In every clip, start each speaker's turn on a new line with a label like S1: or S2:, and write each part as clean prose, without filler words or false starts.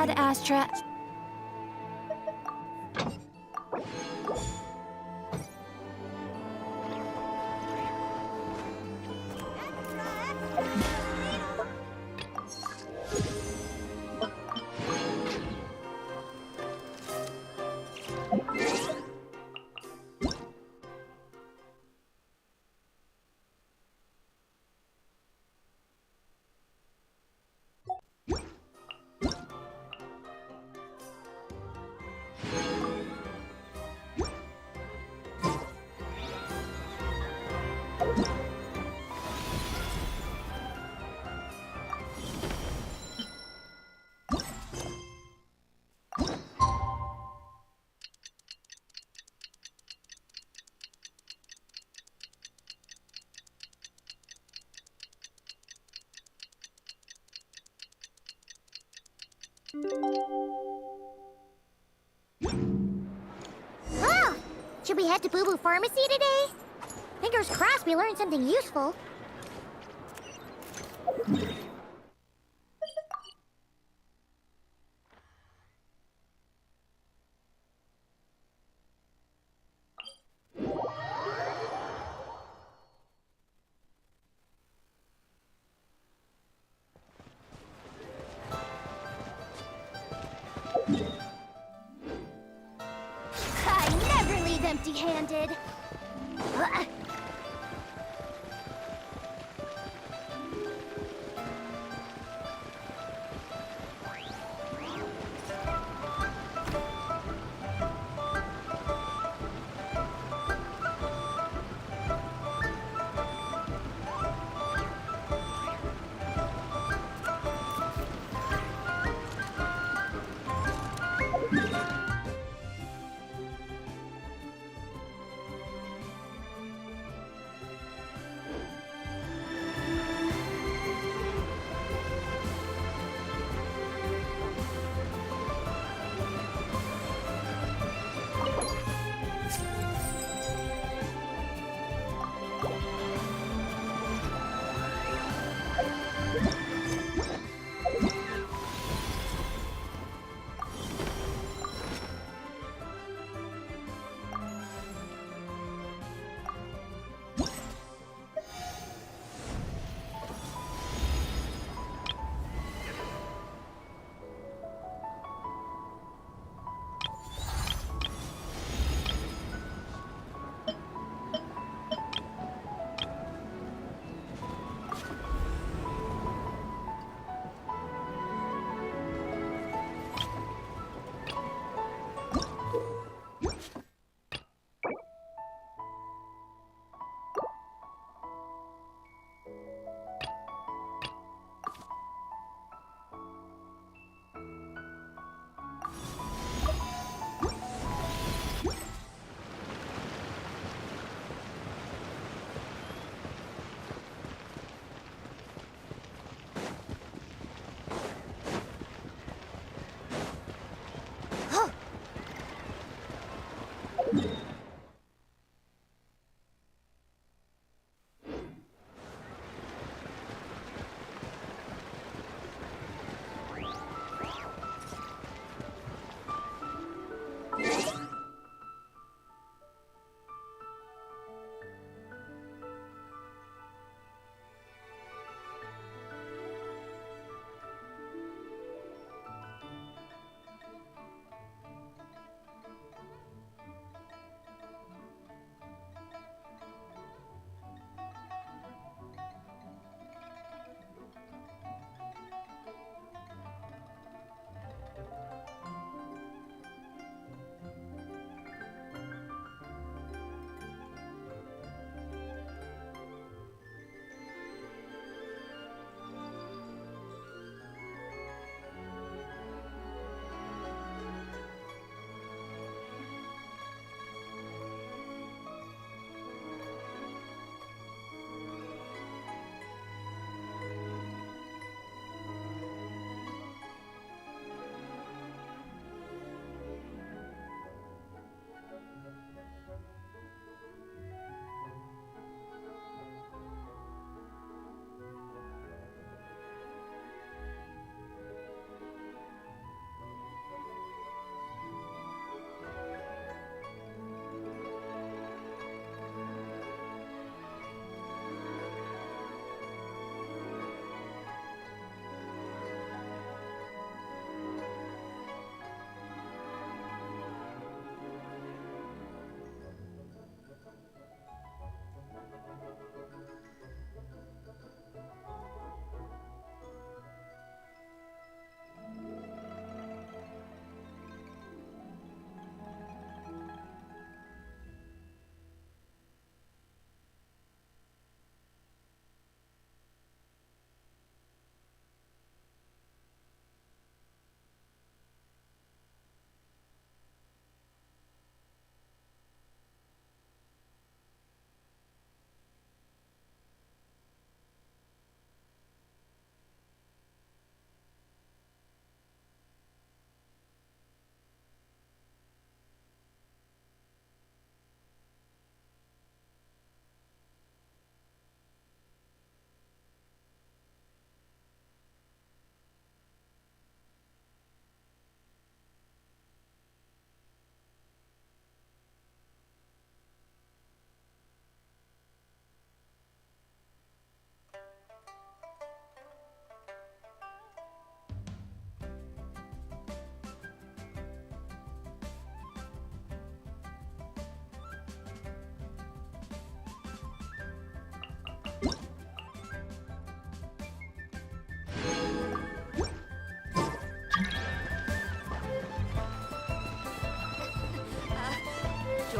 S1: God, Astra.
S2: Oh! Should we head to Boo Boo Pharmacy today? Fingers crossed we learned something useful.
S3: I never leave empty-handed.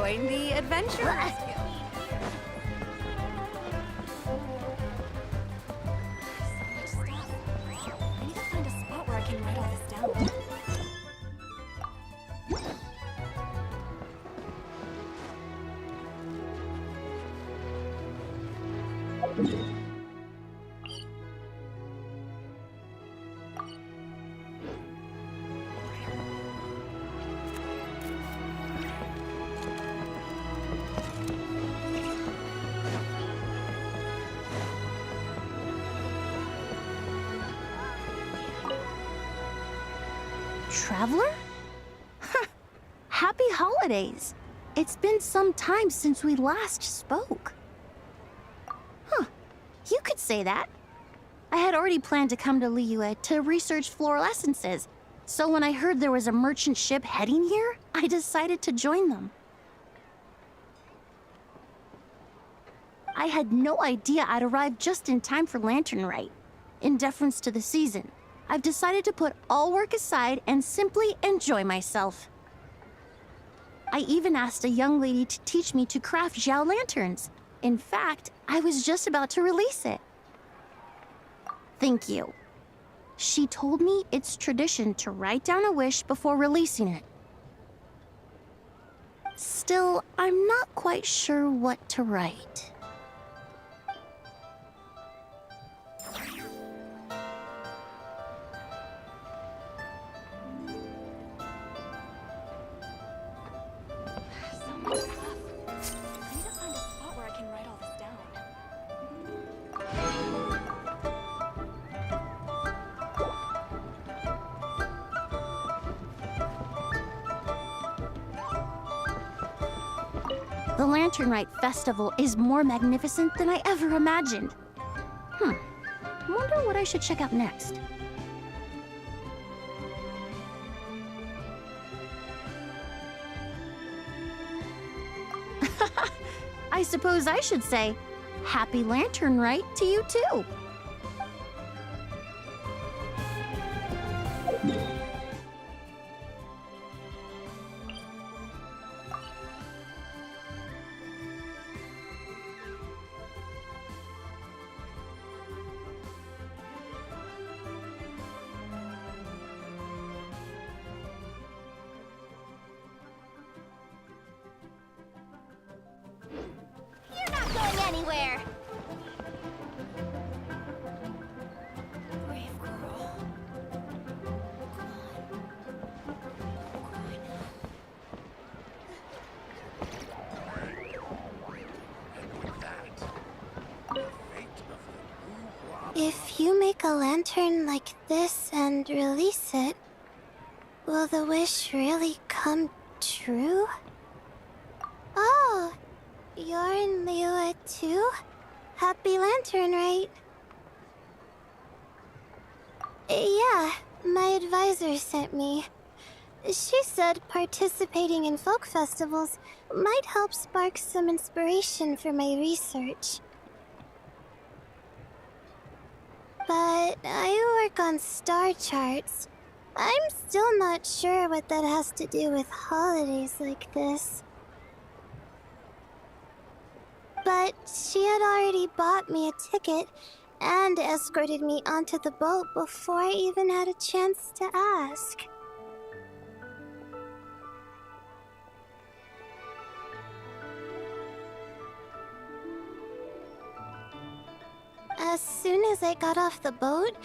S1: join the adventurers guild. So much stuff. I need to find a spot where I can write all this down.
S4: Traveler? Happy holidays! It's been some time since we last spoke. Huh, you could say that. I had already planned to come to Liyue to research floral essences, so when I heard there was a merchant ship heading here, I decided to join them. I had no idea I'd arrive just in time for Lantern Rite. In deference to the season, I've decided to put all work aside and simply enjoy myself. I even asked a young lady to teach me to craft Xiao lanterns. In fact, I was just about to release it. Thank you. She told me it's tradition to write down a wish before releasing it. Still, I'm not quite sure what to write.
S1: So much stuff. I need to find a spot where I can write all this down.
S4: The Lantern Rite Festival is more magnificent than I ever imagined. Wonder what I should check out next. I suppose I should say, Happy Lantern Rite to you too.
S3: You're not going anywhere.
S1: Brave girl.
S5: If you make a lantern like this and release it, will the wish really come true? Oh, you're in Liyue too? Happy Lantern Rite. Yeah, my advisor sent me. She said participating in folk festivals might help spark some inspiration for my research. But I work on star charts. I'm still not sure what that has to do with holidays like this. But she had already bought me a ticket and escorted me onto the boat before I even had a chance to ask. As soon as I got off the boat,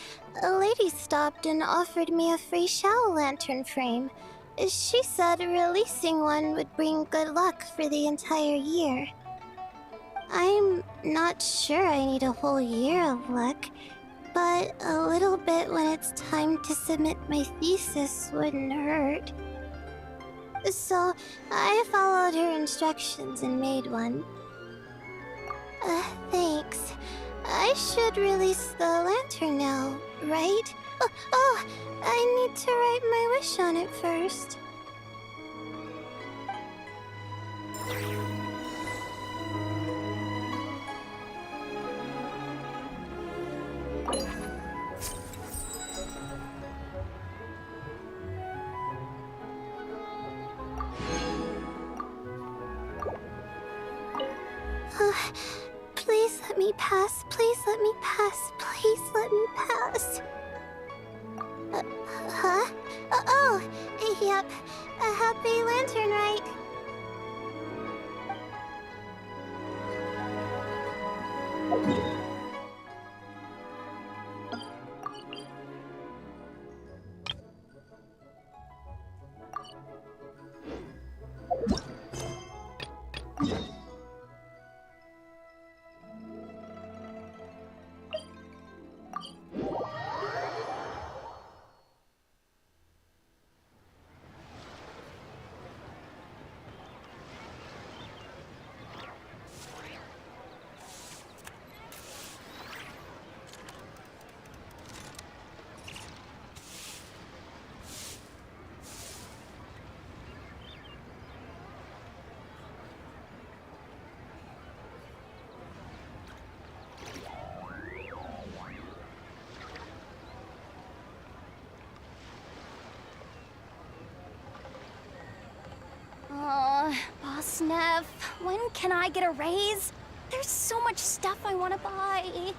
S5: a lady stopped and offered me a free Xiao lantern frame. She said releasing one would bring good luck for the entire year. I'm not sure I need a whole year of luck, but a little bit when it's time to submit my thesis wouldn't hurt. So I followed her instructions and made one. Thanks. I should release the lantern now, right? Oh, I need to write my wish on it first. Please let me pass. Please let me pass. Please let me pass. Huh? Oh, yep. A happy lantern rite.
S3: Boss Nev, when can I get a raise? There's so much stuff I want to buy.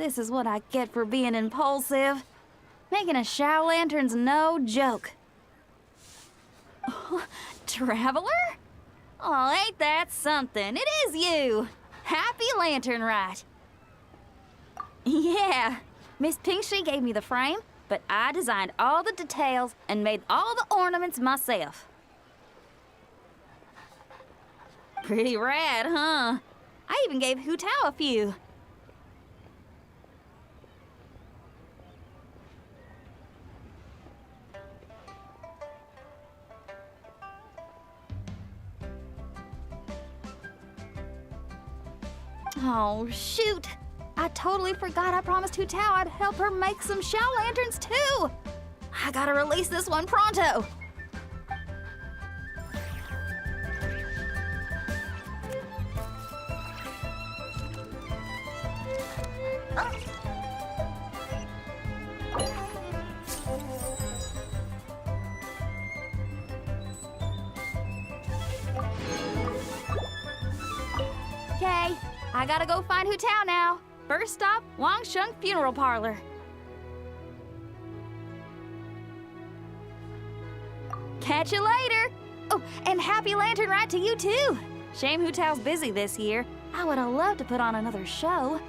S3: This is what I get for being impulsive. Making a shower lantern's no joke. Traveler? Oh, ain't that something? It is you! Happy Lantern Rite. Yeah, Miss Pinkshi gave me the frame, but I designed all the details and made all the ornaments myself. Pretty rad, huh? I even gave Hu Tao a few. Oh, shoot! I totally forgot I promised Hu Tao I'd help her make some shower lanterns, too! I gotta release this one pronto! Okay, I gotta go find Hu Tao now. First stop, Wangsheng Funeral Parlor. Catch you later! Oh, and happy Lantern Rite to you too! Shame Hu Tao's busy this year. I would have loved to put on another show.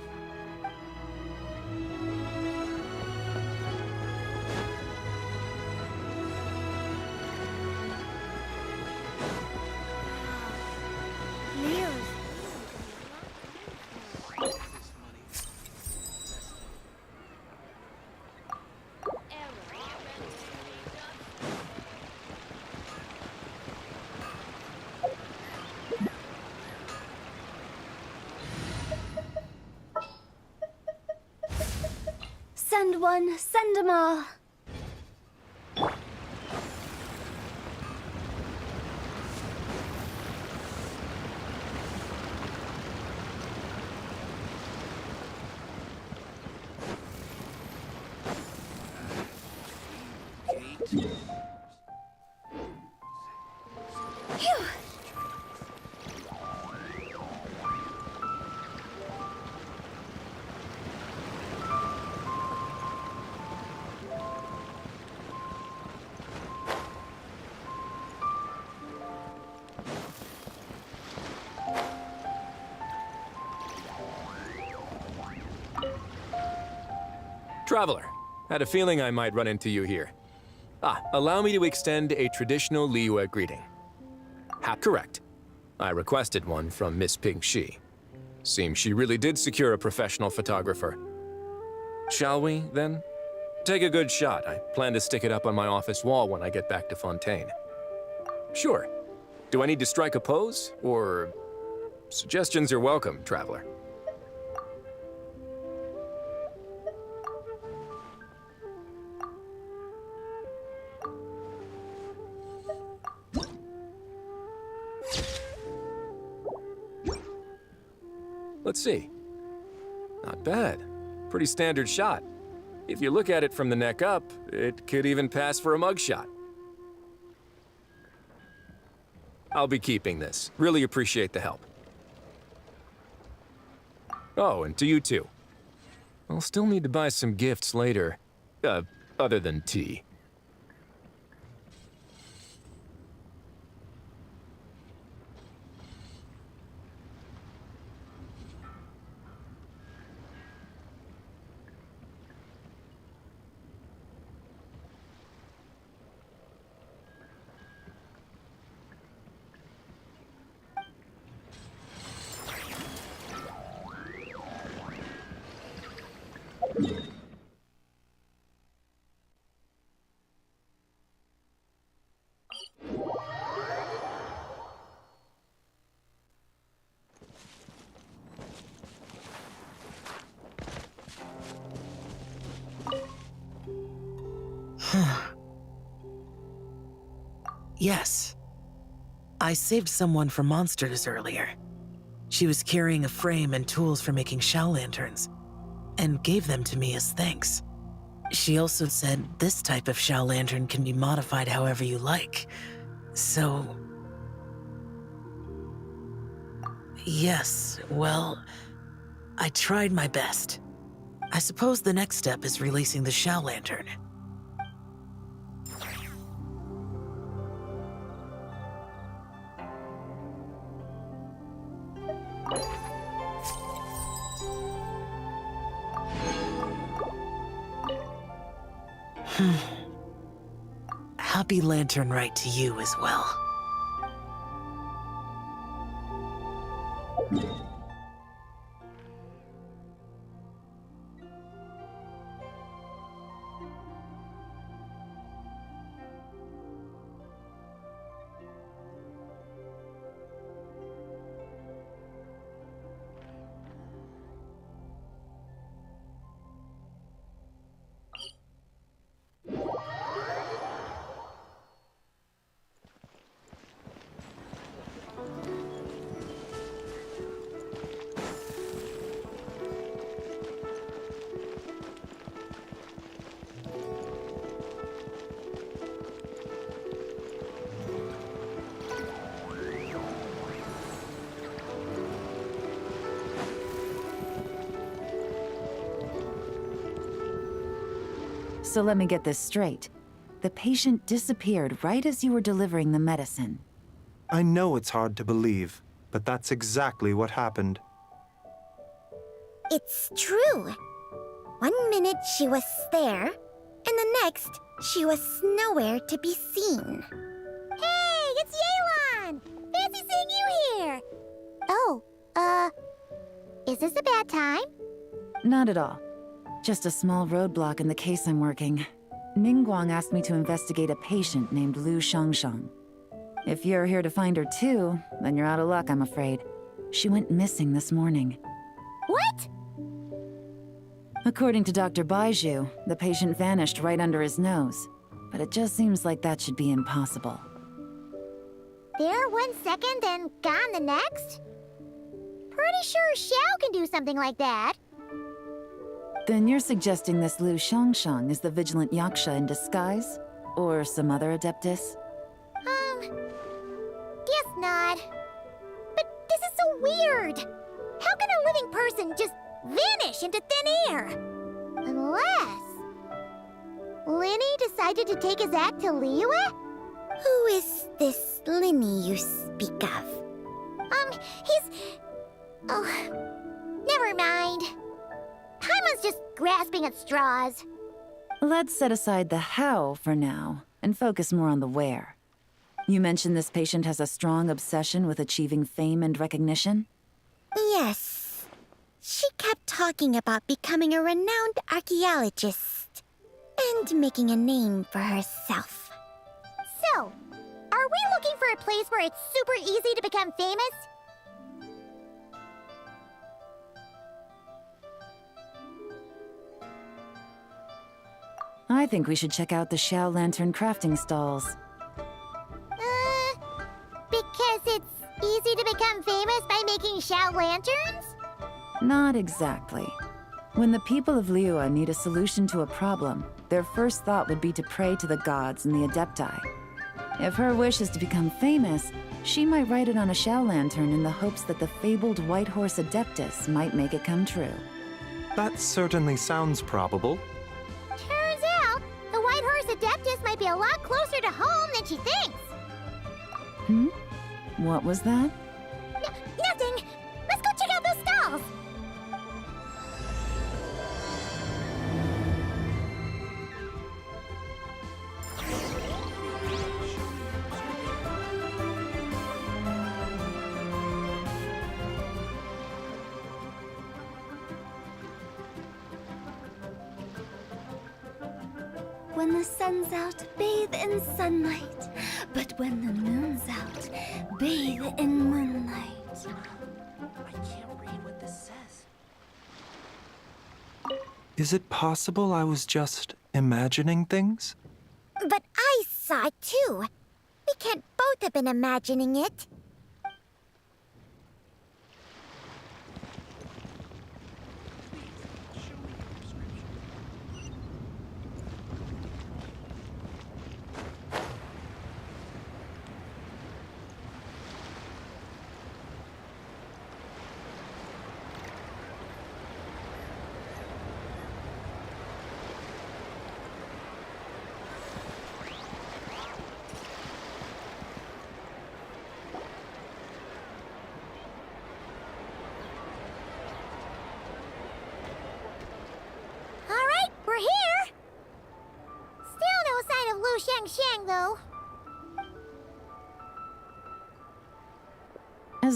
S5: Send one, send 'em all.
S6: Traveler, had a feeling I might run into you here. Allow me to extend a traditional Liyue greeting. Correct. I requested one from Miss Pinkshi. Seems she really did secure a professional photographer. Shall we, then? Take a good shot. I plan to stick it up on my office wall when I get back to Fontaine. Sure. Do I need to strike a pose, or... Suggestions are welcome, Traveler. Let's see. Not bad. Pretty standard shot. If you look at it from the neck up, it could even pass for a mugshot. I'll be keeping this. Really appreciate the help. Oh, and to you too. I'll still need to buy some gifts later. Other than tea.
S7: Yes. I saved someone from monsters earlier. She was carrying a frame and tools for making shower lanterns, and gave them to me as thanks. She also said this type of shower lantern can be modified however you like. So... Yes, well, I tried my best. I suppose the next step is releasing the Shao Lantern. Happy Lantern Rite to you as well.
S8: So let me get this straight. The patient disappeared right as you were delivering the medicine.
S9: I know it's hard to believe, but that's exactly what happened.
S2: It's true. 1 minute she was there, and the next she was nowhere to be seen. Hey, it's Yelan! Fancy seeing you here! Oh, is this a bad time?
S8: Not at all. Just a small roadblock in the case I'm working. Ningguang asked me to investigate a patient named Lu Shangshang. If you're here to find her too, then you're out of luck, I'm afraid. She went missing this morning.
S2: What?
S8: According to Dr. Baiju, the patient vanished right under his nose. But it just seems like that should be impossible.
S2: There 1 second and gone the next? Pretty sure Xiao can do something like that.
S8: Then you're suggesting this Lu Shangshang is the vigilant Yaksha in disguise? Or some other adeptus?
S2: Guess not. But this is so weird. How can a living person just vanish into thin air? Unless... Linny decided to take his act to Liyue? Who is this Linny you speak of? He's... Oh, never mind. Paimon's just grasping at straws.
S8: Let's set aside the how for now, and focus more on the where. You mentioned this patient has a strong obsession with achieving fame and recognition?
S2: Yes. She kept talking about becoming a renowned archaeologist and making a name for herself. So, are we looking for a place where it's super easy to become famous?
S8: I think we should check out the Shao Lantern crafting stalls.
S2: Because it's easy to become famous by making Shao Lanterns?
S8: Not exactly. When the people of Liyue need a solution to a problem, their first thought would be to pray to the gods and the Adepti. If her wish is to become famous, she might write it on a Shao Lantern in the hopes that the fabled White Horse Adeptus might make it come true.
S9: That certainly sounds probable.
S2: Turns out, the White Horse Adeptus might be a lot closer to home than she thinks.
S8: What was that?
S2: Nothing! Let's go check out those stalls!
S5: When the sun's out, bathe in sunlight. But when the moon's out, bathe in moonlight.
S7: I can't read what this says.
S9: Is it possible I was just imagining things?
S2: But I saw it too. We can't both have been imagining it.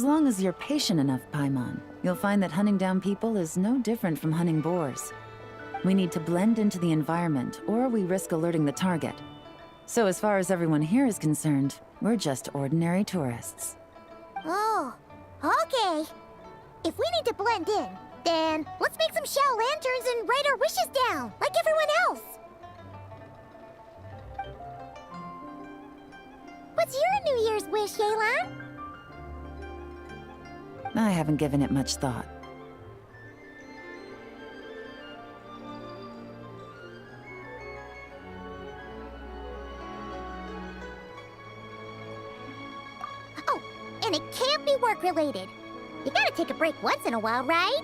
S8: As long as you're patient enough, Paimon, you'll find that hunting down people is no different from hunting boars. We need to blend into the environment, or we risk alerting the target. So as far as everyone here is concerned, we're just ordinary tourists.
S2: Oh, okay. If we need to blend in, then let's make some shell lanterns and write our wishes down, like everyone else. What's your New Year's wish, Yelan?
S8: I haven't given it much thought.
S2: Oh, and it can't be work-related. You gotta take a break once in a while, right?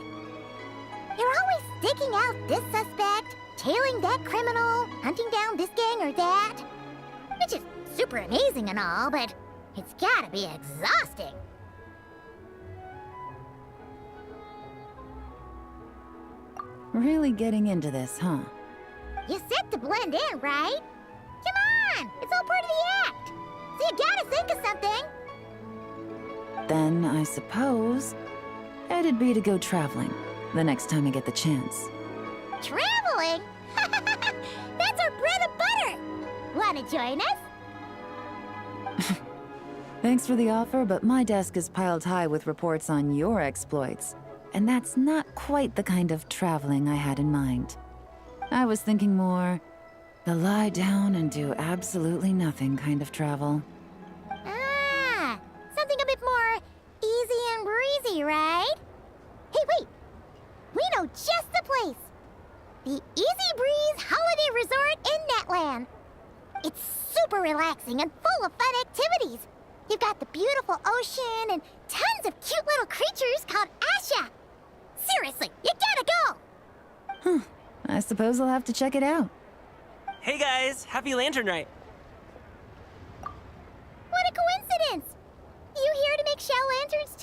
S2: You're always sticking out this suspect, tailing that criminal, hunting down this gang or that. Which is super amazing and all, but it's gotta be exhausting.
S8: Really getting into this, huh?
S2: You said to blend in, right? Come on! It's all part of the act! So you gotta think of something!
S8: Then, I suppose, it'd be to go traveling the next time I get the chance.
S2: Traveling? That's our bread and butter! Wanna join us?
S8: Thanks for the offer, but my desk is piled high with reports on your exploits. And that's not quite the kind of traveling I had in mind. I was thinking more the lie down and do absolutely nothing kind of travel.
S2: Ah, something a bit more easy and breezy, right? Hey, wait! We know just the place! The Easy Breeze Holiday Resort in Netland. It's super relaxing and full of fun activities. You've got the beautiful ocean and tons of cute little creatures called Asha. Seriously, you gotta go!
S8: I suppose I'll have to check it out.
S10: Hey guys, happy Lantern Night!
S2: What a coincidence! You here to make shell lanterns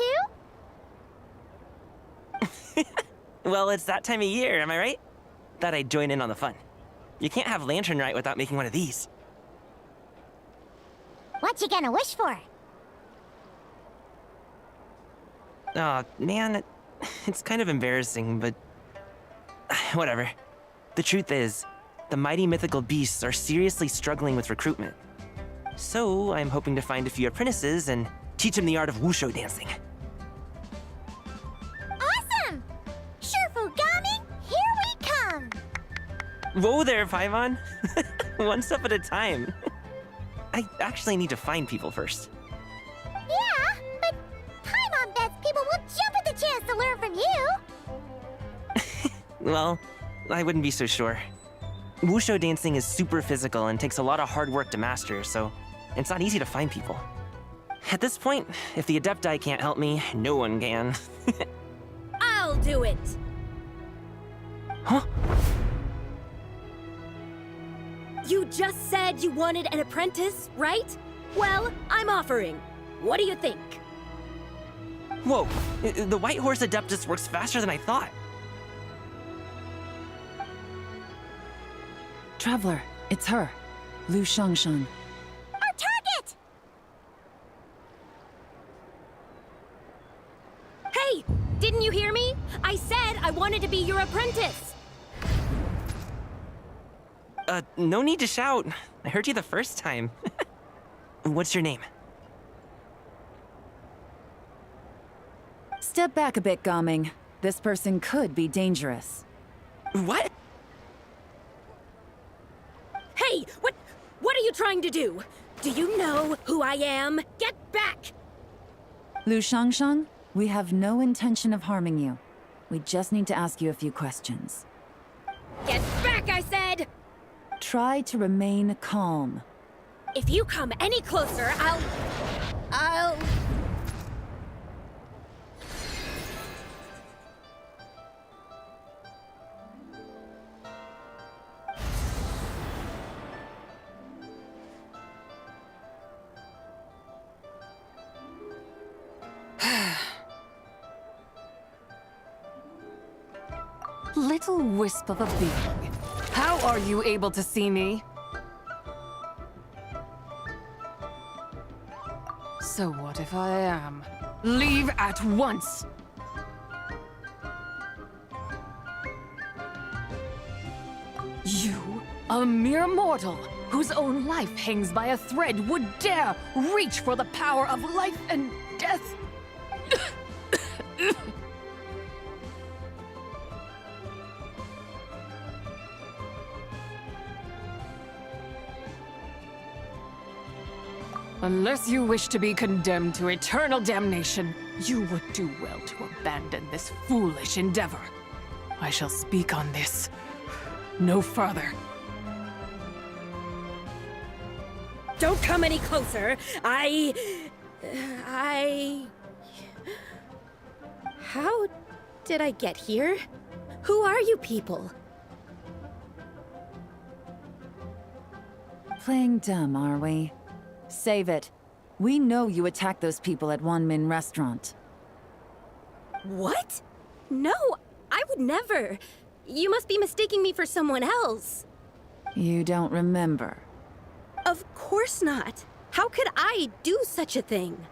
S2: too?
S10: Well, it's that time of year, am I right? Thought I'd join in on the fun. You can't have Lantern Night without making one of these.
S2: What you gonna wish for?
S10: Aw, man, it's kind of embarrassing, but... whatever. The truth is, the mighty mythical beasts are seriously struggling with recruitment. So, I'm hoping to find a few apprentices and teach them the art of wushu dancing.
S2: Awesome! Shurfugami, here we come!
S10: Whoa there, Paimon! One step at a time. I actually need to find people first.
S2: Yeah, but Paimon bets people will jump at the chance to learn from you!
S10: Well, I wouldn't be so sure. Wushu dancing is super physical and takes a lot of hard work to master, so it's not easy to find people. At this point, if the Adepti can't help me, no one can.
S1: I'll do it!
S10: Huh?
S1: You just said you wanted an apprentice, right? Well, I'm offering. What do you think?
S10: Whoa, the White Horse Adeptus works faster than I thought.
S8: Traveler, it's her, Lu Shangshan.
S2: Our target!
S1: Hey! Didn't you hear me? I said I wanted to be your apprentice!
S10: No need to shout. I heard you the first time. What's your name?
S8: Step back a bit, Gaming. This person could be dangerous.
S10: What?
S1: Hey! What are you trying to do? Do you know who I am? Get back!
S8: Lu Shangshan, we have no intention of harming you. We just need to ask you a few questions.
S1: Get back, I said!
S8: Try to remain calm.
S1: If you come any closer, I'll...
S11: Little wisp of a being. How are you able to see me? So what if I am Leave at once! You, a mere mortal, whose own life hangs by a thread, would dare reach for the power of life and death? Unless you wish to be condemned to eternal damnation, you would do well to abandon this foolish endeavor. I shall speak on this no further.
S1: Don't come any closer. How did I get here? Who are you people?
S8: Playing dumb, are we? Save it. We know you attacked those people at Wanmin Restaurant.
S1: What? No, I would never. You must be mistaking me for someone else.
S8: You don't remember.
S1: Of course not. How could I do such a thing?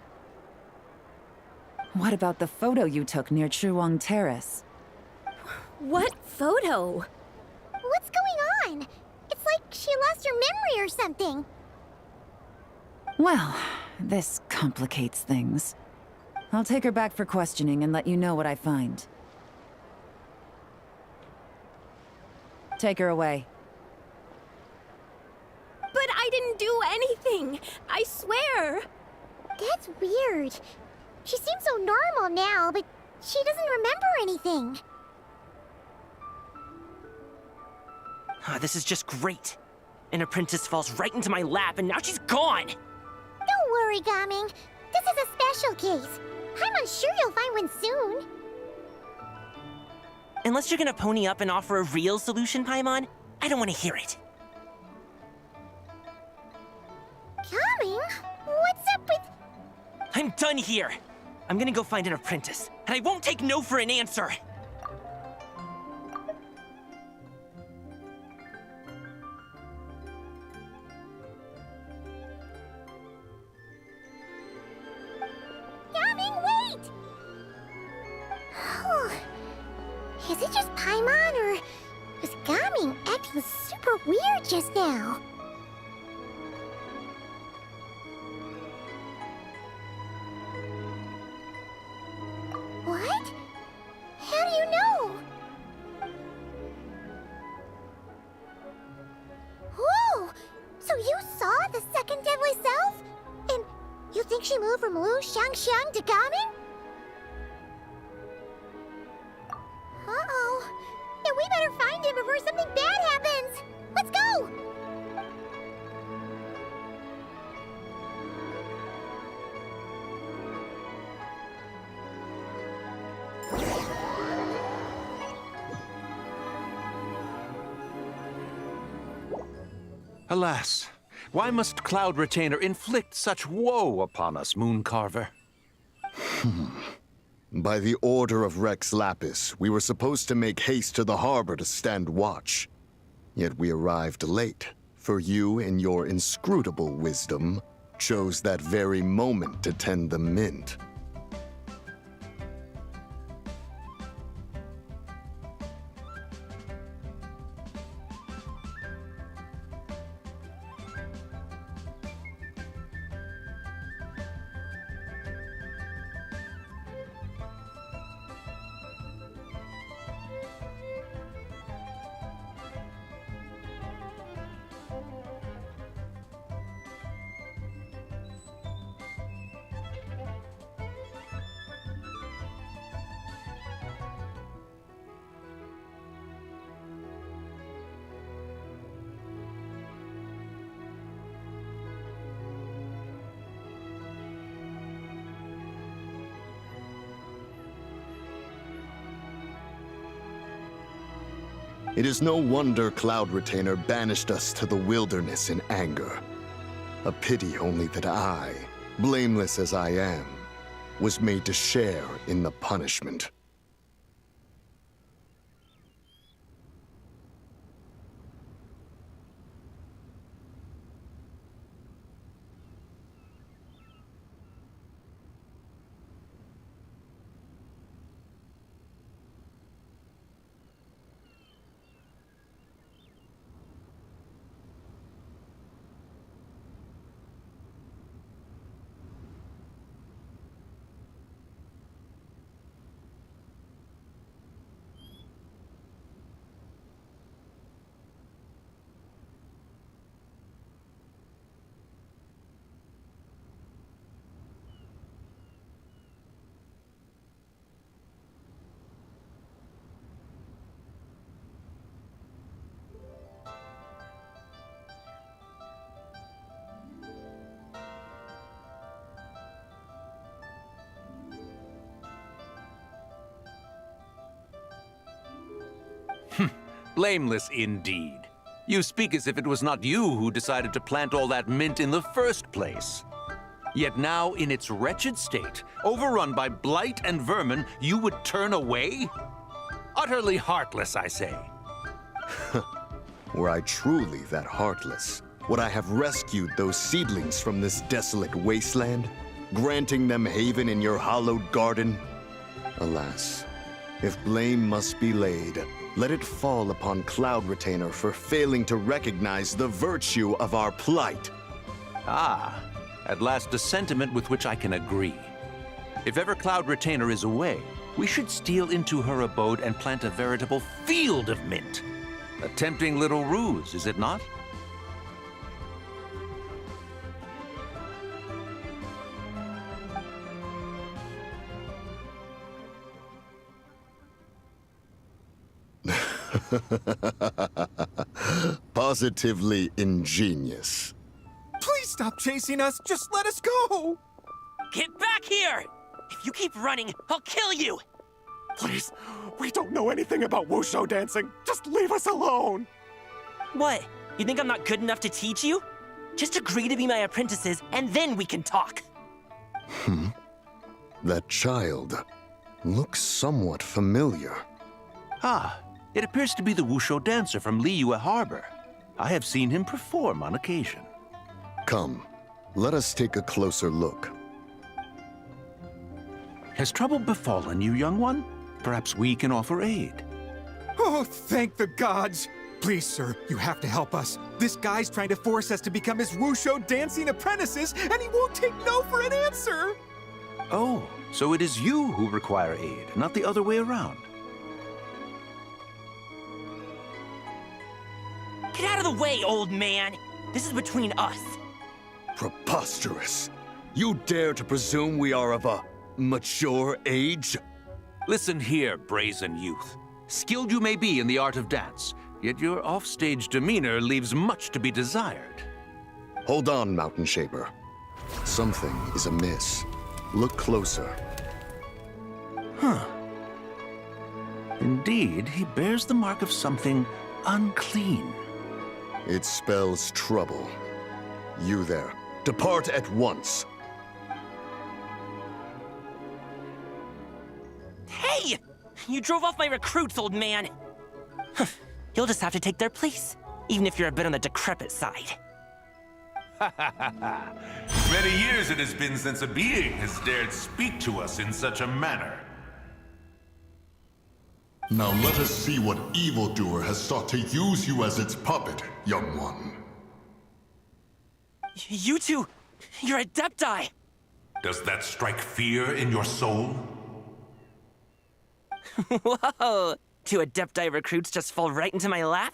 S8: What about the photo you took near Chuang Terrace?
S1: What photo?
S2: What's going on? It's like she lost her memory or something.
S8: Well, this complicates things. I'll take her back for questioning and let you know what I find. Take her away.
S1: But I didn't do anything. I swear.
S2: That's weird. She seems so normal now, but she doesn't remember anything.
S10: This is just great. An apprentice falls right into my lap, and now she's gone!
S2: Don't worry, Gaming. This is a special case. I'm unsure you'll find one soon.
S10: Unless you're gonna pony up and offer a real solution, Paimon, I don't want to hear it.
S2: Gaming? What's up with...
S10: I'm done here! I'm gonna go find an apprentice, and I won't take no for an answer!
S2: Gaming, wait! Is it just Paimon, or was Gaming acting super weird just now? What? How do you know? Whoa! So you saw the second deadly self? And you think she moved from Lu Xiangxiang to Gaming? Uh-oh. Then we better find him before something bad happens! Let's go!
S12: Alas, why must Cloud Retainer inflict such woe upon us, Mooncarver?
S13: By the order of Rex Lapis, we were supposed to make haste to the harbor to stand watch. Yet we arrived late, for you, in your inscrutable wisdom, chose that very moment to tend the mint. It is no wonder Cloud Retainer banished us to the wilderness in anger. A pity only that I, blameless as I am, was made to share in the punishment.
S12: Blameless indeed. You speak as if it was not you who decided to plant all that mint in the first place. Yet now, in its wretched state, overrun by blight and vermin, you would turn away? Utterly heartless, I say.
S13: Were I truly that heartless, would I have rescued those seedlings from this desolate wasteland, granting them haven in your hallowed garden? Alas, if blame must be laid, let it fall upon Cloud Retainer for failing to recognize the virtue of our plight.
S12: Ah, at last a sentiment with which I can agree. If ever Cloud Retainer is away, we should steal into her abode and plant a veritable field of mint. A tempting little ruse, is it not?
S13: Positively ingenious.
S14: Please stop chasing us. Just let us go.
S10: Get back here! If you keep running, I'll kill you!
S14: Please, we don't know anything about wushu dancing. Just leave us alone.
S10: What? You think I'm not good enough to teach you? Just agree to be my apprentices, and then we can talk.
S13: That child looks somewhat familiar.
S12: Ah, it appears to be the wushu dancer from Liyue Harbor. I have seen him perform on occasion.
S13: Come, let us take a closer look.
S12: Has trouble befallen you, young one? Perhaps we can offer aid.
S14: Oh, thank the gods. Please, sir, you have to help us. This guy's trying to force us to become his wushu dancing apprentices, and he won't take no for an answer.
S12: Oh, so it is you who require aid, not the other way around.
S10: Get out of the way, old man! This is between us.
S13: Preposterous. You dare to presume we are of a mature age?
S12: Listen here, brazen youth. Skilled you may be in the art of dance, yet your offstage demeanor leaves much to be desired.
S13: Hold on, Mountain Shaper. Something is amiss. Look closer.
S12: Huh. Indeed, he bears the mark of something unclean.
S13: It spells trouble. You there, depart at once.
S10: Hey! You drove off my recruits, old man! You'll just have to take their place, even if you're a bit on the decrepit side.
S15: Many years it has been since a being has dared speak to us in such a manner.
S16: Now let us see what evildoer has sought to use you as its puppet, young one.
S10: You two, you're Adepti!
S15: Does that strike fear in your soul?
S10: Whoa! Two Adepti recruits just fall right into my lap?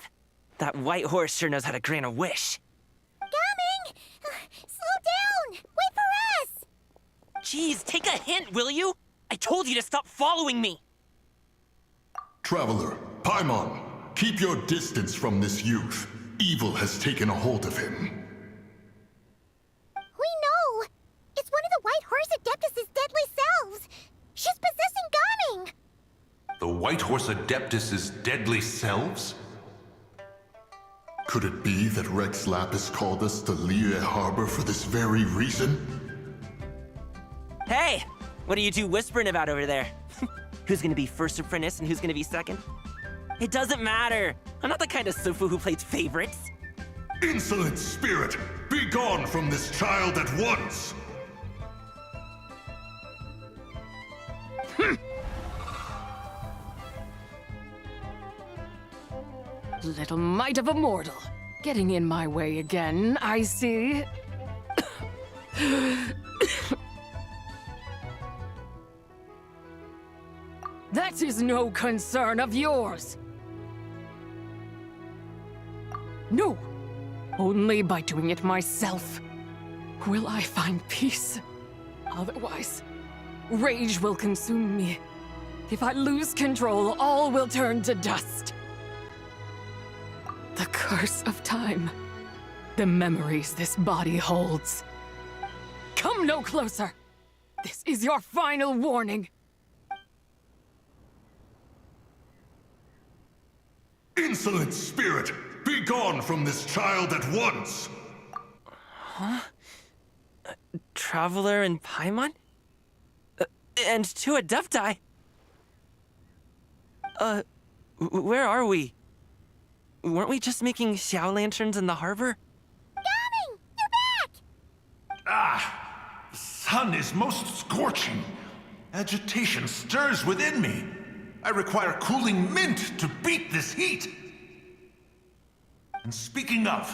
S10: That white horse sure knows how to grant a wish.
S2: Coming! Slow down! Wait for us!
S10: Jeez, take a hint, will you? I told you to stop following me!
S16: Traveler, Paimon, keep your distance from this youth. Evil has taken a hold of him.
S2: We know! It's one of the White Horse Adeptus' deadly selves! She's possessing Gaming!
S15: The White Horse Adeptus' deadly selves?
S16: Could it be that Rex Lapis called us to Liyue Harbor for this very reason?
S10: Hey! What are you two whispering about over there? Who's gonna be first apprentice and who's gonna be second? It doesn't matter! I'm not the kind of Sufu who plays favorites.
S16: Insolent spirit! Be gone from this child at once!
S11: Little mite of a mortal. Getting in my way again, I see. That is no concern of yours. No, only by doing it myself will I find peace. Otherwise, rage will consume me. If I lose control, all will turn to dust. The curse of time. The memories this body holds. Come no closer! This is your final warning.
S16: Insolent spirit! Be gone from this child at once!
S10: Huh? Traveler and Paimon? And two Adepti? Where are we? Weren't we just making Xiao lanterns in the harbor?
S2: Gaming! You're back!
S15: Ah! The sun is most scorching. Agitation stirs within me. I require cooling mint to beat this heat. And speaking of,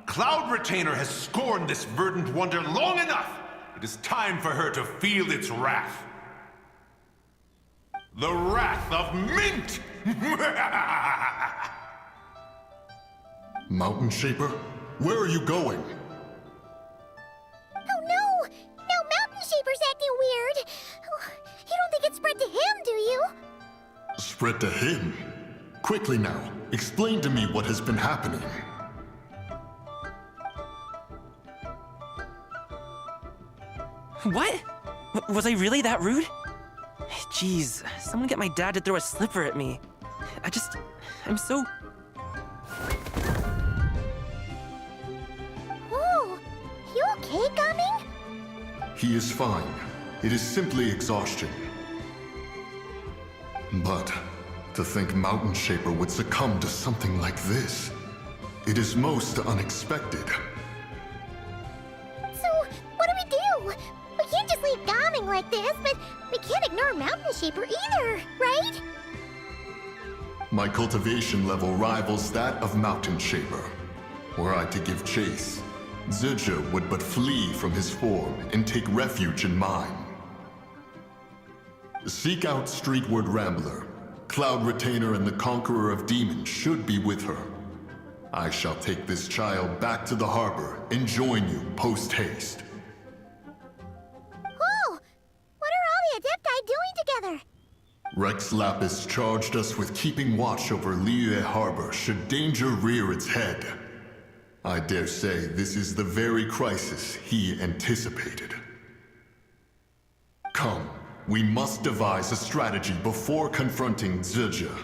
S15: Cloud Retainer has scorned this verdant wonder long enough. It is time for her to feel its wrath. The wrath of mint!
S16: Mountain Shaper, where are you going?
S2: Oh no! Now Mountain Shaper's acting weird! You don't think it spread to him, do you?
S16: Spread to him? Quickly now, explain to me what has been happening.
S10: What? Was I really that rude? Jeez, someone get my dad to throw a slipper at me. I'm so...
S2: Oh, you okay, Gaming?
S16: He is fine. It is simply exhaustion. But to think Mountain Shaper would succumb to something like this, it is most unexpected.
S2: So, what do we do? We can't just leave Gaming like this, but we can't ignore Mountain Shaper either, right?
S16: My cultivation level rivals that of Mountain Shaper. Were I to give chase, Zizha would but flee from his form and take refuge in mine. Seek out Streetward Rambler. Cloud Retainer and the Conqueror of Demons should be with her. I shall take this child back to the harbor and join you post-haste.
S2: Oh! What are all the Adepti doing together?
S16: Rex Lapis charged us with keeping watch over Liyue Harbor should danger rear its head. I dare say this is the very crisis he anticipated. Come, we must devise a strategy before confronting Zizha.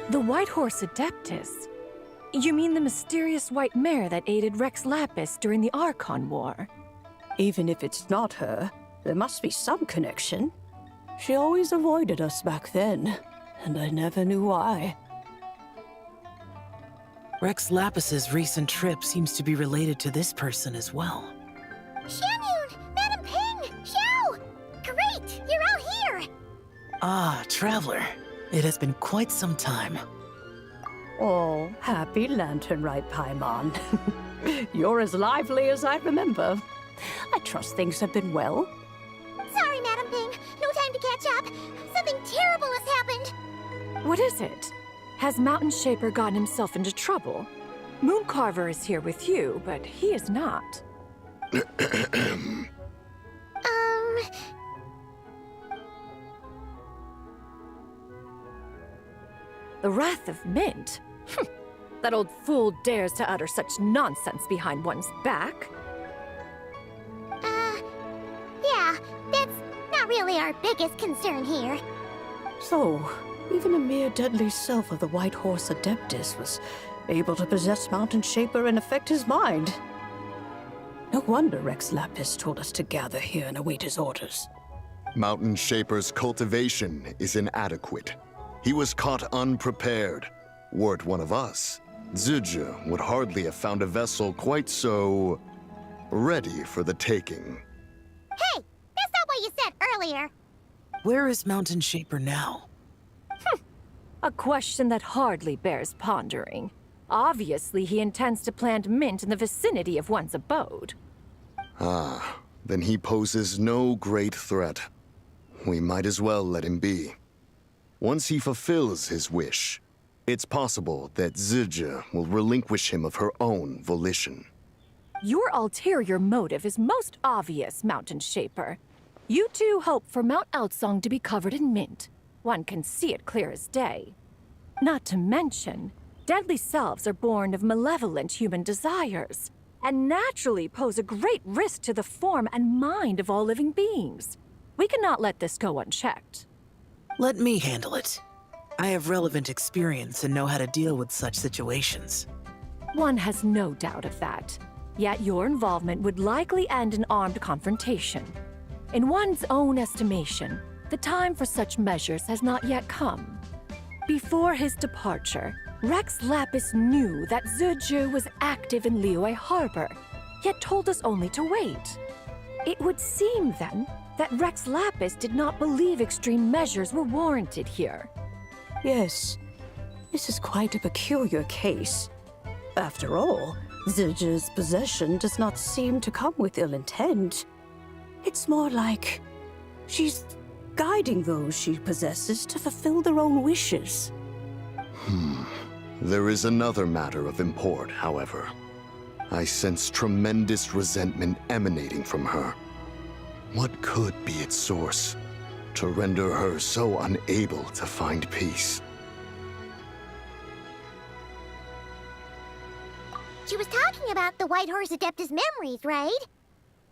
S11: The White Horse Adeptus? You mean the mysterious white mare that aided Rex Lapis during the Archon War?
S17: Even if it's not her, there must be some connection. She always avoided us back then, and I never knew why.
S7: Rex Lapis's recent trip seems to be related to this person as well.
S2: Xianyun! Madam Ping! Xiao! Great! You're out here!
S7: Ah, Traveler. It has been quite some time.
S17: Oh, happy lantern rite, Paimon. You're as lively as I remember. I trust things have been well.
S2: Sorry, Madam Ping. No time to catch up. Something terrible has happened.
S11: What is it? Has Mountain Shaper gotten himself into trouble? Mooncarver is here with you, but he is not. The Wrath of Mint? That old fool dares to utter such nonsense behind one's back.
S2: Yeah, that's not really our biggest concern here.
S17: So, even a mere deadly self of the White Horse Adeptus was able to possess Mountain Shaper and affect his mind. No wonder Rex Lapis told us to gather here and await his orders.
S13: Mountain Shaper's cultivation is inadequate. He was caught unprepared. Were it one of us, Zizha would hardly have found a vessel quite so... ready for the taking.
S2: Hey, that's not what you said earlier.
S7: Where is Mountain Shaper now?
S18: A question that hardly bears pondering. Obviously, he intends to plant mint in the vicinity of one's abode.
S13: Ah, then he poses no great threat. We might as well let him be. Once he fulfills his wish, it's possible that Zidja will relinquish him of her own volition.
S18: Your ulterior motive is most obvious, Mountain Shaper. You two hope for Mount Outsong to be covered in mint. One can see it clear as day. Not to mention, deadly selves are born of malevolent human desires, and naturally pose a great risk to the form and mind of all living beings. We cannot let this go unchecked.
S7: Let me handle it. I have relevant experience and know how to deal with such situations.
S18: One has no doubt of that. Yet your involvement would likely end in armed confrontation. In one's own estimation, the time for such measures has not yet come. Before his departure, Rex Lapis knew that Zidja was active in Liyue Harbor, yet told us only to wait. It would seem, then, that Rex Lapis did not believe extreme measures were warranted here.
S17: Yes, this is quite a peculiar case. After all, Zidja's possession does not seem to come with ill intent. It's more like she's guiding those she possesses to fulfill their own wishes.
S13: There is another matter of import, however. I sense tremendous resentment emanating from her. What could be its source to render her so unable to find peace?
S2: She was talking about the White Horse Adeptus memories, right?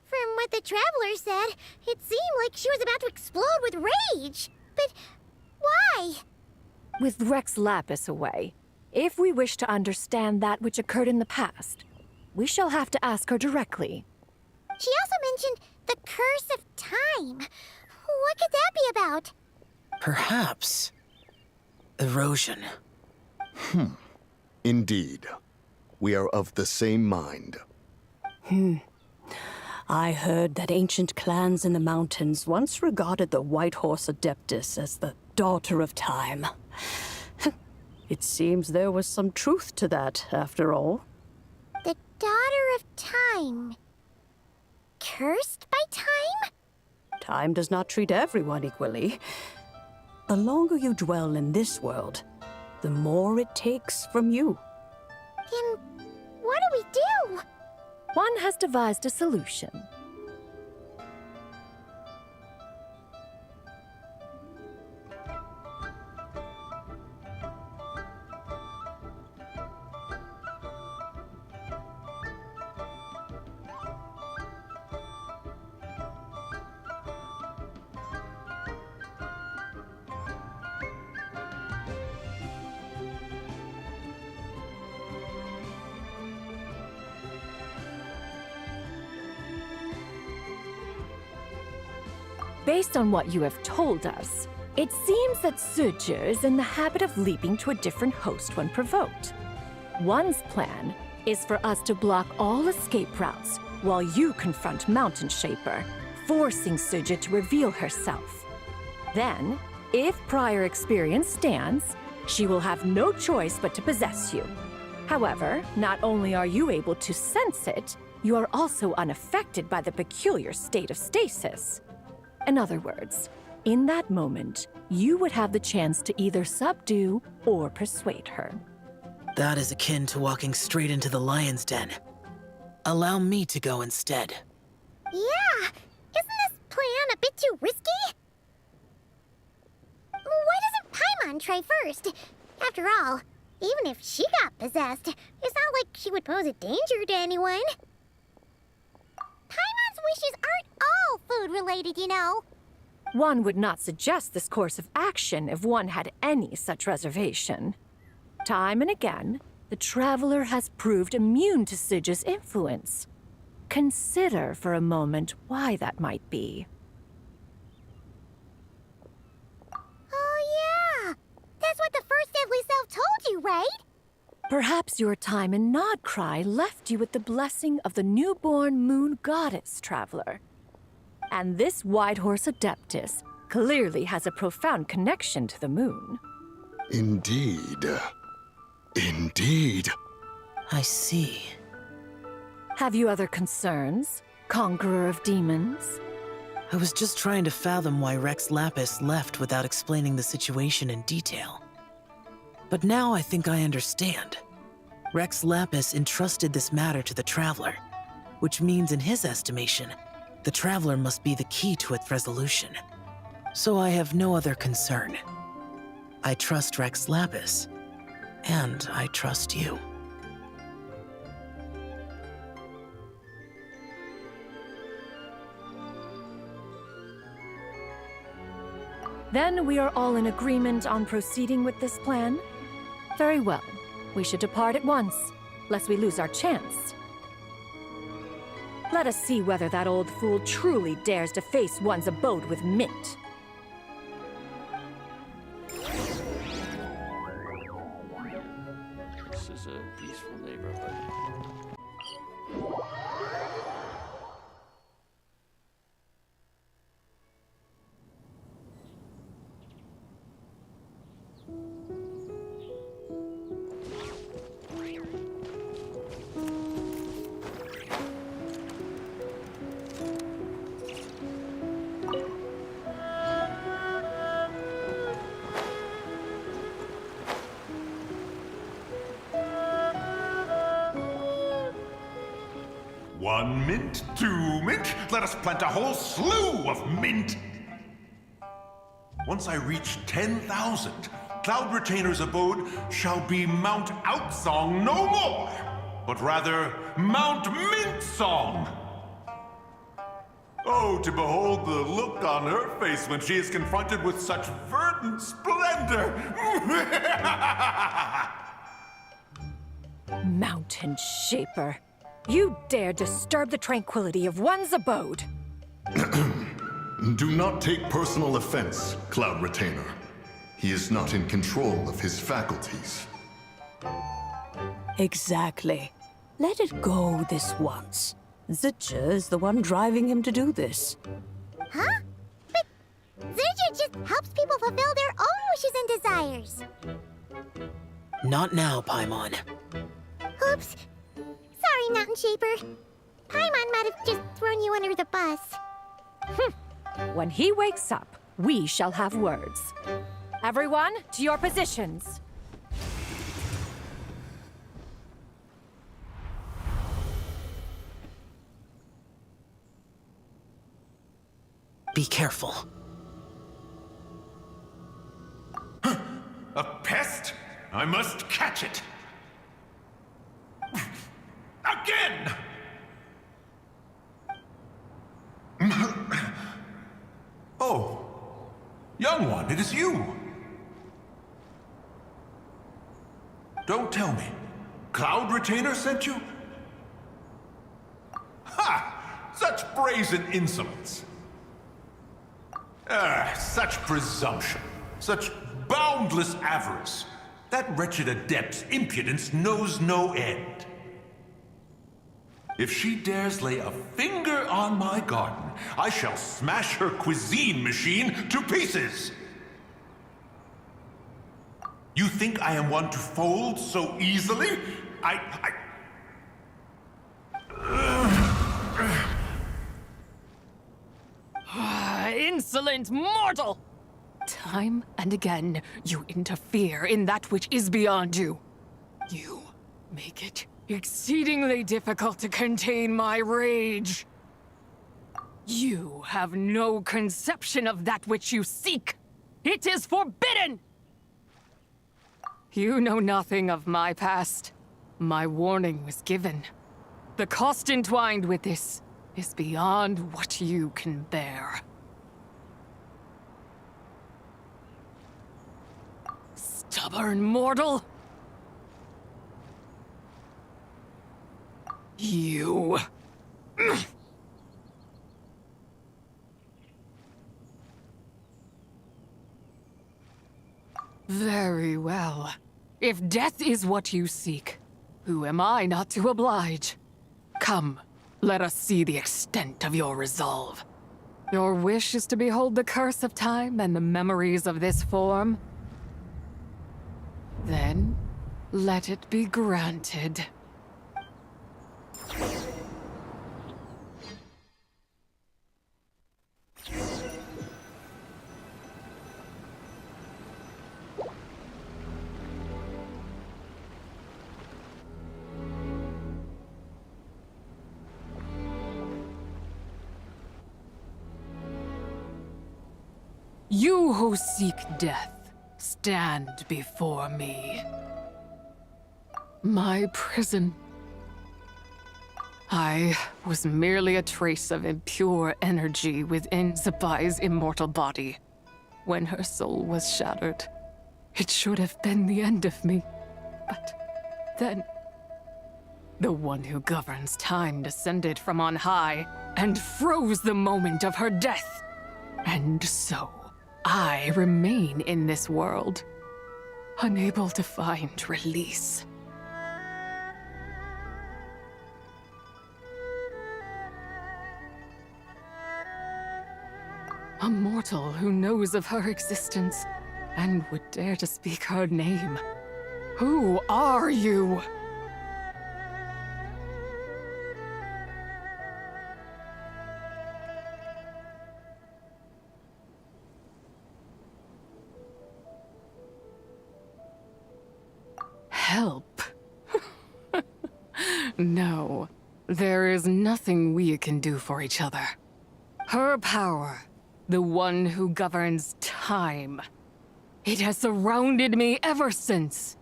S2: From what the Traveler said, it seemed like she was about to explode with rage. But why?
S18: With Rex Lapis away, if we wish to understand that which occurred in the past, we shall have to ask her directly.
S2: She also mentioned the Curse of Time. What could that be about?
S7: Perhaps erosion.
S13: Indeed. We are of the same mind.
S17: I heard that ancient clans in the mountains once regarded the White Horse Adeptus as the daughter of time. It seems there was some truth to that, after all.
S2: The Daughter of Time. Cursed by time?
S17: Time does not treat everyone equally. The longer you dwell in this world, the more it takes from you.
S2: Then what do we do?
S18: One has devised a solution. Based on what you have told us, it seems that Zidja is in the habit of leaping to a different host when provoked. One's plan is for us to block all escape routes while you confront Mountain Shaper, forcing Zidja to reveal herself. Then, if prior experience stands, she will have no choice but to possess you. However, not only are you able to sense it, you are also unaffected by the peculiar state of stasis. In other words, in that moment, you would have the chance to either subdue or persuade her.
S7: That is akin to walking straight into the lion's den. Allow me to go instead.
S2: Yeah, isn't this plan a bit too risky? Why doesn't Paimon try first? After all, even if she got possessed, it's not like she would pose a danger to anyone. Paimon's wishes aren't all food-related, you know.
S18: One would not suggest this course of action if one had any such reservation. Time and again, the Traveler has proved immune to Zidja's influence. Consider for a moment why that might be.
S2: Oh yeah, that's what the first deadly self told you, right?
S18: Perhaps your time in Nodcry left you with the blessing of the newborn moon goddess, Traveler. And this White Horse Adeptus clearly has a profound connection to the moon.
S13: Indeed. Indeed.
S7: I see.
S18: Have you other concerns, Conqueror of Demons?
S7: I was just trying to fathom why Rex Lapis left without explaining the situation in detail. But now I think I understand. Rex Lapis entrusted this matter to the Traveler, which means in his estimation, the Traveler must be the key to its resolution. So I have no other concern. I trust Rex Lapis, and I trust you.
S18: Then we are all in agreement on proceeding with this plan? Very well. We should depart at once, lest we lose our chance. Let us see whether that old fool truly dares to face one's abode with Mint.
S19: This is a peaceful neighborhood.
S15: One mint, two mint, let us plant a whole slew of mint! Once I reach 10,000, Cloud Retainer's abode shall be Mount Outsong no more, but rather Mount Mint Song! Oh, to behold the look on her face when she is confronted with such verdant splendor!
S18: Mountain Shaper. You dare disturb the tranquility of one's abode!
S16: Do not take personal offense, Cloud Retainer. He is not in control of his faculties.
S17: Exactly. Let it go this once. Zidja is the one driving him to do this.
S2: Huh? But Zidja just helps people fulfill their own wishes and desires.
S7: Not now, Paimon.
S2: Oops. Sorry, Mountain Shaper. Paimon might have just thrown you under the bus.
S18: When he wakes up, we shall have words. Everyone, to your positions.
S7: Be careful.
S15: A pest? I must catch it! Again! Oh, young one, it is you! Don't tell me. Cloud Retainer sent you? Ha! Such brazen insolence! Such presumption. Such boundless avarice. That wretched adept's impudence knows no end. If she dares lay a finger on my garden, I shall smash her cuisine machine to pieces! You think I am one to fold so easily?
S11: Insolent mortal! Time and again, you interfere in that which is beyond you. You make it exceedingly difficult to contain my rage. You have no conception of that which you seek. It is forbidden! You know nothing of my past. My warning was given. The cost entwined with this is beyond what you can bear. Stubborn mortal! You... Very well. If death is what you seek, who am I not to oblige? Come, let us see the extent of your resolve. Your wish is to behold the curse of time and the memories of this form? Then, let it be granted. You who seek death, stand before me. My prison. I was merely a trace of impure energy within Zapai's immortal body. When her soul was shattered, it should have been the end of me. But then, the one who governs time descended from on high and froze the moment of her death. And so, I remain in this world, unable to find release. A mortal who knows of her existence and would dare to speak her name. Who are you? Help? No, there is nothing we can do for each other. Her power, the one who governs time, it has surrounded me ever since.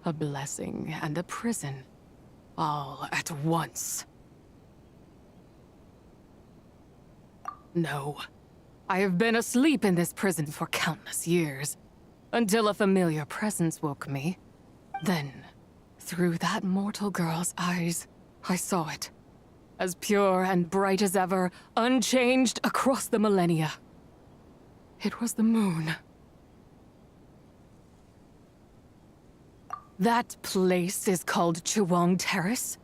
S11: A blessing and a prison, all at once. No, I have been asleep in this prison for countless years, until a familiar presence woke me. Then, through that mortal girl's eyes, I saw it. As pure and bright as ever, unchanged across the millennia. It was the moon. That place is called Chiwang Terrace.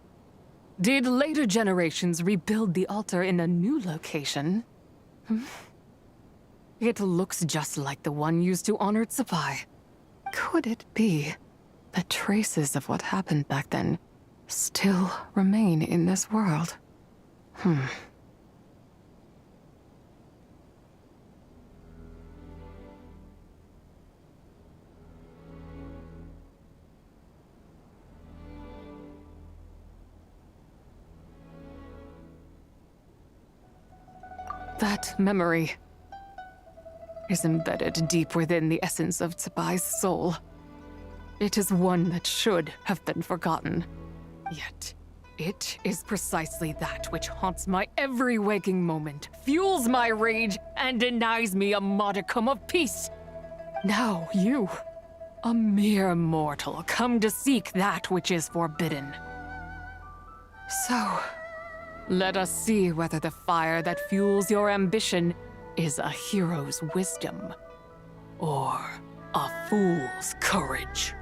S11: Did later generations rebuild the altar in a new location? It looks just like the one used to honor Tsupai. Could it be that traces of what happened back then still remain in this world? That memory is embedded deep within the essence of Tsubai's soul. It is one that should have been forgotten. Yet, it is precisely that which haunts my every waking moment, fuels my rage, and denies me a modicum of peace. Now you, a mere mortal, come to seek that which is forbidden. So, let us see whether the fire that fuels your ambition is a hero's wisdom, or a fool's courage.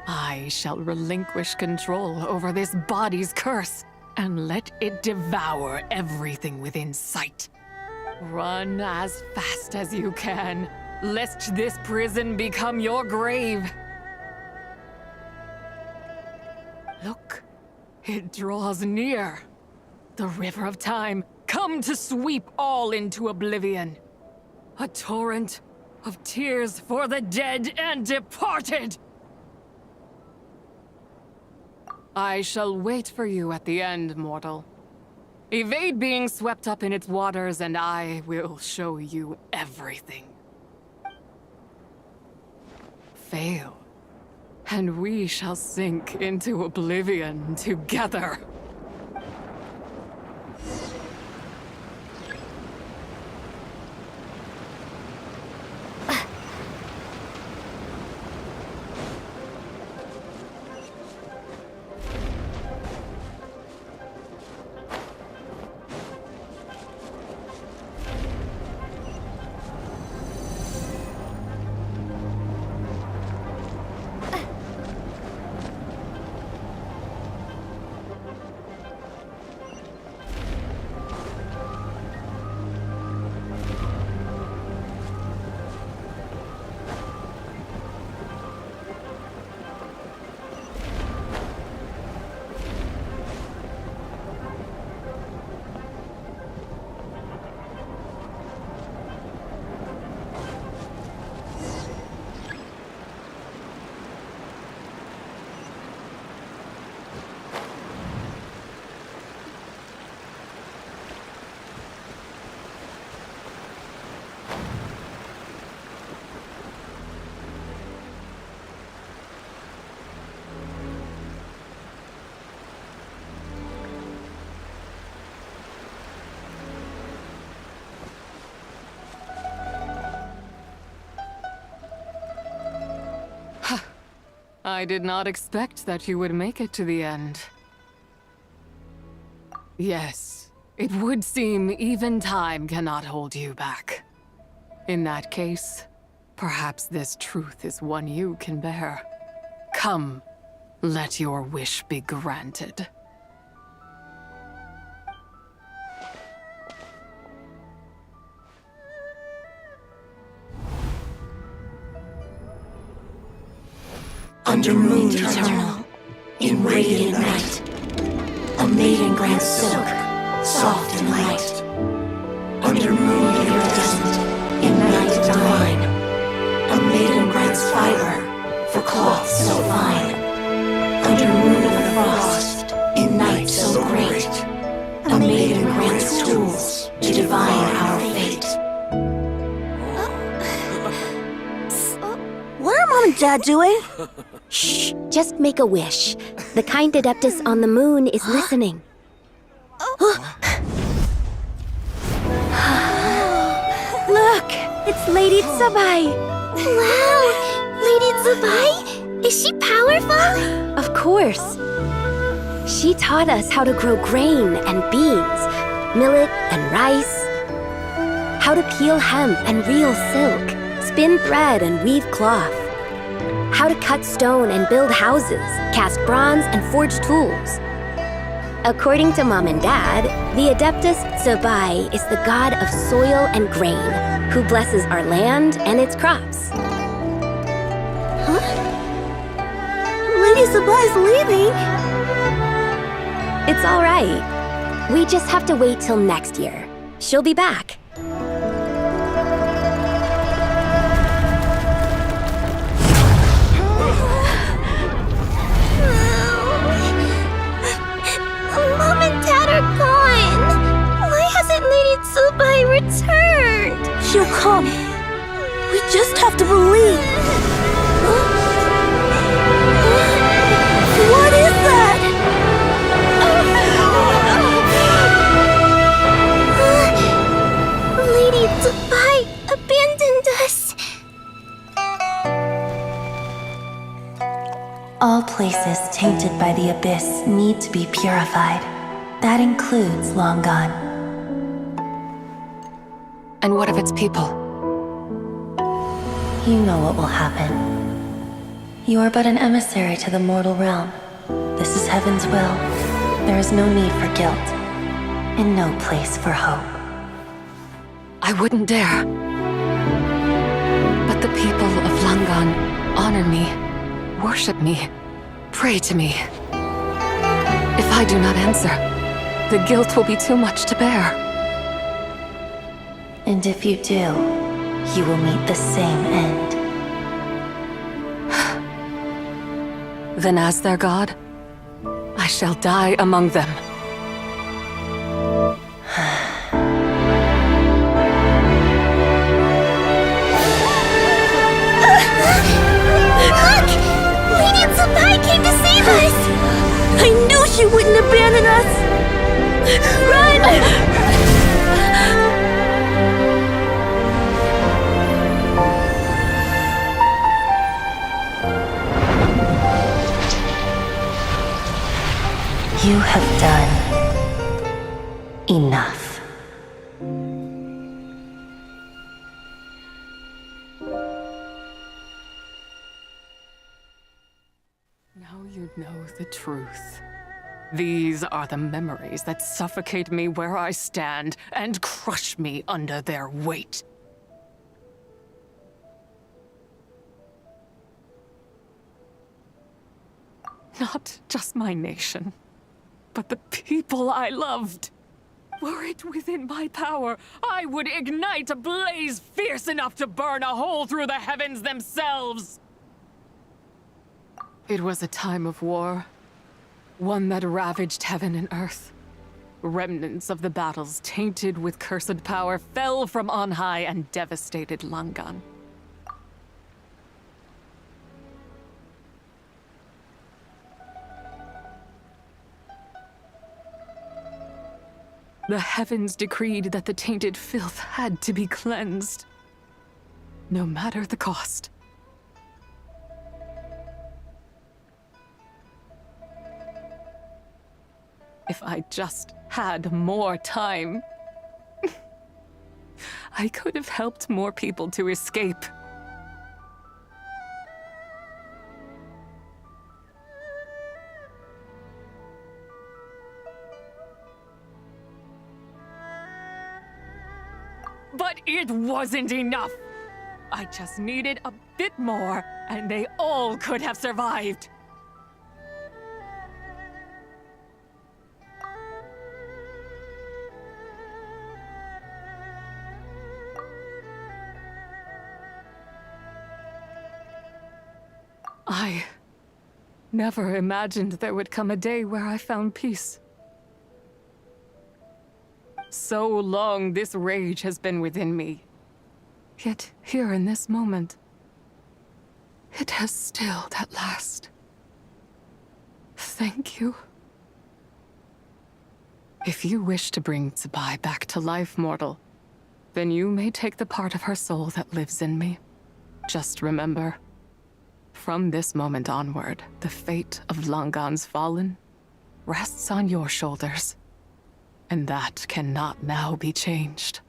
S11: I shall relinquish control over this body's curse and let it devour everything within sight. Run as fast as you can, lest this prison become your grave. Look, it draws near. The river of time, come to sweep all into oblivion. A torrent of tears for the dead and departed. I shall wait for you at the end, mortal. Evade being swept up in its waters, and I will show you everything. Fail, and we shall sink into oblivion together. I did not expect that you would make it to the end. Yes, it would seem even time cannot hold you back. In that case, perhaps this truth is one you can bear. Come, let your wish be granted.
S20: Under moon eternal, in radiant night, a maiden grants silk, soft and light. Under moon iridescent, in night divine, a maiden grants fiber for cloth so fine. Under moon of frost, in night so great, a maiden grants tools to divine our fate.
S1: What are Mom and Dad doing? Shh, just make a wish. The kind Adeptus on the moon is listening. Look, it's Lady Tsubai.
S2: Wow! Lady Tsubai? Is she powerful?
S1: Of course. She taught us how to grow grain and beans, millet and rice, how to peel hemp and reel silk, spin thread and weave cloth, how to cut stone and build houses, cast bronze and forge tools. According to Mom and Dad, the Adeptus Tsubai is the god of soil and grain, who blesses our land and its crops.
S2: Huh? Lady Tsubai's leaving.
S1: It's all right. We just have to wait till next year. She'll be back.
S2: Mom and Dad are gone. Why hasn't Lady Tsubai returned?
S20: She'll come. We just have to believe.
S2: What is that? Lady Tsubai abandoned us.
S20: All places tainted by the abyss need to be purified. That includes Long Gone.
S11: And what of its people?
S20: You know what will happen. You are but an emissary to the mortal realm. This is Heaven's will. There is no need for guilt, and no place for hope.
S11: I wouldn't dare. But the people of Langan honor me, worship me, pray to me. If I do not answer, the guilt will be too much to bear.
S20: And if you do, you will meet the same end.
S11: Then as their god, I shall die among them.
S2: Look! Lady Tsubai came to save us!
S20: I knew she wouldn't abandon us! Run! You have done enough.
S11: Now you know the truth. These are the memories that suffocate me where I stand and crush me under their weight. Not just my nation, but the people I loved. Were it within my power, I would ignite a blaze fierce enough to burn a hole through the heavens themselves. It was a time of war, one that ravaged heaven and earth. Remnants of the battles tainted with cursed power fell from on high and devastated Langan. The heavens decreed that the tainted filth had to be cleansed, no matter the cost. If I just had more time. I could have helped more people to escape. But it wasn't enough. I just needed a bit more, and they all could have survived. I never imagined there would come a day where I found peace. So long this rage has been within me. Yet here in this moment, it has stilled at last. Thank you. If you wish to bring Zibai back to life, mortal, then you may take the part of her soul that lives in me. Just remember, from this moment onward, the fate of Langan's fallen rests on your shoulders. And that cannot now be changed.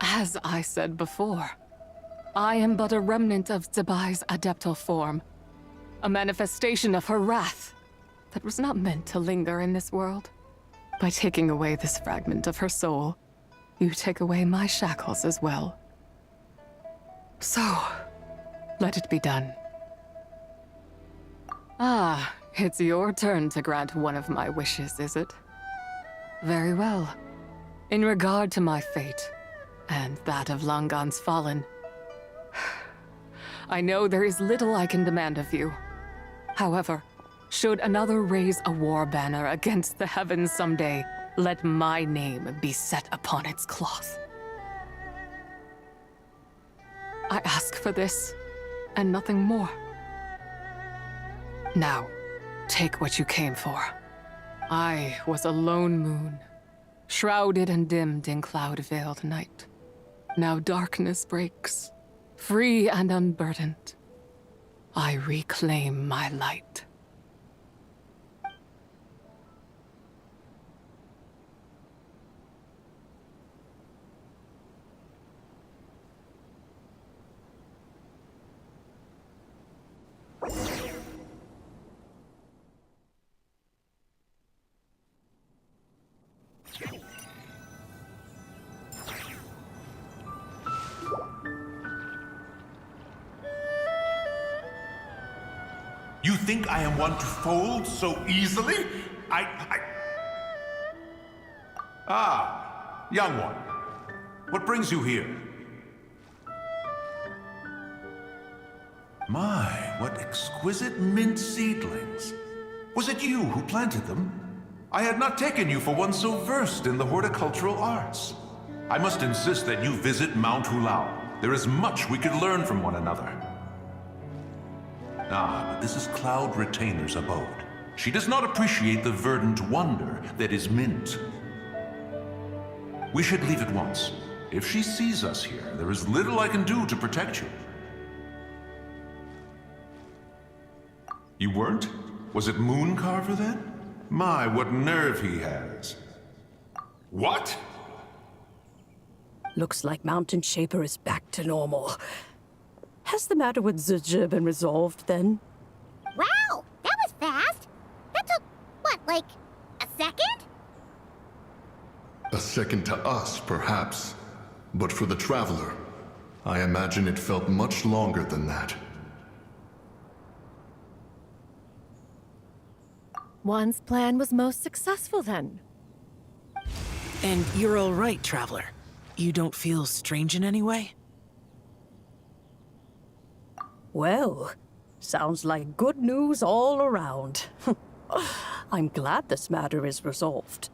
S11: As I said before, I am but a remnant of Zibai's adeptal form, a manifestation of her wrath that was not meant to linger in this world. By taking away this fragment of her soul, you take away my shackles as well. So, let it be done. Ah, it's your turn to grant one of my wishes, is it? Very well. In regard to my fate, and that of Langan's fallen, I know there is little I can demand of you. However, should another raise a war banner against the heavens someday, let my name be set upon its cloth. I ask for this, and nothing more. Now, take what you came for. I was a lone moon, shrouded and dimmed in cloud-veiled night. Now darkness breaks, free and unburdened. I reclaim my light.
S15: You think I am one to fold so easily? Ah, young one. What brings you here? My, what exquisite mint seedlings. Was it you who planted them? I had not taken you for one so versed in the horticultural arts. I must insist that you visit Mount Hulao. There is much we could learn from one another. Ah, but this is Cloud Retainer's abode. She does not appreciate the verdant wonder that is mint. We should leave at once. If she sees us here, there is little I can do to protect you. You weren't? Was it Mooncarver then? My, what nerve he has. What?
S17: Looks like Mountain Shaper is back to normal. Has the matter with Zizhi been resolved then?
S2: Wow, that was fast. That took, what, like a second?
S16: A second to us, perhaps. But for the Traveler, I imagine it felt much longer than that.
S18: One's plan was most successful then.
S7: And you're all right, Traveler. You don't feel strange in any way?
S17: Well, sounds like good news all around. I'm glad this matter is resolved.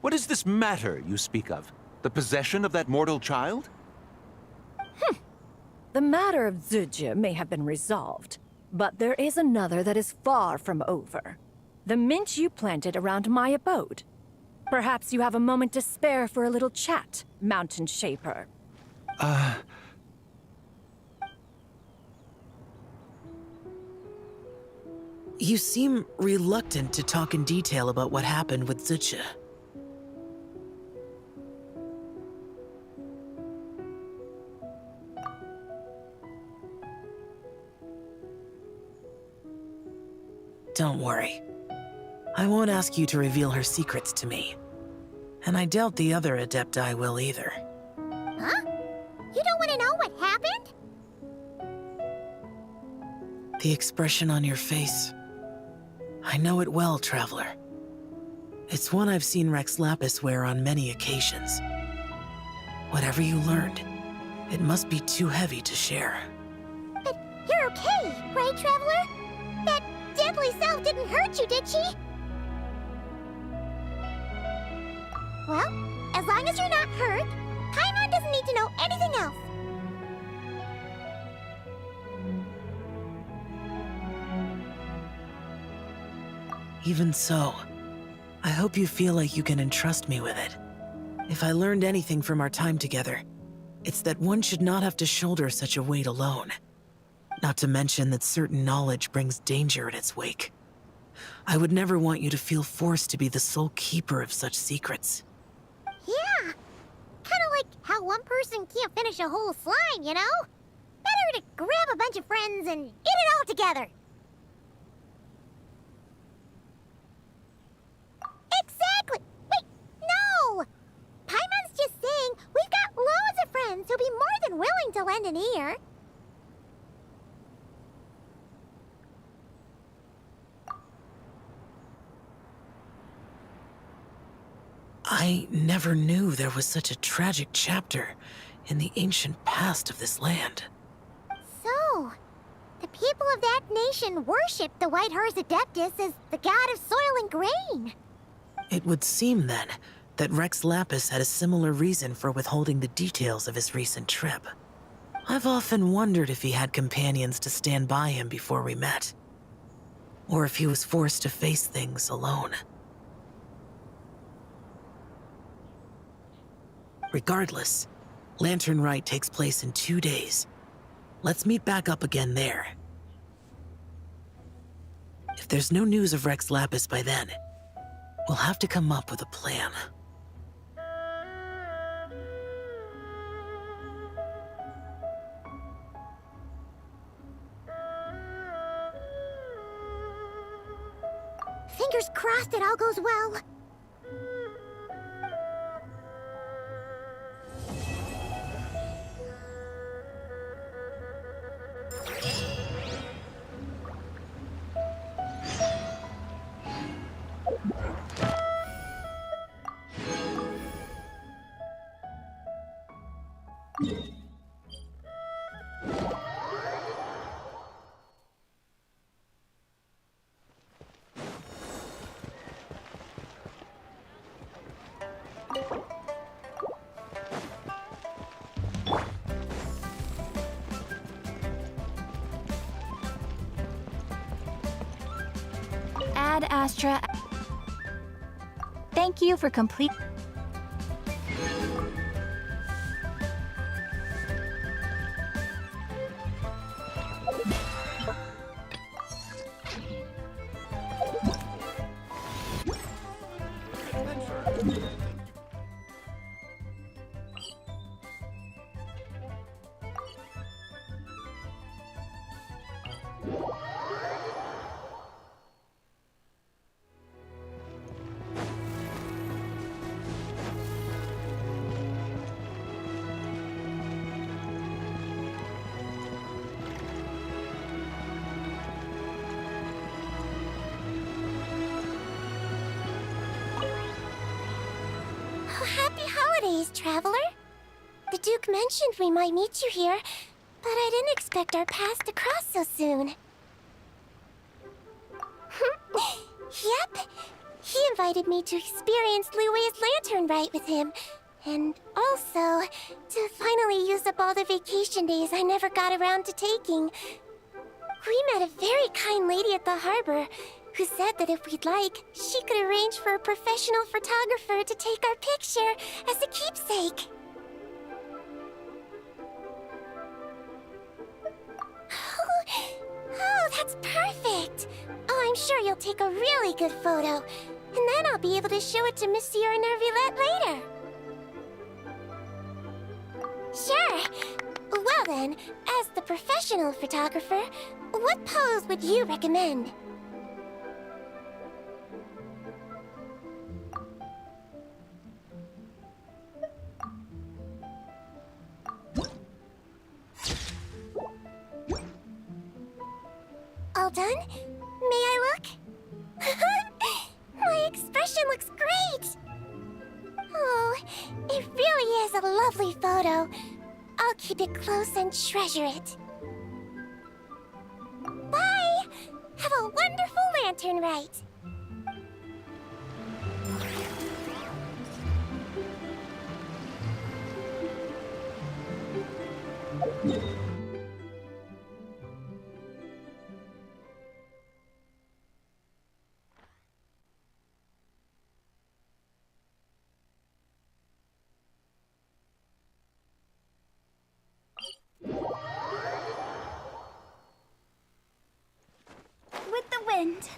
S12: What is this matter you speak of? The possession of that mortal child?
S18: The matter of Zizhi may have been resolved, but there is another that is far from over. The mint you planted around my abode. Perhaps you have a moment to spare for a little chat, Mountain Shaper.
S7: You seem reluctant to talk in detail about what happened with Zucha. Don't worry. I won't ask you to reveal her secrets to me. And I doubt the other Adepti will either.
S2: Huh? You don't want to know what happened?
S7: The expression on your face. I know it well, Traveler. It's one I've seen Rex Lapis wear on many occasions. Whatever you learned, it must be too heavy to share.
S2: But you're okay, right, Traveler? That deadly self didn't hurt you, did she? Well, as long as you're not hurt, Paimon doesn't need to know anything else.
S7: Even so, I hope you feel like you can entrust me with it. If I learned anything from our time together, it's that one should not have to shoulder such a weight alone. Not to mention that certain knowledge brings danger in its wake. I would never want you to feel forced to be the sole keeper of such secrets.
S2: Yeah, kind of like how one person can't finish a whole slime, you know? Better to grab a bunch of friends and eat it all together. Exactly! Wait, no! Paimon's just saying we've got loads of friends who'll be more than willing to lend an ear.
S7: I never knew there was such a tragic chapter in the ancient past of this land.
S2: So, the people of that nation worship the White Horse Adeptus as the god of soil and grain.
S7: It would seem, then, that Rex Lapis had a similar reason for withholding the details of his recent trip. I've often wondered if he had companions to stand by him before we met. Or if he was forced to face things alone. Regardless, Lantern Rite takes place in 2 days. Let's meet back up again there. If there's no news of Rex Lapis by then, we'll have to come up with a plan.
S2: Fingers crossed it all goes well.
S3: Ad Astra. Thank you for complete.
S2: Happy holidays, Traveler. The Duke mentioned we might meet you here, but I didn't expect our paths to cross so soon. Yep. He invited me to experience Liue's lantern rite with him, and also to finally use up all the vacation days I never got around to taking. We met a very kind lady at the harbor who said that if we'd like, she could arrange for a professional photographer to take our picture as a keepsake. Oh, that's perfect. Oh, I'm sure you'll take a really good photo, and then I'll be able to show it to Monsieur Nervulette later. Sure. Well then, as the professional photographer, what pose would you recommend? All done? May I look? My expression looks great! Oh, it really is a lovely photo. I'll keep it close and treasure it. Bye! Have a wonderful lantern rite!
S3: With the wind.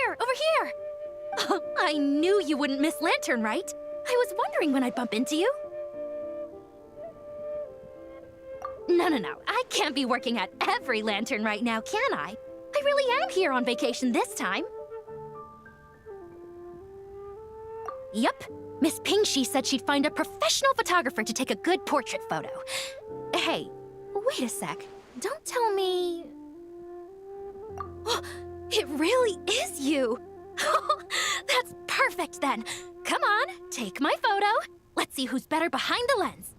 S1: Over here! Oh, I knew you wouldn't miss Lantern, right? I was wondering when I'd bump into you. No. I can't be working at every Lantern right now, can I? I really am here on vacation this time. Yup. Miss Pingshi said she'd find a professional photographer to take a good portrait photo. Hey, wait a sec. Don't tell me... It really is you! That's perfect then! Come on, take my photo. Let's see who's better behind the lens.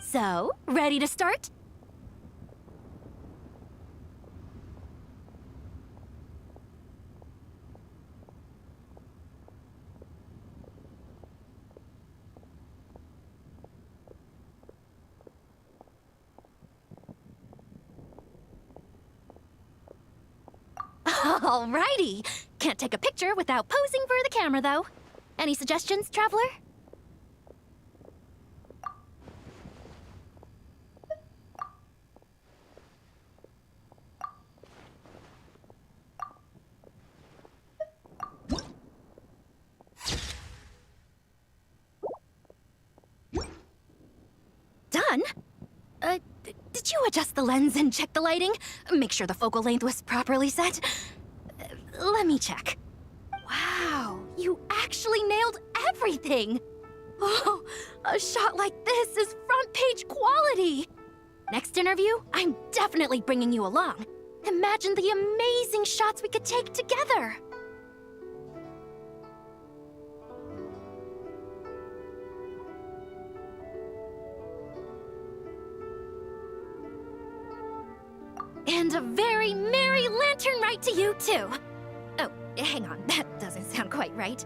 S1: So, ready to start? Alrighty! Can't take a picture without posing for the camera, though. Any suggestions, Traveler? Done? Did you adjust the lens and check the lighting? Make sure the focal length was properly set? Let me check. Wow, you actually nailed everything! Oh, a shot like this is front page quality! Next interview, I'm definitely bringing you along. Imagine the amazing shots we could take together! And a very merry lantern rite to you, too! Oh, hang on, that doesn't sound quite right.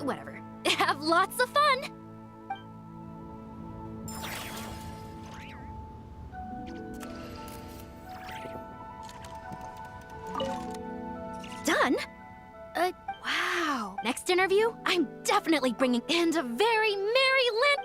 S1: Whatever. Have lots of fun! Done? Wow. Next interview, I'm definitely bringing and a very merry lantern.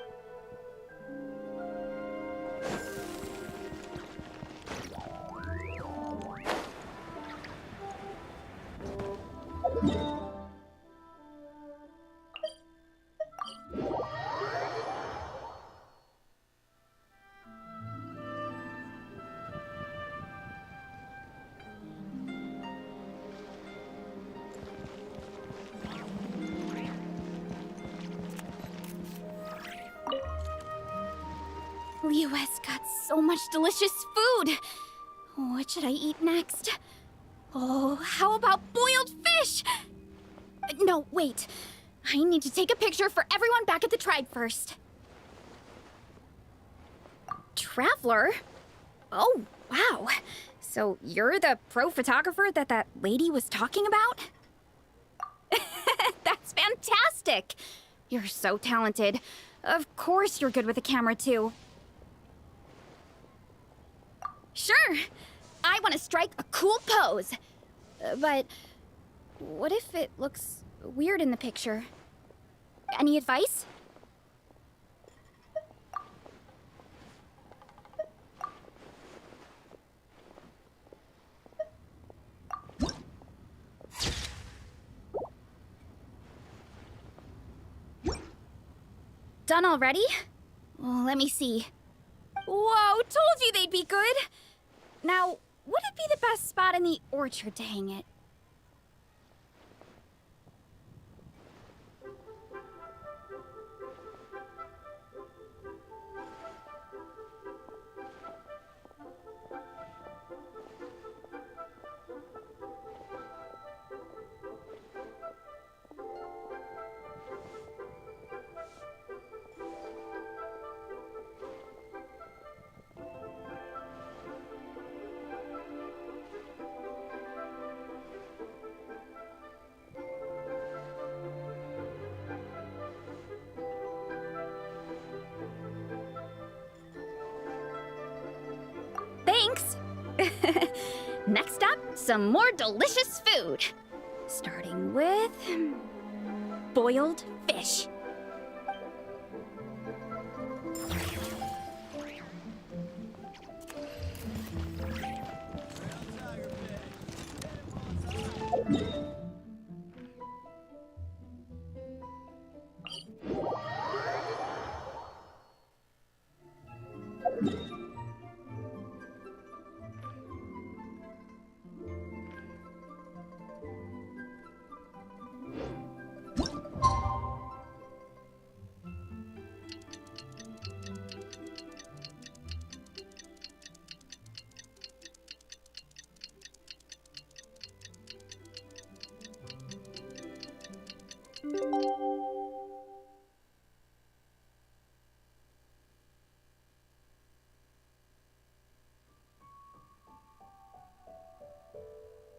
S2: Liyue's got so much delicious food. What should I eat next? Oh, how about boiled fish? No, wait. I need to take a picture for everyone back at the tribe first. Traveler? Oh, wow. So you're the pro photographer that lady was talking about? That's fantastic! You're so talented. Of course you're good with a camera, too. Sure! I want to strike a cool pose. But what if it looks weird in the picture? Any advice? Done already? Well, let me see. Whoa, told you they'd be good! Now, would it be the best spot in the orchard to hang it? Thanks! Next up, some more delicious food. Starting with... boiled fish.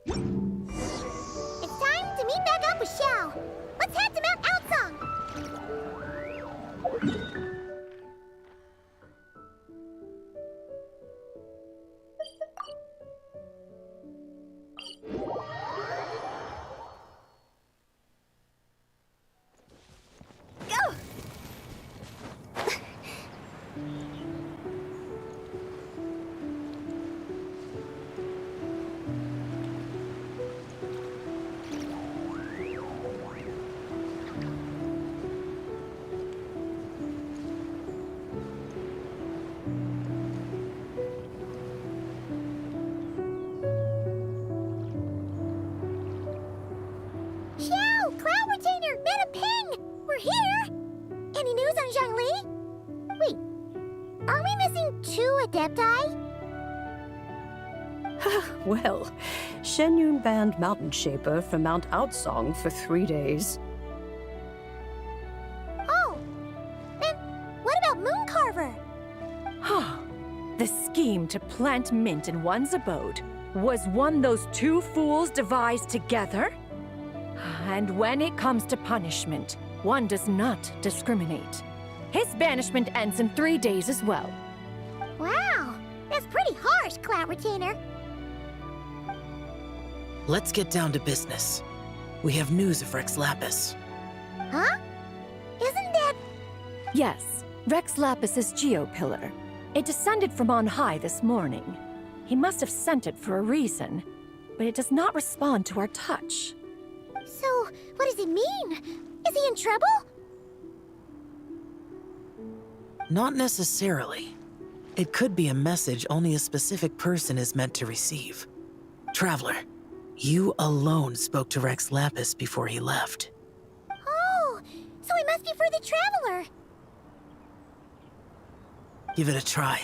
S2: It's time to meet back up with Xiao. Let's head to Mount Outsong. Go! Xiao! Cloud Retainer! Mana Ping! We're here! Any news on Zhongli? Wait, are we missing 2 Adepti?
S17: Well, Shenyun banned Mountain Shaper from Mount Outsong for 3 days.
S2: Oh! And what about Mooncarver?
S18: The scheme to plant mint in one's abode was one those two fools devised together? And when it comes to punishment, one does not discriminate. His banishment ends in 3 days as well.
S2: Wow, that's pretty harsh, Cloud Retainer.
S7: Let's get down to business. We have news of Rex Lapis.
S2: Huh? Isn't that...
S18: Yes, Rex Lapis's geopillar. It descended from on high this morning. He must have sent it for a reason, but it does not respond to our touch.
S2: So, what does it mean? Is he in trouble?
S7: Not necessarily. It could be a message only a specific person is meant to receive. Traveler, you alone spoke to Rex Lapis before he left.
S2: Oh, so it must be for the Traveler.
S7: Give it a try.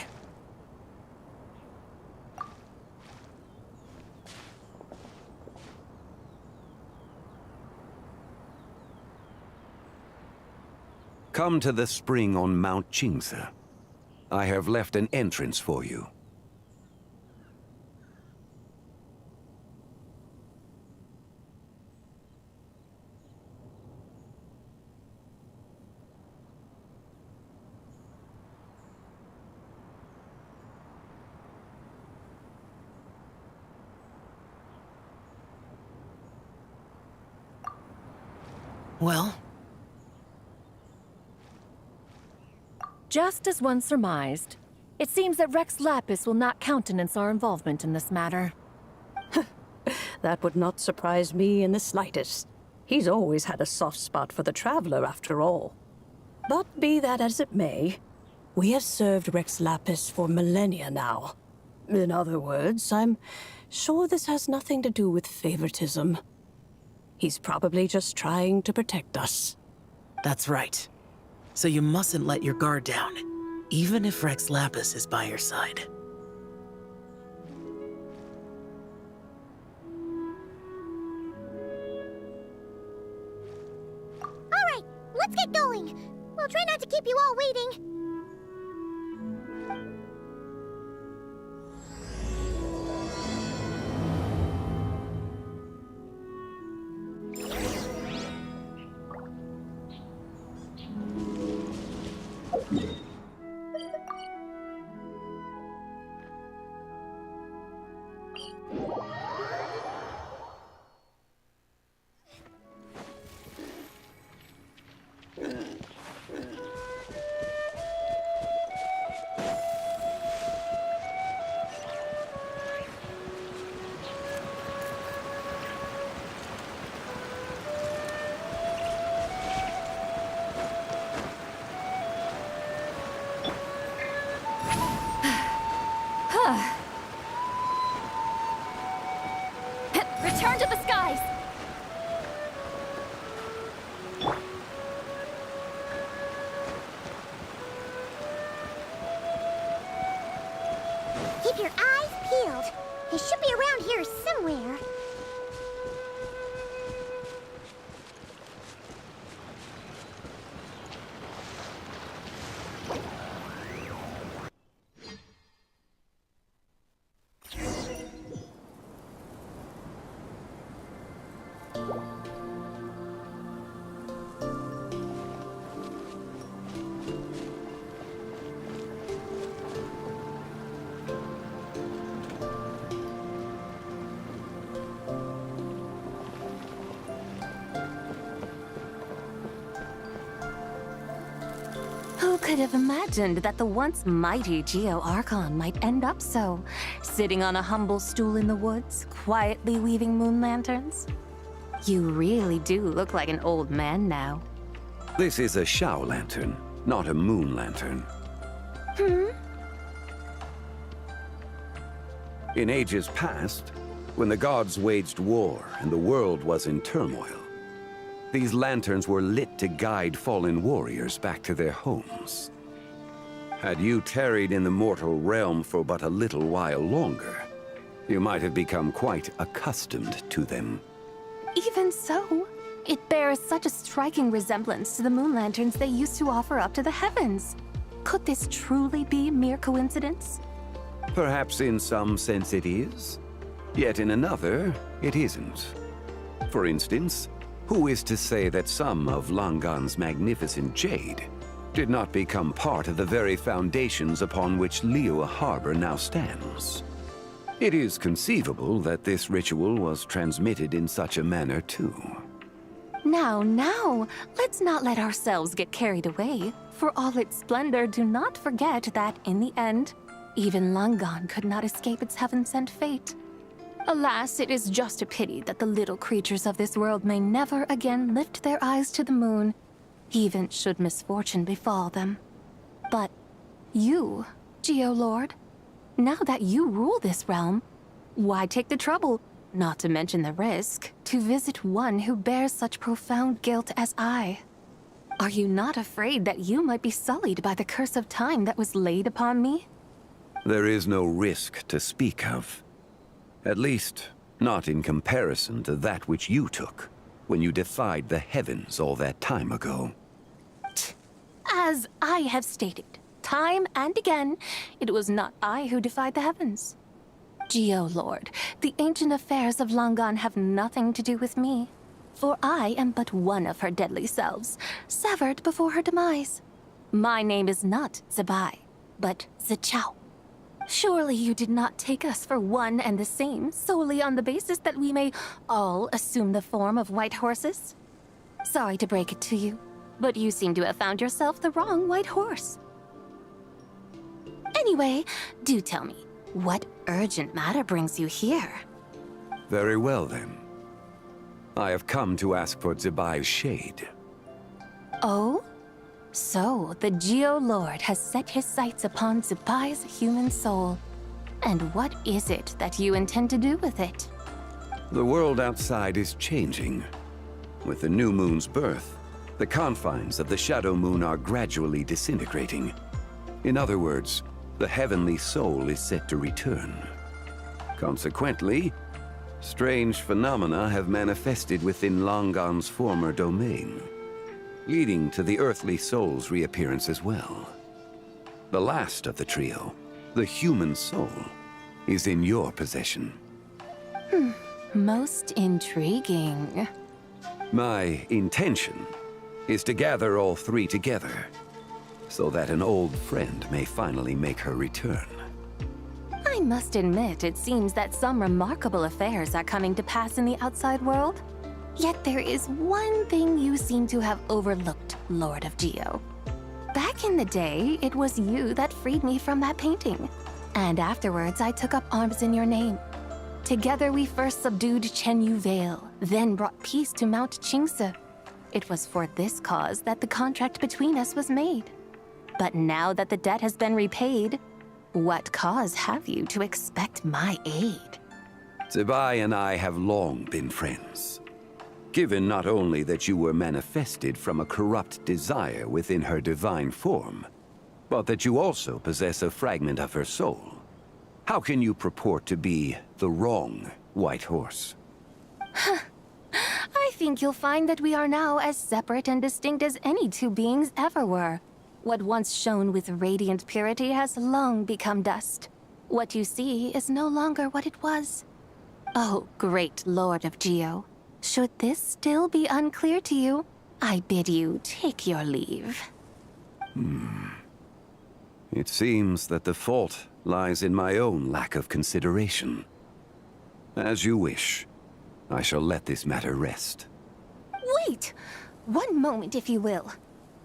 S21: Come to the spring on Mount Qingze. I have left an entrance for you.
S7: Well?
S18: Just as one surmised, it seems that Rex Lapis will not countenance our involvement in this matter.
S17: That would not surprise me in the slightest. He's always had a soft spot for the traveler, after all. But be that as it may, we have served Rex Lapis for millennia now. In other words, I'm sure this has nothing to do with favoritism. He's probably just trying to protect us.
S7: That's right. So you mustn't let your guard down, even if Rex Lapis is by your side.
S2: Alright, let's get going. We'll try not to keep you all waiting.
S18: Return to the skies!
S2: Keep your eyes peeled. He should be around here somewhere.
S4: Who could have imagined that the once mighty Geo Archon might end up so, sitting on a humble stool in the woods, quietly weaving moon lanterns? You really do look like an old man now.
S21: This is a Shao lantern, not a moon lantern. In ages past, when the gods waged war and the world was in turmoil, these lanterns were lit to guide fallen warriors back to their homes. Had you tarried in the mortal realm for but a little while longer, you might have become quite accustomed to them.
S4: Even so, it bears such a striking resemblance to the moon lanterns they used to offer up to the heavens. Could this truly be mere coincidence?
S21: Perhaps in some sense it is, yet in another, it isn't. For instance, who is to say that some of Langan's magnificent jade did not become part of the very foundations upon which Liyue Harbor now stands? It is conceivable that this ritual was transmitted in such a manner too.
S4: Now, let's not let ourselves get carried away. For all its splendor, do not forget that, in the end, even Langan could not escape its heaven-sent fate. Alas, it is just a pity that the little creatures of this world may never again lift their eyes to the moon, even should misfortune befall them. But you, Geolord, now that you rule this realm, why take the trouble, not to mention the risk, to visit one who bears such profound guilt as I?
S18: Are you not afraid that you might be sullied by the curse of time that was laid upon me?
S21: There is no risk to speak of. At least, not in comparison to that which you took when you defied the heavens all that time ago.
S18: As I have stated, time and again, it was not I who defied the heavens. Geo-Lord, the ancient affairs of Langan have nothing to do with me, for I am but one of her deadly selves, severed before her demise. My name is not Zebai, but Zichao. Surely you did not take us for one and the same, solely on the basis that we may all assume the form of white horses? Sorry to break it to you, but you seem to have found yourself the wrong white horse. Anyway, do tell me, what urgent matter brings you here?
S21: Very well, then. I have come to ask for Zebai's shade.
S18: Oh? So, the Geo-Lord has set his sights upon Zebai's human soul. And what is it that you intend to do with it?
S21: The world outside is changing. With the new moon's birth, the confines of the Shadow Moon are gradually disintegrating. In other words, the heavenly soul is set to return. Consequently, strange phenomena have manifested within Langan's former domain, leading to the earthly soul's reappearance as well. The last of the trio, the human soul, is in your possession.
S18: Most intriguing.
S21: My intention is to gather all three together, so that an old friend may finally make her return.
S18: I must admit, it seems that some remarkable affairs are coming to pass in the outside world. Yet there is one thing you seem to have overlooked, Lord of Geo. Back in the day, it was you that freed me from that painting. And afterwards, I took up arms in your name. Together, we first subdued Chenyu Vale, then brought peace to Mount Qingse. It was for this cause that the contract between us was made. But now that the debt has been repaid, what cause have you to expect my aid?
S21: Zebai and I have long been friends. Given not only that you were manifested from a corrupt desire within her divine form, but that you also possess a fragment of her soul, how can you purport to be the wrong white horse?
S18: I think you'll find that we are now as separate and distinct as any two beings ever were. What once shone with radiant purity has long become dust. What you see is no longer what it was. Oh, great Lord of Geo. Should this still be unclear to you, I bid you take your leave.
S21: It seems that the fault lies in my own lack of consideration. As you wish. I shall let this matter rest.
S18: Wait! One moment, if you will.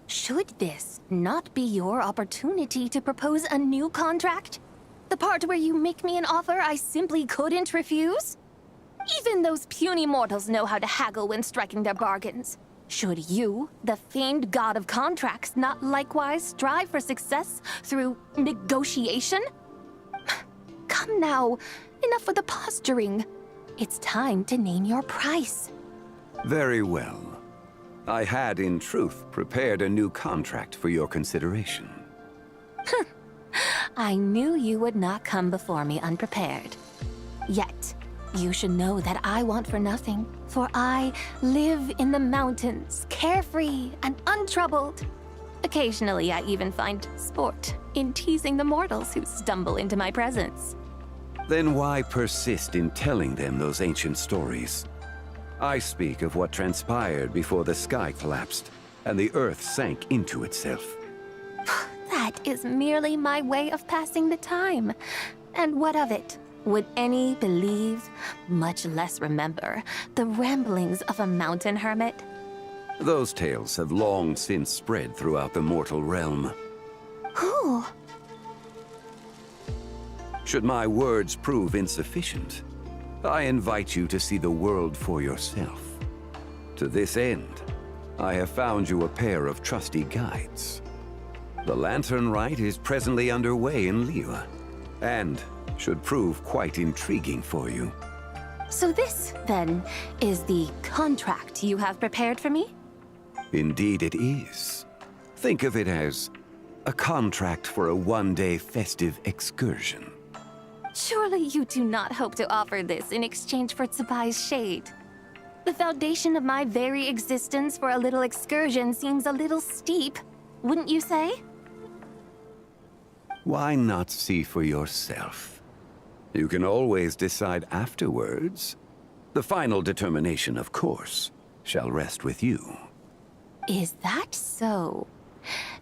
S18: Should this not be your opportunity to propose a new contract? The part where you make me an offer I simply couldn't refuse? Even those puny mortals know how to haggle when striking their bargains. Should you, the famed god of contracts, not likewise strive for success through negotiation? Come now, enough with the posturing. It's time to name your price.
S21: Very well. I had, in truth, prepared a new contract for your consideration.
S18: I knew you would not come before me unprepared. Yet, you should know that I want for nothing, for I live in the mountains, carefree and untroubled. Occasionally, I even find sport in teasing the mortals who stumble into my presence.
S21: Then why persist in telling them those ancient stories? I speak of what transpired before the sky collapsed and the earth sank into itself.
S18: That is merely my way of passing the time. And what of it? Would any believe, much less remember, the ramblings of a mountain hermit?
S21: Those tales have long since spread throughout the mortal realm.
S18: Who?
S21: Should my words prove insufficient, I invite you to see the world for yourself. To this end, I have found you a pair of trusty guides. The Lantern Rite is presently underway in Liyue, and should prove quite intriguing for you.
S18: So this, then, is the contract you have prepared for me?
S21: Indeed it is. Think of it as a contract for a one-day festive excursion.
S4: Surely you do not hope to offer this in exchange for Tsubai's shade. The foundation of my very existence for a little excursion seems a little steep, wouldn't you say?
S21: Why not see for yourself? You can always decide afterwards. The final determination, of course, shall rest with you.
S4: Is that so?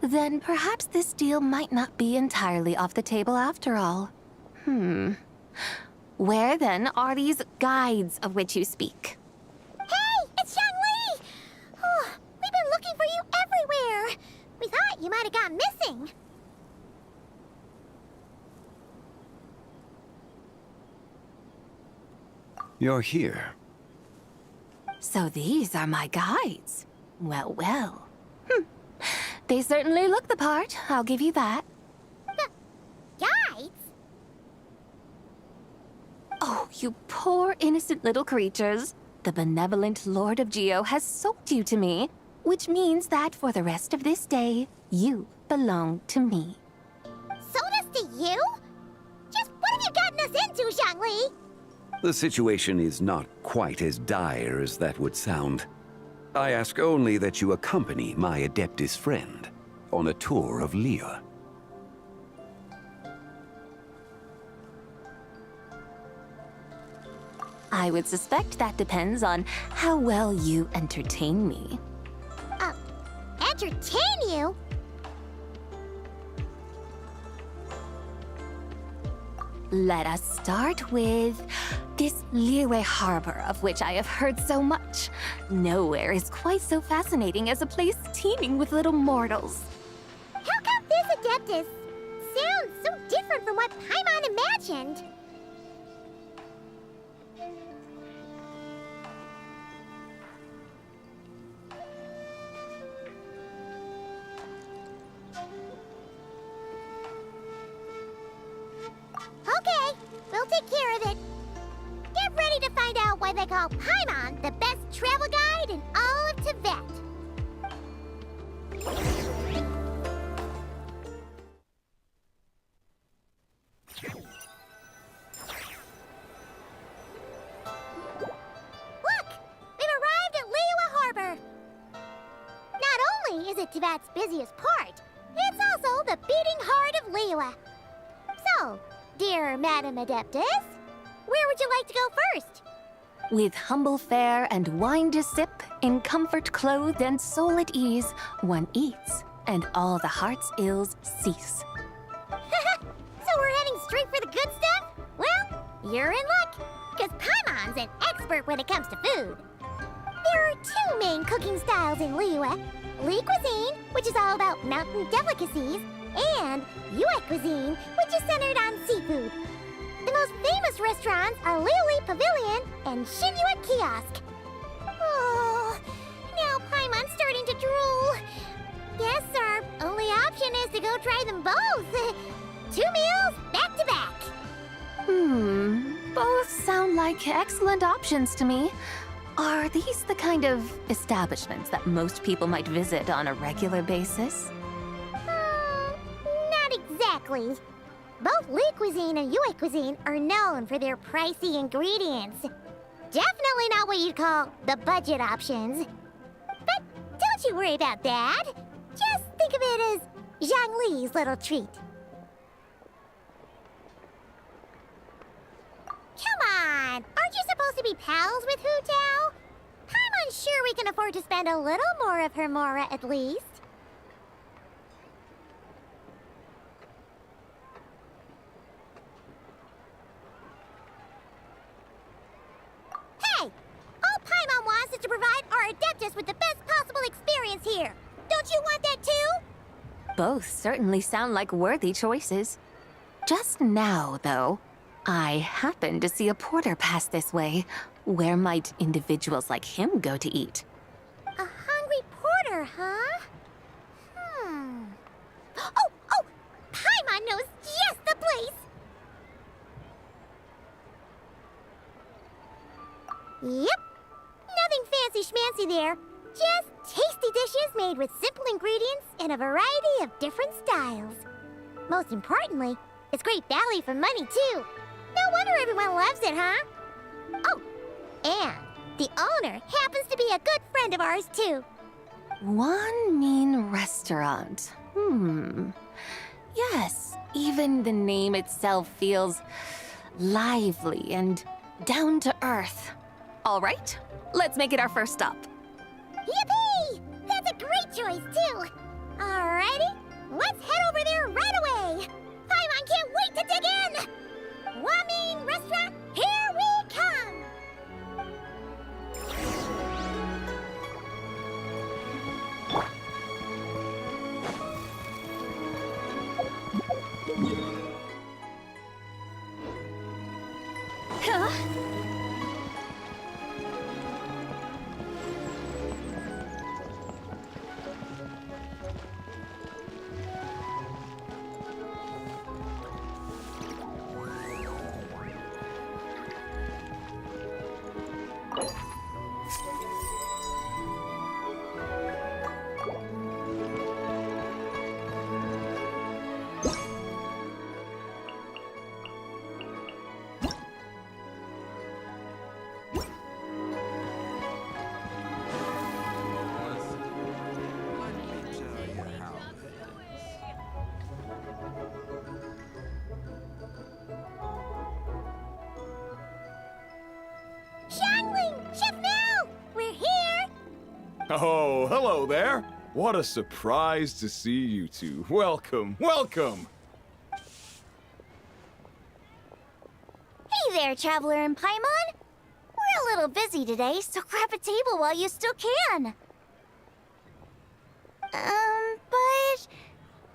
S4: Then perhaps this deal might not be entirely off the table after all. Where then are these guides of which you speak?
S2: Hey, it's Zhongli! Oh, we've been looking for you everywhere. We thought you might have gone missing.
S21: You're here.
S4: So these are my guides. Well, well. They certainly look the part, I'll give you that.
S2: Guides?
S4: Oh, you poor innocent little creatures. The benevolent Lord of Geo has sold you to me, which means that for the rest of this day, you belong to me.
S2: Sold us to you? Just what have you gotten us into, Zhongli?
S21: The situation is not quite as dire as that would sound. I ask only that you accompany my Adeptus friend on a tour of Liyue.
S4: I would suspect that depends on how well you entertain me.
S2: Entertain you?
S4: Let us start with this Liyue harbor of which I have heard so much. Nowhere is quite so fascinating as a place teeming with little mortals.
S2: How come this Adeptus sounds so different from what Paimon imagined? Okay, we'll take care of it. Get ready to find out why they call Paimon the best travel guide in all of Tibet. Look! We've arrived at Liyue Harbor. Not only is it Tibet's busiest port, it's also the beating heart of Liyue. So, dear Madam Adeptus, where would you like to go first?
S4: With humble fare and wine to sip, in comfort clothed and soul at ease, one eats, and all the heart's ills cease.
S2: So we're heading straight for the good stuff? Well, you're in luck, because Paimon's an expert when it comes to food. There are two main cooking styles in Liyue. Li cuisine, which is all about mountain delicacies, and Yue cuisine, which is centered on seafood. The most famous restaurants are Liuli Pavilion and Shinyue Kiosk. Oh, now Paimon's starting to drool. Guess our only option is to go try them both. 2 meals, back to back.
S4: Both sound like excellent options to me. Are these the kind of establishments that most people might visit on a regular basis?
S2: Not exactly. Both Li cuisine and Yue cuisine are known for their pricey ingredients. Definitely not what you'd call the budget options. But don't you worry about that. Just think of it as Zhongli's little treat. Come on! Aren't you supposed to be pals with Hu Tao? I'm unsure we can afford to spend a little more of her mora at least. Hey! All Paimon wants is to provide our Adeptus with the best possible experience here. Don't you want that too?
S4: Both certainly sound like worthy choices. Just now, though, I happened to see a porter pass this way. Where might individuals like him go to eat?
S2: A hungry porter, huh? Oh! Paimon knows just the place! Yep. Nothing fancy schmancy there. Just tasty dishes made with simple ingredients in a variety of different styles. Most importantly, it's great value for money, too. No wonder everyone loves it, huh? Oh, and the owner happens to be a good friend of ours, too.
S18: One mean restaurant. Yes, even the name itself feels lively and down to earth. All right, let's make it our first stop.
S2: Yippee! That's a great choice, too. Alrighty, let's head over there right away. Paimon can't wait to dig in. Wamin Restaurant, here we come.
S3: Huh?
S2: Xiangling, Chef Now, we're here.
S6: Oh, hello there. What a surprise to see you two. Welcome, welcome.
S2: Hey there, Traveler and Paimon. We're a little busy today, so grab a table while you still can. But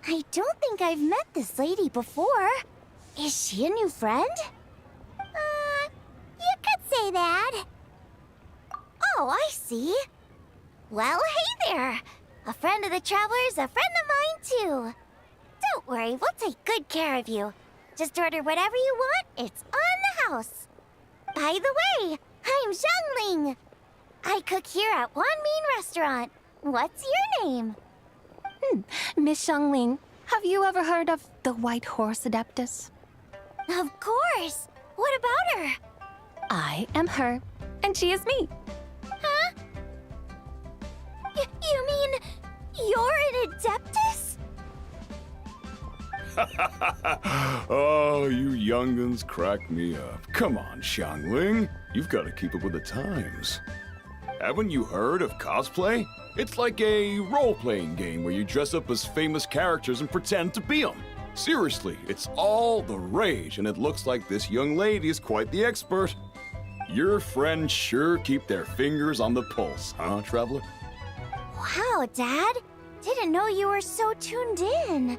S2: I don't think I've met this lady before. Is she a new friend? You could say that. Oh, I see. Well, hey there. A friend of the Traveler's a friend of mine, too. Don't worry, we'll take good care of you. Just order whatever you want, it's on the house. By the way, I'm Xiangling. I cook here at Wanmin Restaurant. What's your name?
S18: Miss Xiangling, have you ever heard of the White Horse Adeptus?
S2: Of course. What about her?
S18: I am her, and she is me.
S2: Huh? You mean you're an Adeptus?
S6: Oh, you young'uns crack me up. Come on, Xiangling. You've got to keep up with the times. Haven't you heard of cosplay? It's like a role-playing game where you dress up as famous characters and pretend to be them. Seriously, it's all the rage, and it looks like this young lady is quite the expert. Your friends sure keep their fingers on the pulse, huh, Traveler?
S2: Wow, Dad. Didn't know you were so tuned in.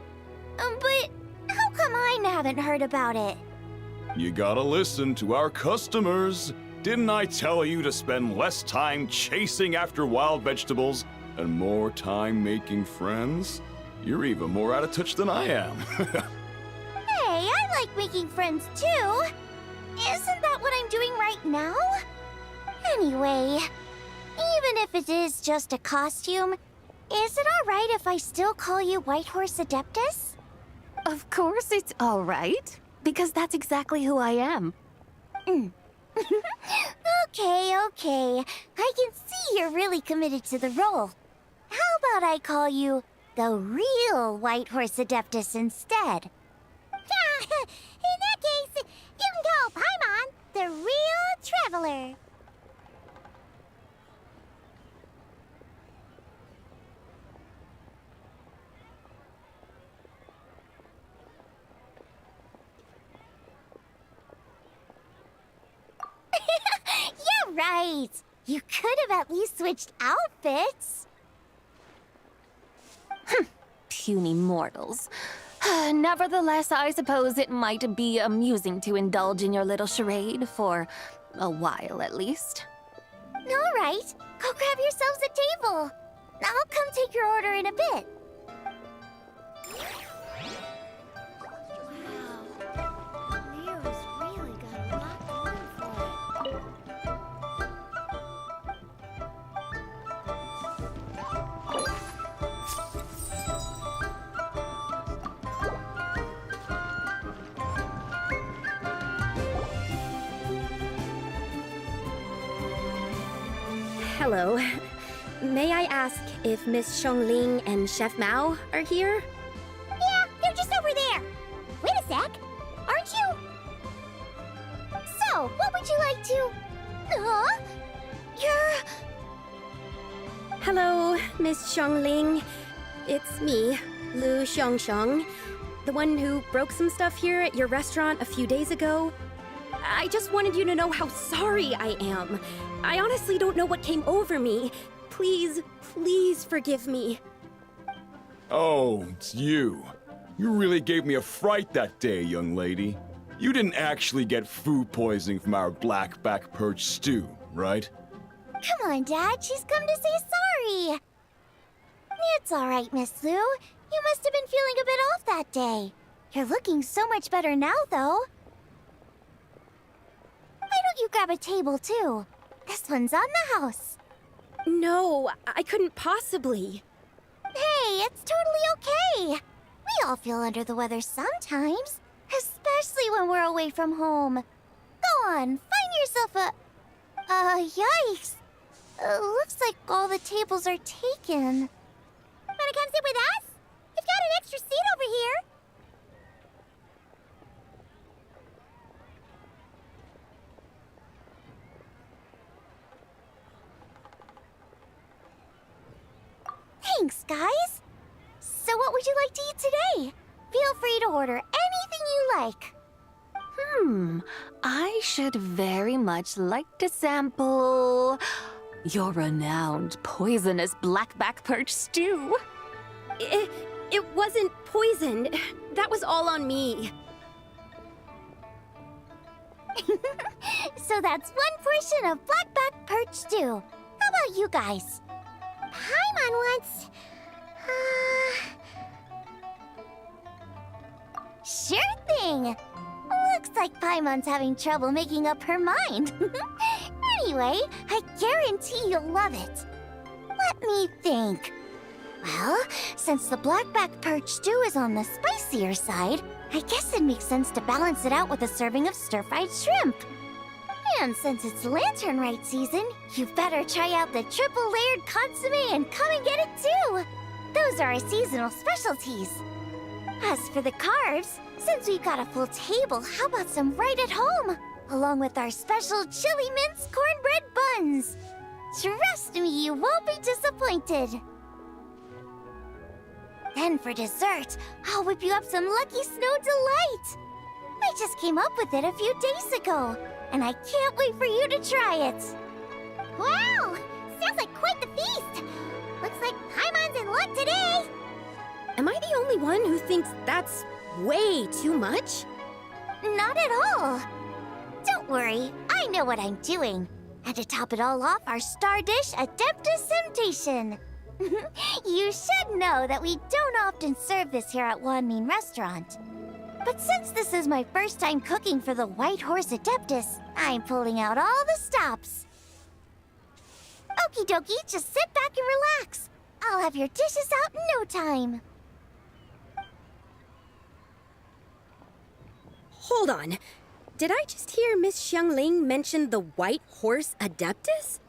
S2: But how come I haven't heard about it?
S6: You gotta listen to our customers. Didn't I tell you to spend less time chasing after wild vegetables and more time making friends? You're even more out of touch than I am.
S2: Hey, I like making friends too. Isn't that what I'm doing right now? Anyway, even if it is just a costume, is it alright if I still call you White Horse Adeptus?
S18: Of course it's all right, because that's exactly who I am.
S2: Okay. I can see you're really committed to the role. How about I call you the real White Horse Adeptus instead? In that case, you can call Paimon the real Traveler. Yeah, right. You could have at least switched outfits.
S18: Puny mortals. Nevertheless, I suppose it might be amusing to indulge in your little charade for a while at least.
S2: All right, go grab yourselves a table. I'll come take your order in a bit.
S1: Hello. May I ask if Miss Xiongling and Chef Mao are here?
S2: Yeah, they're just over there. Wait a sec. Aren't you? So, what would you like to... Huh? You're...
S1: Hello, Miss Xiongling. It's me, Lu Xiongxiong, the one who broke some stuff here at your restaurant a few days ago. I just wanted you to know how sorry I am. I honestly don't know what came over me. Please, please forgive me.
S6: Oh, it's you. You really gave me a fright that day, young lady. You didn't actually get food poisoning from our black-back perch stew, right?
S2: Come on, Dad. She's come to say sorry. It's all right, Miss Lu. You must have been feeling a bit off that day. You're looking so much better now, though. Why don't you grab a table, too? This one's on the house.
S1: No, I couldn't possibly.
S2: Hey, it's totally okay. We all feel under the weather sometimes, especially when we're away from home. Go on, find yourself a... yikes. Looks like all the tables are taken. Wanna come sit with us? We've got an extra seat over here. Thanks, guys. So what would you like to eat today? Feel free to order anything you like.
S18: I should very much like to sample your renowned poisonous blackback perch stew.
S1: It wasn't poisoned. That was all on me.
S2: So that's one portion of blackback perch stew. How about you guys? Paimon wants... Sure thing! Looks like Paimon's having trouble making up her mind. Anyway, I guarantee you'll love it. Let me think. Well, since the blackback perch stew is on the spicier side, I guess it makes sense to balance it out with a serving of stir-fried shrimp. And since it's lantern-rite season, you better try out the triple-layered consommé and come and get it too! Those are our seasonal specialties. As for the carbs, since we've got a full table, how about some right at home? Along with our special chili mince cornbread buns. Trust me, you won't be disappointed. Then for dessert, I'll whip you up some Lucky Snow Delight. I just came up with it a few days ago, and I can't wait for you to try it. Wow! Sounds like quite the feast! Looks like Paimon's in luck today!
S1: Am I the only one who thinks that's way too much?
S2: Not at all. Don't worry, I know what I'm doing. And to top it all off, our star dish, Adeptus Temptation. You should know that we don't often serve this here at Wanmin Restaurant. But since this is my first time cooking for the White Horse Adeptus, I'm pulling out all the stops. Okie dokie, just sit back and relax. I'll have your dishes out in no time.
S1: Hold on. Did I just hear Miss Xiongling mention the White Horse Adeptus?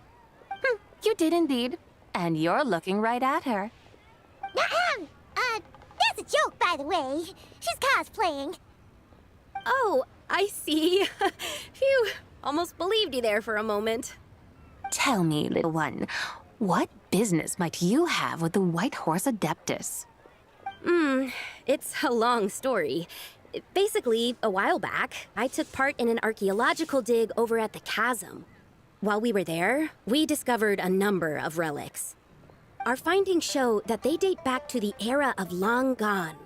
S18: You did indeed. And you're looking right at her.
S2: That's a joke, by the way. She's cosplaying.
S1: Oh, I see. Phew, almost believed you there for a moment.
S18: Tell me, little one, what business might you have with the White Horse Adeptus?
S1: It's a long story. Basically, a while back, I took part in an archaeological dig over at the chasm. While we were there, we discovered a number of relics. Our findings show that they date back to the era of Long Gone,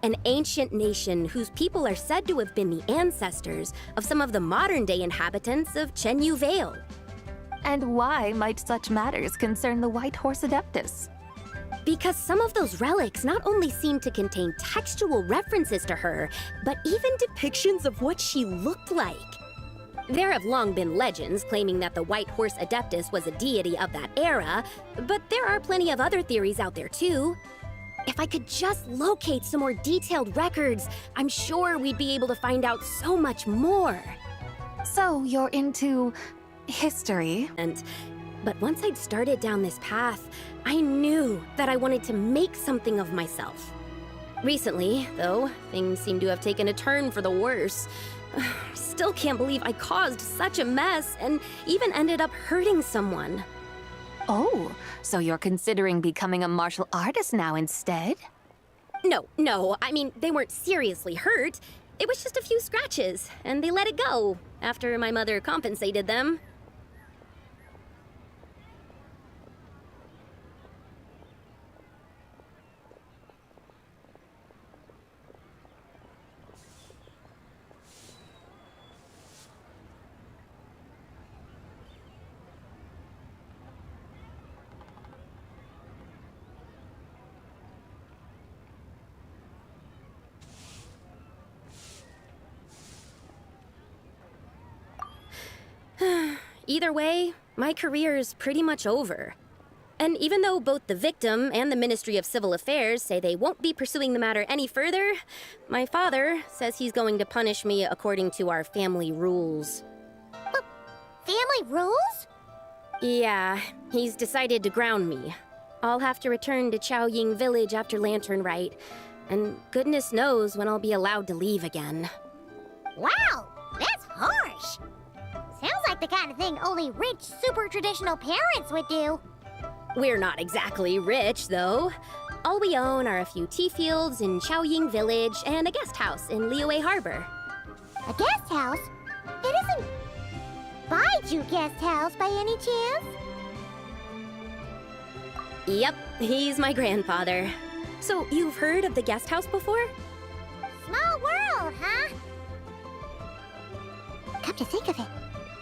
S1: an ancient nation whose people are said to have been the ancestors of some of the modern-day inhabitants of Chenyu Vale.
S18: And why might such matters concern the White Horse Adeptus?
S1: Because some of those relics not only seem to contain textual references to her, but even depictions of what she looked like. There have long been legends claiming that the White Horse Adeptus was a deity of that era, but there are plenty of other theories out there too. If I could just locate some more detailed records, I'm sure we'd be able to find out so much more.
S18: So you're into history?
S1: And But once I'd started down this path, I knew that I wanted to make something of myself. Recently, though, things seem to have taken a turn for the worse. Still can't believe I caused such a mess and even ended up hurting someone.
S18: Oh, so you're considering becoming a martial artist now instead?
S1: No, I mean, they weren't seriously hurt. It was just a few scratches, and they let it go after my mother compensated them. Either way, my career's pretty much over. And even though both the victim and the Ministry of Civil Affairs say they won't be pursuing the matter any further, my father says he's going to punish me according to our family rules.
S2: Family rules?
S1: Yeah, he's decided to ground me. I'll have to return to Chaoying Village after Lantern Rite, and goodness knows when I'll be allowed to leave again.
S2: Wow, that's harsh. Sounds like the kind of thing only rich, super traditional parents would do.
S1: We're not exactly rich, though. All we own are a few tea fields in Chaoying Village and a guest house in Liyue Harbor.
S2: A guest house? It isn't Baiju Guest House by any chance?
S1: Yep, he's my grandfather. So you've heard of the guest house before?
S2: Small world, huh? Come to think of it,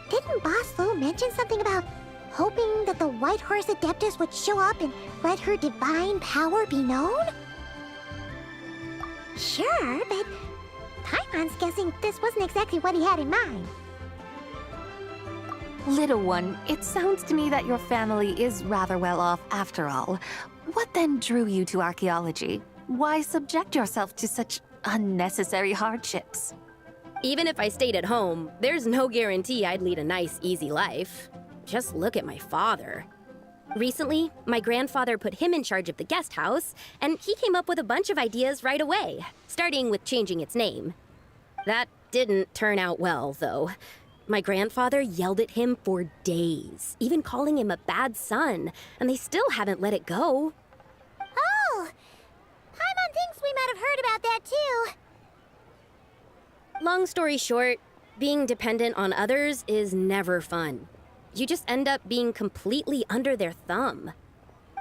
S2: didn't Boss Lu mention something about hoping that the White Horse Adeptus would show up and let her divine power be known? Sure, but Paimon's guessing this wasn't exactly what he had in mind.
S18: Little one, it sounds to me that your family is rather well off after all. What then drew you to archaeology? Why subject yourself to such unnecessary hardships?
S1: Even if I stayed at home, there's no guarantee I'd lead a nice, easy life. Just look at my father. Recently, my grandfather put him in charge of the guest house, and he came up with a bunch of ideas right away, starting with changing its name. That didn't turn out well, though. My grandfather yelled at him for days, even calling him a bad son, and they still haven't let it go.
S2: Oh! Paimon thinks we might have heard about that too.
S1: Long story short, being dependent on others is never fun. You just end up being completely under their thumb.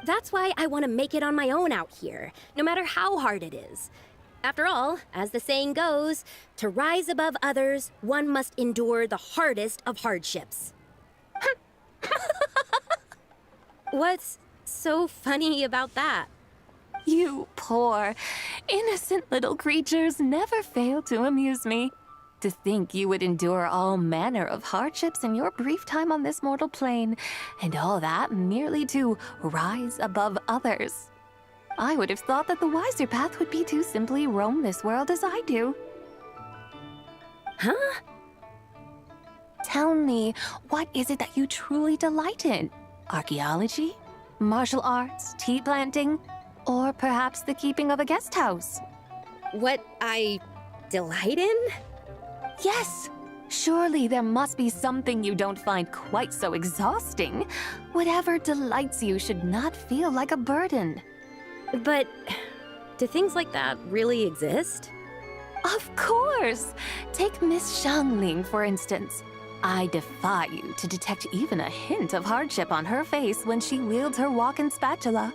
S1: That's why I want to make it on my own out here, no matter how hard it is. After all, as the saying goes, to rise above others, one must endure the hardest of hardships. What's so funny about that?
S18: You poor, innocent little creatures never fail to amuse me. To think you would endure all manner of hardships in your brief time on this mortal plane, and all that merely to rise above others. I would have thought that the wiser path would be to simply roam this world as I do.
S1: Huh?
S18: Tell me, what is it that you truly delight in? Archaeology? Martial arts? Tea planting? Or perhaps the keeping of a guest house?
S1: What I delight in?
S18: Yes. Surely there must be something you don't find quite so exhausting. Whatever delights you should not feel like a burden.
S1: But do things like that really exist?
S18: Of course! Take Miss Xiangling, for instance. I defy you to detect even a hint of hardship on her face when she wields her walking spatula.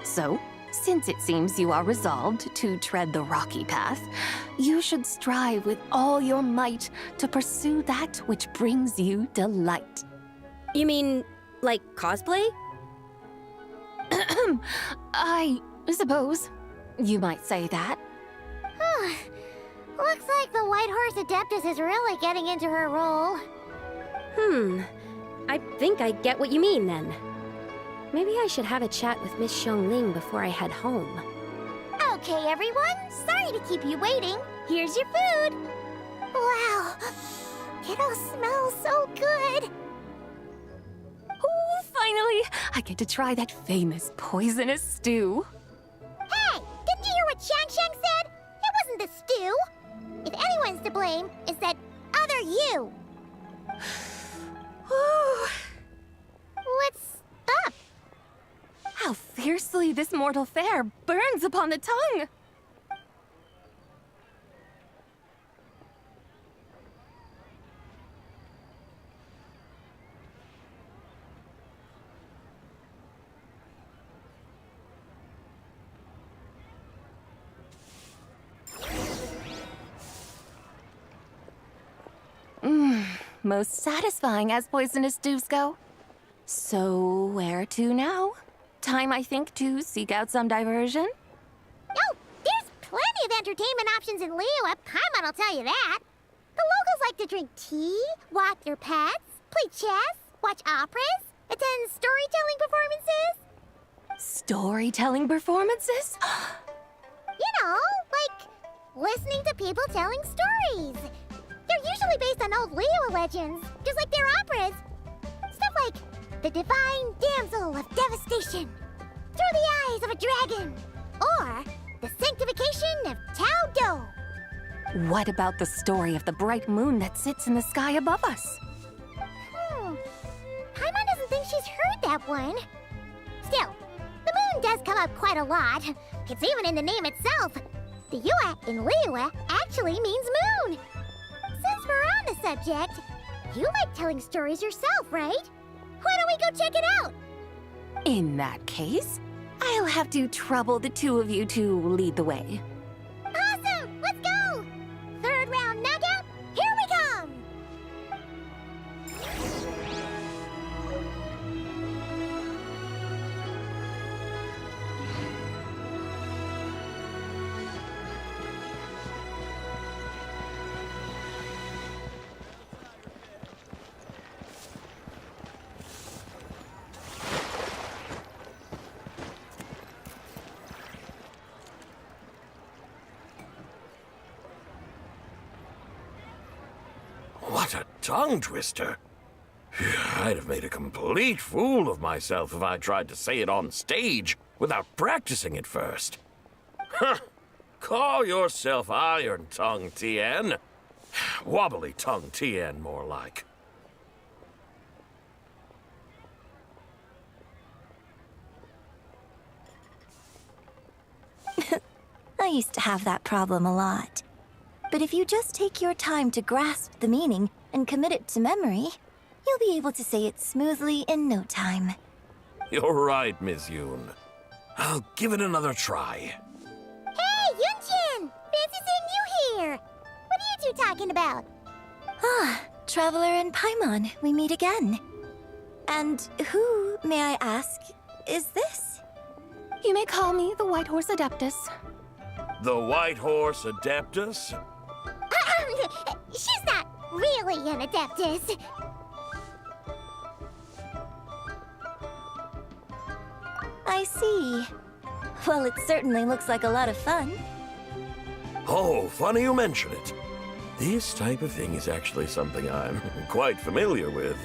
S18: So, since it seems you are resolved to tread the rocky path, you should strive with all your might to pursue that which brings you delight.
S1: You mean, like cosplay?
S18: I suppose you might say that.
S2: Looks like the White Horse Adeptus is really getting into her role.
S1: I think I get what you mean then. Maybe I should have a chat with Miss Xiangling before I head home.
S2: Okay, everyone. Sorry to keep you waiting. Here's your food. Wow. It all smells so good.
S18: Who Finally, I get to try that famous poisonous stew.
S2: Hey, didn't you hear what Shang said? It wasn't the stew. If anyone's to blame, it's that other you. What's up?
S18: How fiercely this mortal fare burns upon the tongue. Most satisfying as poisonous stews go. So, where to now? Time, I think, to seek out some diversion?
S2: Oh, there's plenty of entertainment options in Liyue. Paimon will tell you that. The locals like to drink tea, walk their pets, play chess, watch operas, attend storytelling performances.
S18: Storytelling performances?
S2: You know, like listening to people telling stories. They're usually based on old Liyue legends, just like their operas. Stuff like the Divine Damsel of Devastation, Through the Eyes of a Dragon, or the Sanctification of Tao Do.
S18: What about the story of the bright moon that sits in the sky above us?
S2: Paimon doesn't think she's heard that one. Still, the moon does come up quite a lot. It's even in the name itself. The Yue in Liyue actually means moon. Since we're on the subject, you like telling stories yourself, right? Why don't we go check it out?
S18: In that case, I'll have to trouble the two of you to lead the way.
S2: Awesome! Let's go! Third round knockout, here we come!
S5: What a tongue twister. I'd have made a complete fool of myself if I tried to say it on stage without practicing it first. Huh. Call yourself Iron Tongue, Tien. Wobbly Tongue, Tien, more like.
S22: I used to have that problem a lot. But if you just take your time to grasp the meaning and commit it to memory, you'll be able to say it smoothly in no time.
S5: You're right, Miss Yoon. I'll give it another try.
S2: Hey, Yunchin! Fancy seeing you here! What are you two talking about?
S22: Ah, Traveler and Paimon, we meet again. And who, may I ask, is this?
S18: You may call me the White Horse Adeptus.
S5: The White Horse Adeptus?
S2: She's not really an Adeptus.
S22: I see. Well, it certainly looks like a lot of fun.
S5: Oh, funny you mention it. This type of thing is actually something I'm quite familiar with.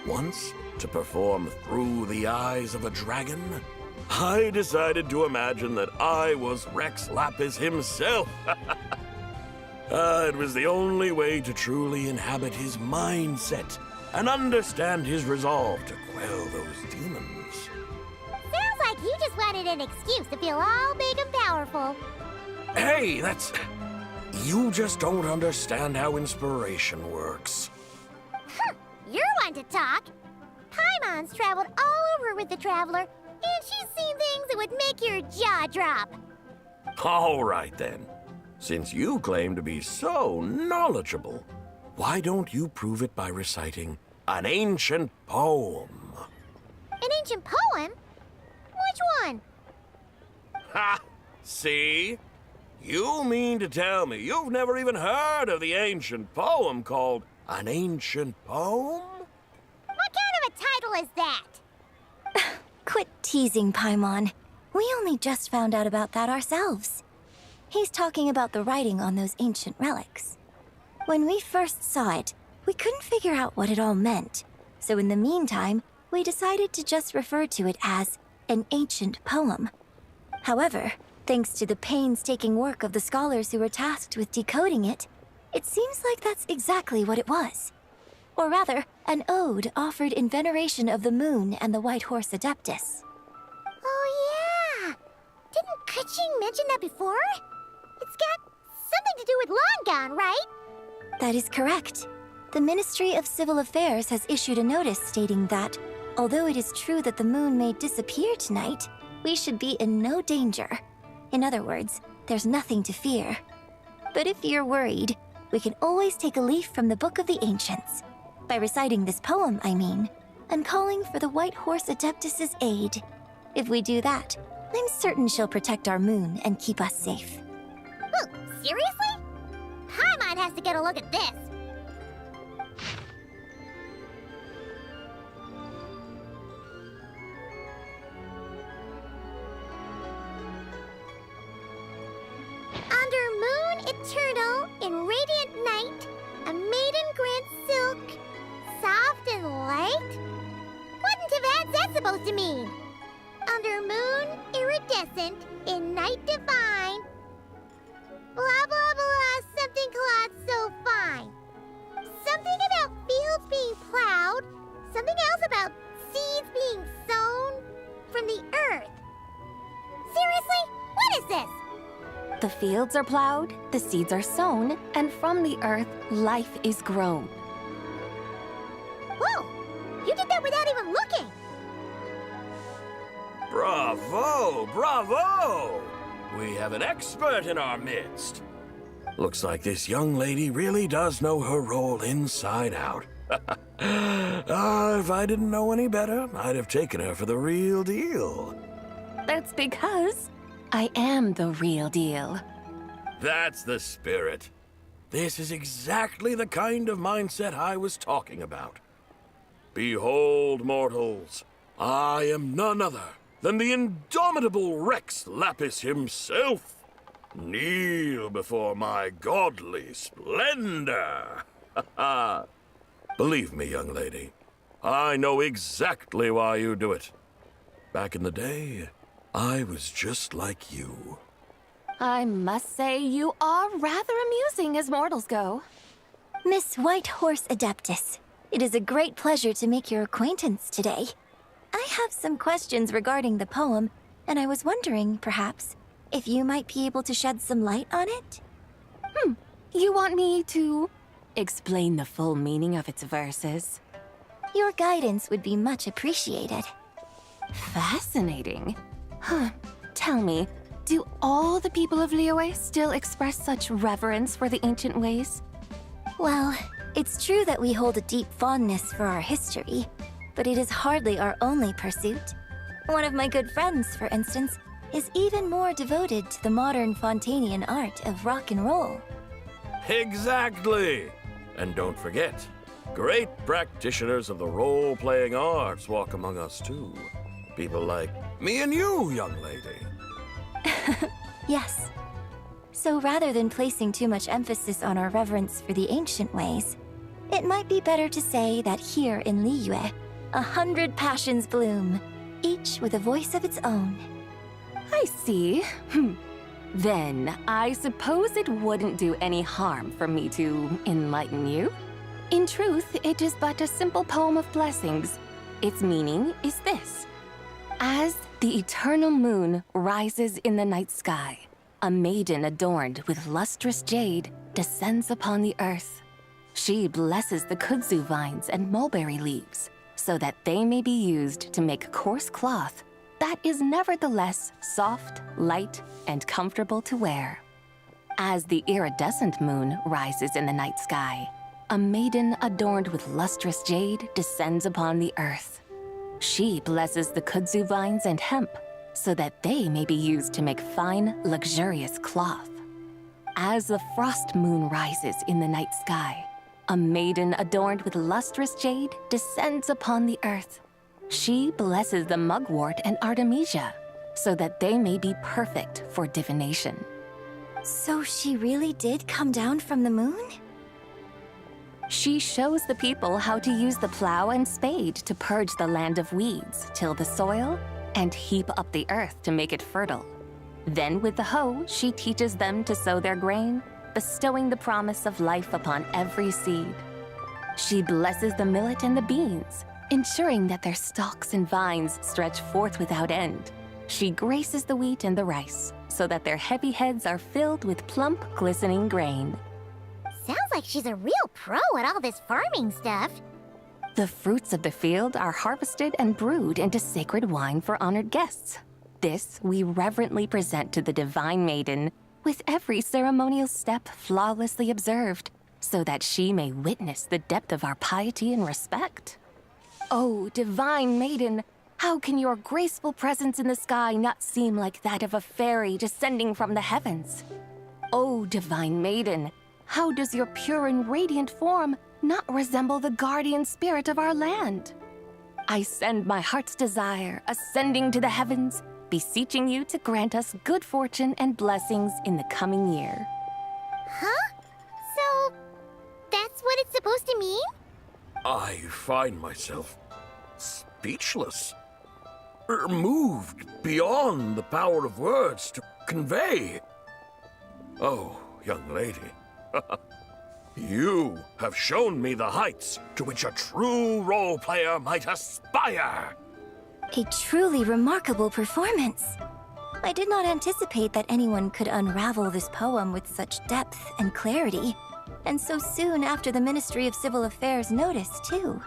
S5: Once, to perform Through the Eyes of a Dragon, I decided to imagine that I was Rex Lapis himself. It was the only way to truly inhabit his mindset and understand his resolve to quell those demons.
S2: Sounds like you just wanted an excuse to feel all big and powerful.
S5: Hey, that's... You just don't understand how inspiration works.
S2: You're one to talk. Paimon's traveled all over with the Traveler, and she's seen things that would make your jaw drop.
S5: All right, then. Since you claim to be so knowledgeable, why don't you prove it by reciting an ancient poem?
S2: An ancient poem? Which one?
S5: Ha! See? You mean to tell me you've never even heard of the ancient poem called An Ancient Poem?
S2: What kind of a title is that?
S22: Quit teasing, Paimon. We only just found out about that ourselves. He's talking about the writing on those ancient relics. When we first saw it, we couldn't figure out what it all meant. So in the meantime, we decided to just refer to it as an ancient poem. However, thanks to the painstaking work of the scholars who were tasked with decoding it, it seems like that's exactly what it was. Or rather, an ode offered in veneration of the moon and the White Horse Adeptus.
S2: Oh yeah! Didn't Kuching mention that before? It's got something to do with Longan, right?
S22: That is correct. The Ministry of Civil Affairs has issued a notice stating that, although it is true that the moon may disappear tonight, we should be in no danger. In other words, there's nothing to fear. But if you're worried, we can always take a leaf from the Book of the Ancients. By reciting this poem, I mean, and calling for the White Horse Adeptus' aid. If we do that, I'm certain she'll protect our moon and keep us safe.
S2: Whoa, seriously? Paimon has to get a look at this. Under moon eternal, in radiant night, a maiden grants silk, soft and light? Wouldn't have had that supposed to mean? Under moon iridescent, in night divine, blah blah blah, something cloth so fine. Something about fields being plowed, something else about seeds being sown from the earth. Seriously? What is this?
S1: The fields are plowed, the seeds are sown, and from the earth, life is grown.
S2: Whoa! You did that without even looking!
S5: Bravo! Bravo! We have an expert in our midst. Looks like this young lady really does know her role inside out. If I didn't know any better, I'd have taken her for the real deal.
S1: That's because I am the real deal.
S5: That's the spirit. This is exactly the kind of mindset I was talking about. Behold, mortals, I am none other than the indomitable Rex Lapis himself. Kneel before my godly splendor. Believe me, young lady, I know exactly why you do it. Back in the day, I was just like you.
S1: I must say you are rather amusing as mortals go.
S22: Miss White Horse Adeptus, it is a great pleasure to make your acquaintance today. I have some questions regarding the poem, and I was wondering, perhaps, if you might be able to shed some light on it?
S1: You want me to explain the full meaning of its verses?
S22: Your guidance would be much appreciated.
S1: Fascinating. Tell me, do all the people of Liyue still express such reverence for the ancient ways?
S22: Well, it's true that we hold a deep fondness for our history, but it is hardly our only pursuit. One of my good friends, for instance, is even more devoted to the modern Fontanian art of rock and roll.
S5: Exactly! And don't forget, great practitioners of the role-playing arts walk among us too. People like me and you, young lady.
S22: Yes. So rather than placing too much emphasis on our reverence for the ancient ways, it might be better to say that here in Liyue, 100 passions bloom, each with a voice of its own.
S1: I see. Then, I suppose it wouldn't do any harm for me to enlighten you. In truth, it is but a simple poem of blessings. Its meaning is this. As the eternal moon rises in the night sky, a maiden adorned with lustrous jade descends upon the earth. She blesses the kudzu vines and mulberry leaves so that they may be used to make coarse cloth that is nevertheless soft, light, and comfortable to wear. As the iridescent moon rises in the night sky, a maiden adorned with lustrous jade descends upon the earth. She blesses the kudzu vines and hemp so that they may be used to make fine, luxurious cloth. As the frost moon rises in the night sky, a maiden adorned with lustrous jade descends upon the earth. She blesses the mugwort and artemisia so that they may be perfect for divination.
S22: So she really did come down from the moon?
S1: She shows the people how to use the plow and spade to purge the land of weeds, till the soil, and heap up the earth to make it fertile. Then with the hoe, she teaches them to sow their grain, bestowing the promise of life upon every seed. She blesses the millet and the beans, ensuring that their stalks and vines stretch forth without end. She graces the wheat and the rice, so that their heavy heads are filled with plump, glistening grain.
S2: Sounds like she's a real pro at all this farming stuff.
S1: The fruits of the field are harvested and brewed into sacred wine for honored guests. This we reverently present to the Divine Maiden, with every ceremonial step flawlessly observed, so that she may witness the depth of our piety and respect. Oh, Divine Maiden, how can your graceful presence in the sky not seem like that of a fairy descending from the heavens? Oh, Divine Maiden, how does your pure and radiant form not resemble the guardian spirit of our land? I send my heart's desire, ascending to the heavens, beseeching you to grant us good fortune and blessings in the coming year.
S2: Huh? So, that's what it's supposed to mean?
S5: I find myself speechless, moved beyond the power of words to convey. Oh, young lady, you have shown me the heights to which a true role player might aspire.
S22: A truly remarkable performance. I did not anticipate that anyone could unravel this poem with such depth and clarity, and so soon after the Ministry of Civil Affairs noticed, too.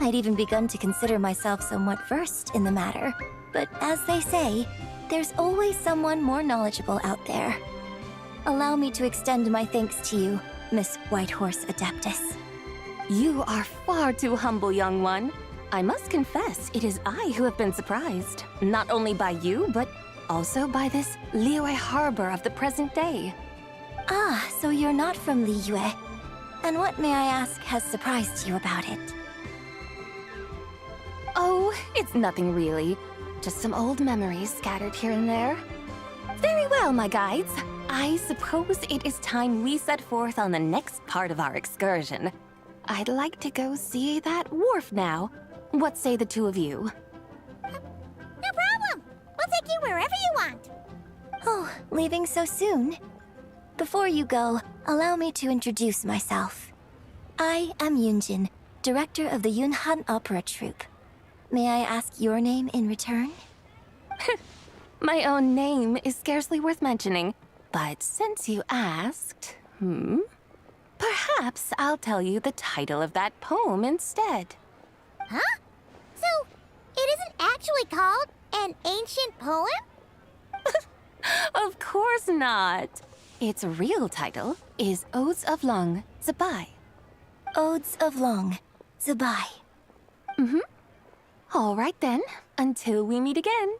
S22: I'd even begun to consider myself somewhat versed in the matter, but as they say, there's always someone more knowledgeable out there. Allow me to extend my thanks to you, Miss Whitehorse Adeptus.
S1: You are far too humble, young one. I must confess, it is I who have been surprised, not only by you, but also by this Liyue harbor of the present day.
S22: Ah, so you're not from Liyue. And what, may I ask, has surprised you about it?
S1: Oh, it's nothing really. Just some old memories scattered here and there. Very well, my guides. I suppose it is time we set forth on the next part of our excursion. I'd like to go see that wharf now. What say the two of you?
S2: No problem! We'll take you wherever you want.
S22: Oh, leaving so soon? Before you go, allow me to introduce myself. I am Yunjin, director of the Yunhan Opera Troupe. May I ask your name in return?
S1: My own name is scarcely worth mentioning, but since you asked, perhaps I'll tell you the title of that poem instead.
S2: Huh? So, it isn't actually called an ancient poem?
S1: Of course not. Its real title is Odes of Long Zabai.
S22: Odes of Long Zabai.
S1: All right then, until we meet again.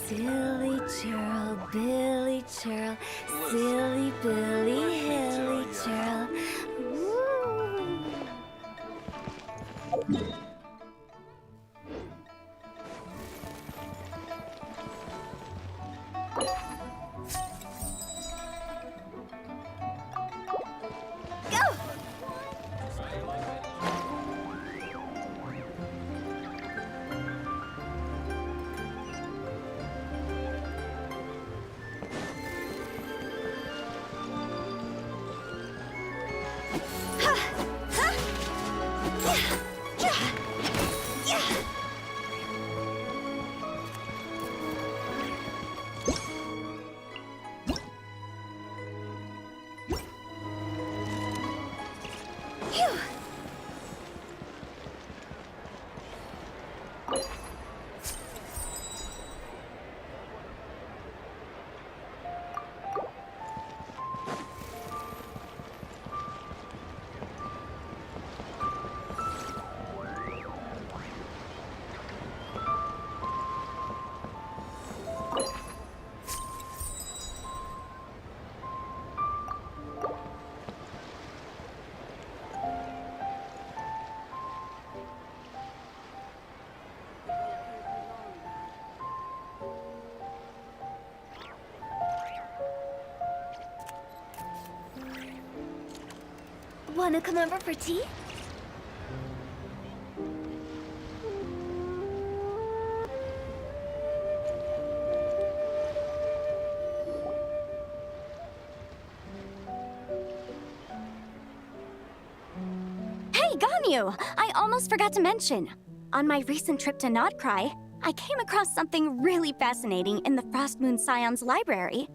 S22: Silly churl, Billy churl, silly Billy, hilly churl.
S2: Wanna come over for tea?
S8: Hey, Ganyu! I almost forgot to mention. On my recent trip to Nodcry, I came across something really fascinating in the Frost Moon Scion's library.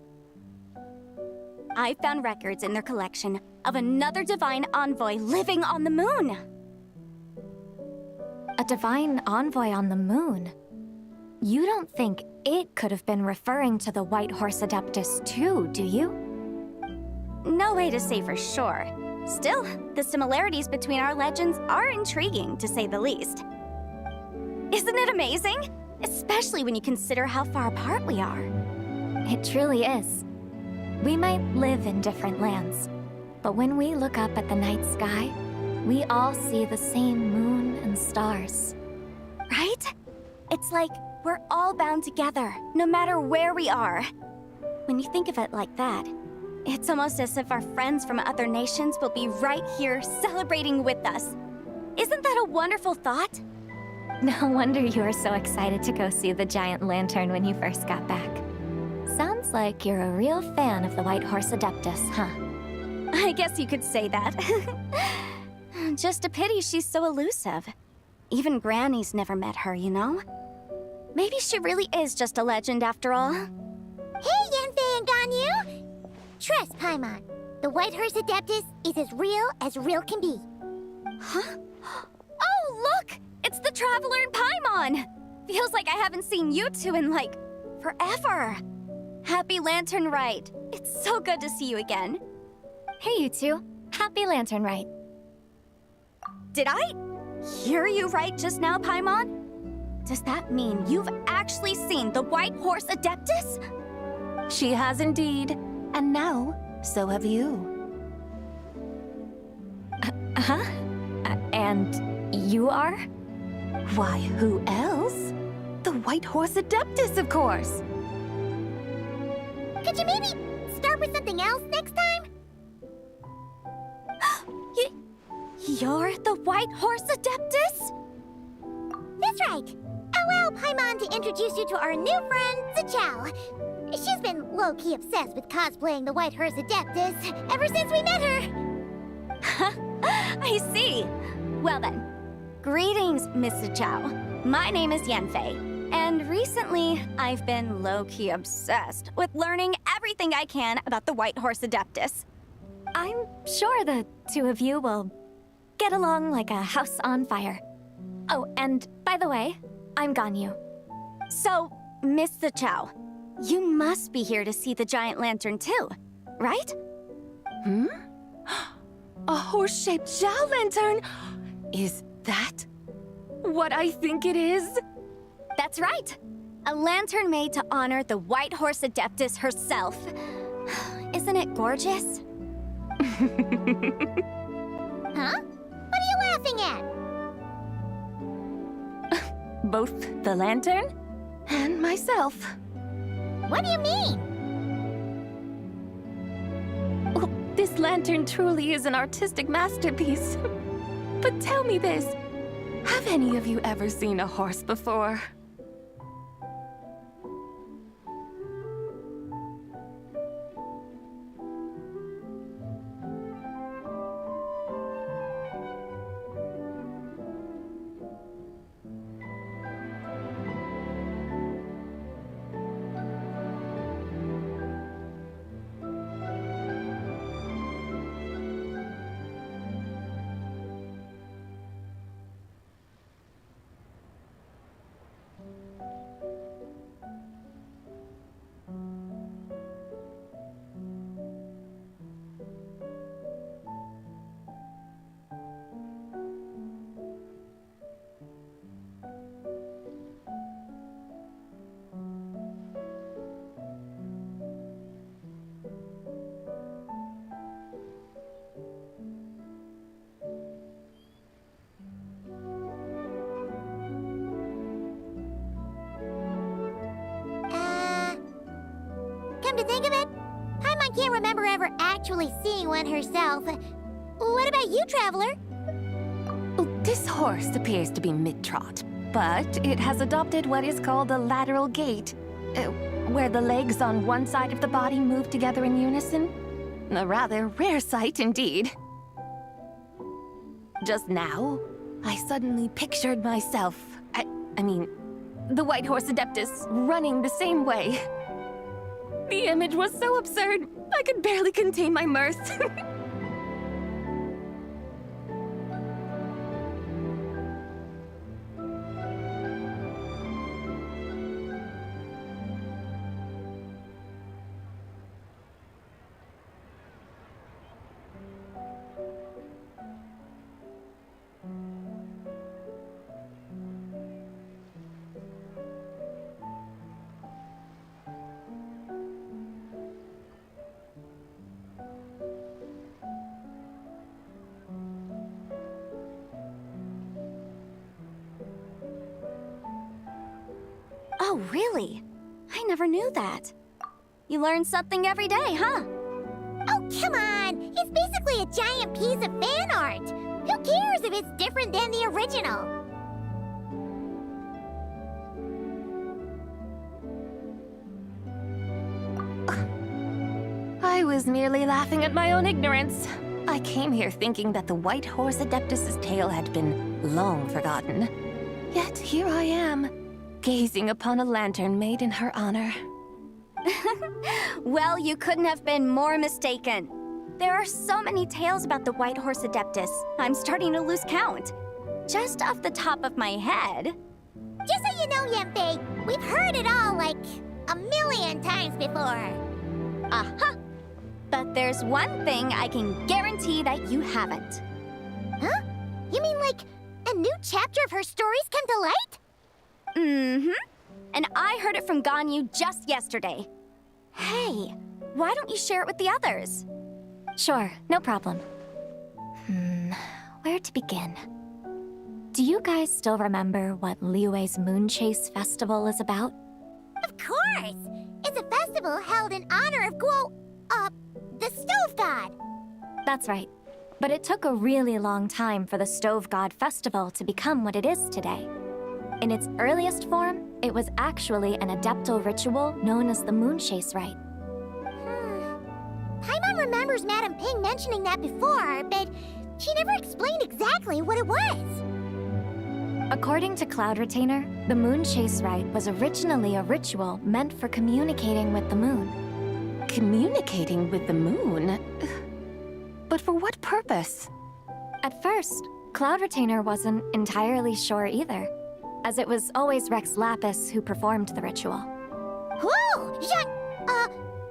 S8: I found records in their collection of another divine envoy living on the moon.
S3: A divine envoy on the moon? You don't think it could have been referring to the White Horse Adeptus too, do you?
S8: No way to say for sure. Still, the similarities between our legends are intriguing, to say the least. Isn't it amazing? Especially when you consider how far apart we are.
S3: It truly is. We might live in different lands, but when we look up at the night sky, we all see the same moon and stars.
S8: Right? It's like we're all bound together, no matter where we are. When you think of it like that, it's almost as if our friends from other nations will be right here celebrating with us. Isn't that a wonderful thought?
S3: No wonder you were so excited to go see the giant lantern when you first got back. Sounds like you're a real fan of the White Horse Adeptus, huh?
S8: I guess you could say that. Just a pity she's so elusive. Even Granny's never met her, you know? Maybe she really is just a legend after all.
S2: Hey, Yanfei and Ganyu! Trust, Paimon. The White Horse Adeptus is as real can be.
S8: Huh? Oh, look! It's the Traveler and Paimon! Feels like I haven't seen you two in, like, forever. Happy Lantern Rite. It's so good to see you again.
S3: Hey, you two. Happy Lantern Rite.
S8: Did I hear you right just now, Paimon? Does that mean you've actually seen the White Horse Adeptus?
S3: She has indeed. And now, so have you. And you are? Why, who else? The White Horse Adeptus, of course.
S2: Could you maybe start with something else next time?
S8: You're the White Horse Adeptus?
S2: That's right. Allow Paimon to introduce you to our new friend, Zichao. She's been low-key obsessed with cosplaying the White Horse Adeptus ever since we met her.
S8: I see. Well then, greetings, Miss Zichao. My name is Yanfei, and recently I've been low-key obsessed with learning everything I can about the White Horse Adeptus.
S3: I'm sure the two of you will get along like a house on fire. Oh, and by the way, I'm Ganyu.
S8: So, Miss Zichao, you must be here to see the giant lantern too, right?
S11: A horse-shaped Zhao lantern? Is that what I think it is?
S8: That's right. A lantern made to honor the White Horse Adeptus herself. Isn't it gorgeous?
S2: Huh? What are you laughing at?
S11: Both the lantern and myself.
S2: What do you mean?
S11: Well, this lantern truly is an artistic masterpiece. But tell me this, have any of you ever seen a horse before?
S2: Come to think of it, Paimon can't remember ever actually seeing one herself. What about you, Traveler?
S18: This horse appears to be mid-trot, but it has adopted what is called a lateral gait, where the legs on one side of the body move together in unison. A rather rare sight indeed. Just now, I suddenly pictured myself, I mean, the White Horse Adeptus running the same way. The image was so absurd, I could barely contain my mirth.
S8: Oh, really? I never knew that. You learn something every day, huh?
S2: Oh, come on! It's basically a giant piece of fan art! Who cares if it's different than the original?
S18: I was merely laughing at my own ignorance. I came here thinking that the White Horse Adeptus's tale had been long forgotten. Yet here I am, gazing upon a lantern made in her honor.
S8: Well, you couldn't have been more mistaken. There are so many tales about the White Horse Adeptus, I'm starting to lose count. Just off the top of my head.
S2: Just so you know, Yenfei, we've heard it all like a million times before.
S8: Aha! But there's one thing I can guarantee that you haven't.
S2: Huh? You mean like a new chapter of her stories come to light?
S8: Mm-hmm. And I heard it from Ganyu just yesterday. Hey, why don't you share it with the others?
S3: Sure, no problem. Where to begin? Do you guys still remember what Liyue's Moon Chase Festival is about?
S2: Of course! It's a festival held in honor of the Stove God.
S3: That's right. But it took a really long time for the Stove God Festival to become what it is today. In its earliest form, it was actually an adeptal ritual known as the Moon Chase Rite.
S2: Paimon remembers Madame Ping mentioning that before, but she never explained exactly what it was.
S3: According to Cloud Retainer, the Moon Chase Rite was originally a ritual meant for communicating with the moon.
S18: Communicating with the moon? But for what purpose?
S3: At first, Cloud Retainer wasn't entirely sure either, as it was always Rex Lapis who performed the ritual.
S2: Whoa!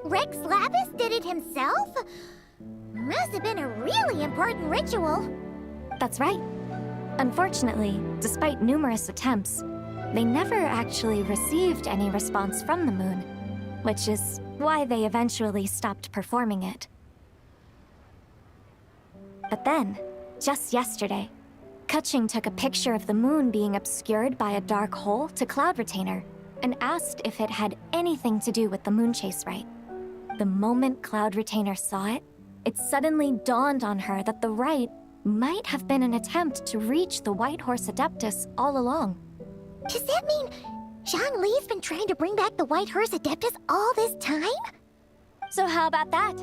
S2: Rex Lapis did it himself? Must have been a really important ritual.
S3: That's right. Unfortunately, despite numerous attempts, they never actually received any response from the moon, which is why they eventually stopped performing it. But then, just yesterday, Keqing took a picture of the moon being obscured by a dark hole to Cloud Retainer and asked if it had anything to do with the Moon Chase Rite. The moment Cloud Retainer saw it, it suddenly dawned on her that the rite might have been an attempt to reach the White Horse Adeptus all along.
S2: Does that mean Zhongli's been trying to bring back the White Horse Adeptus all this time?
S8: So how about that?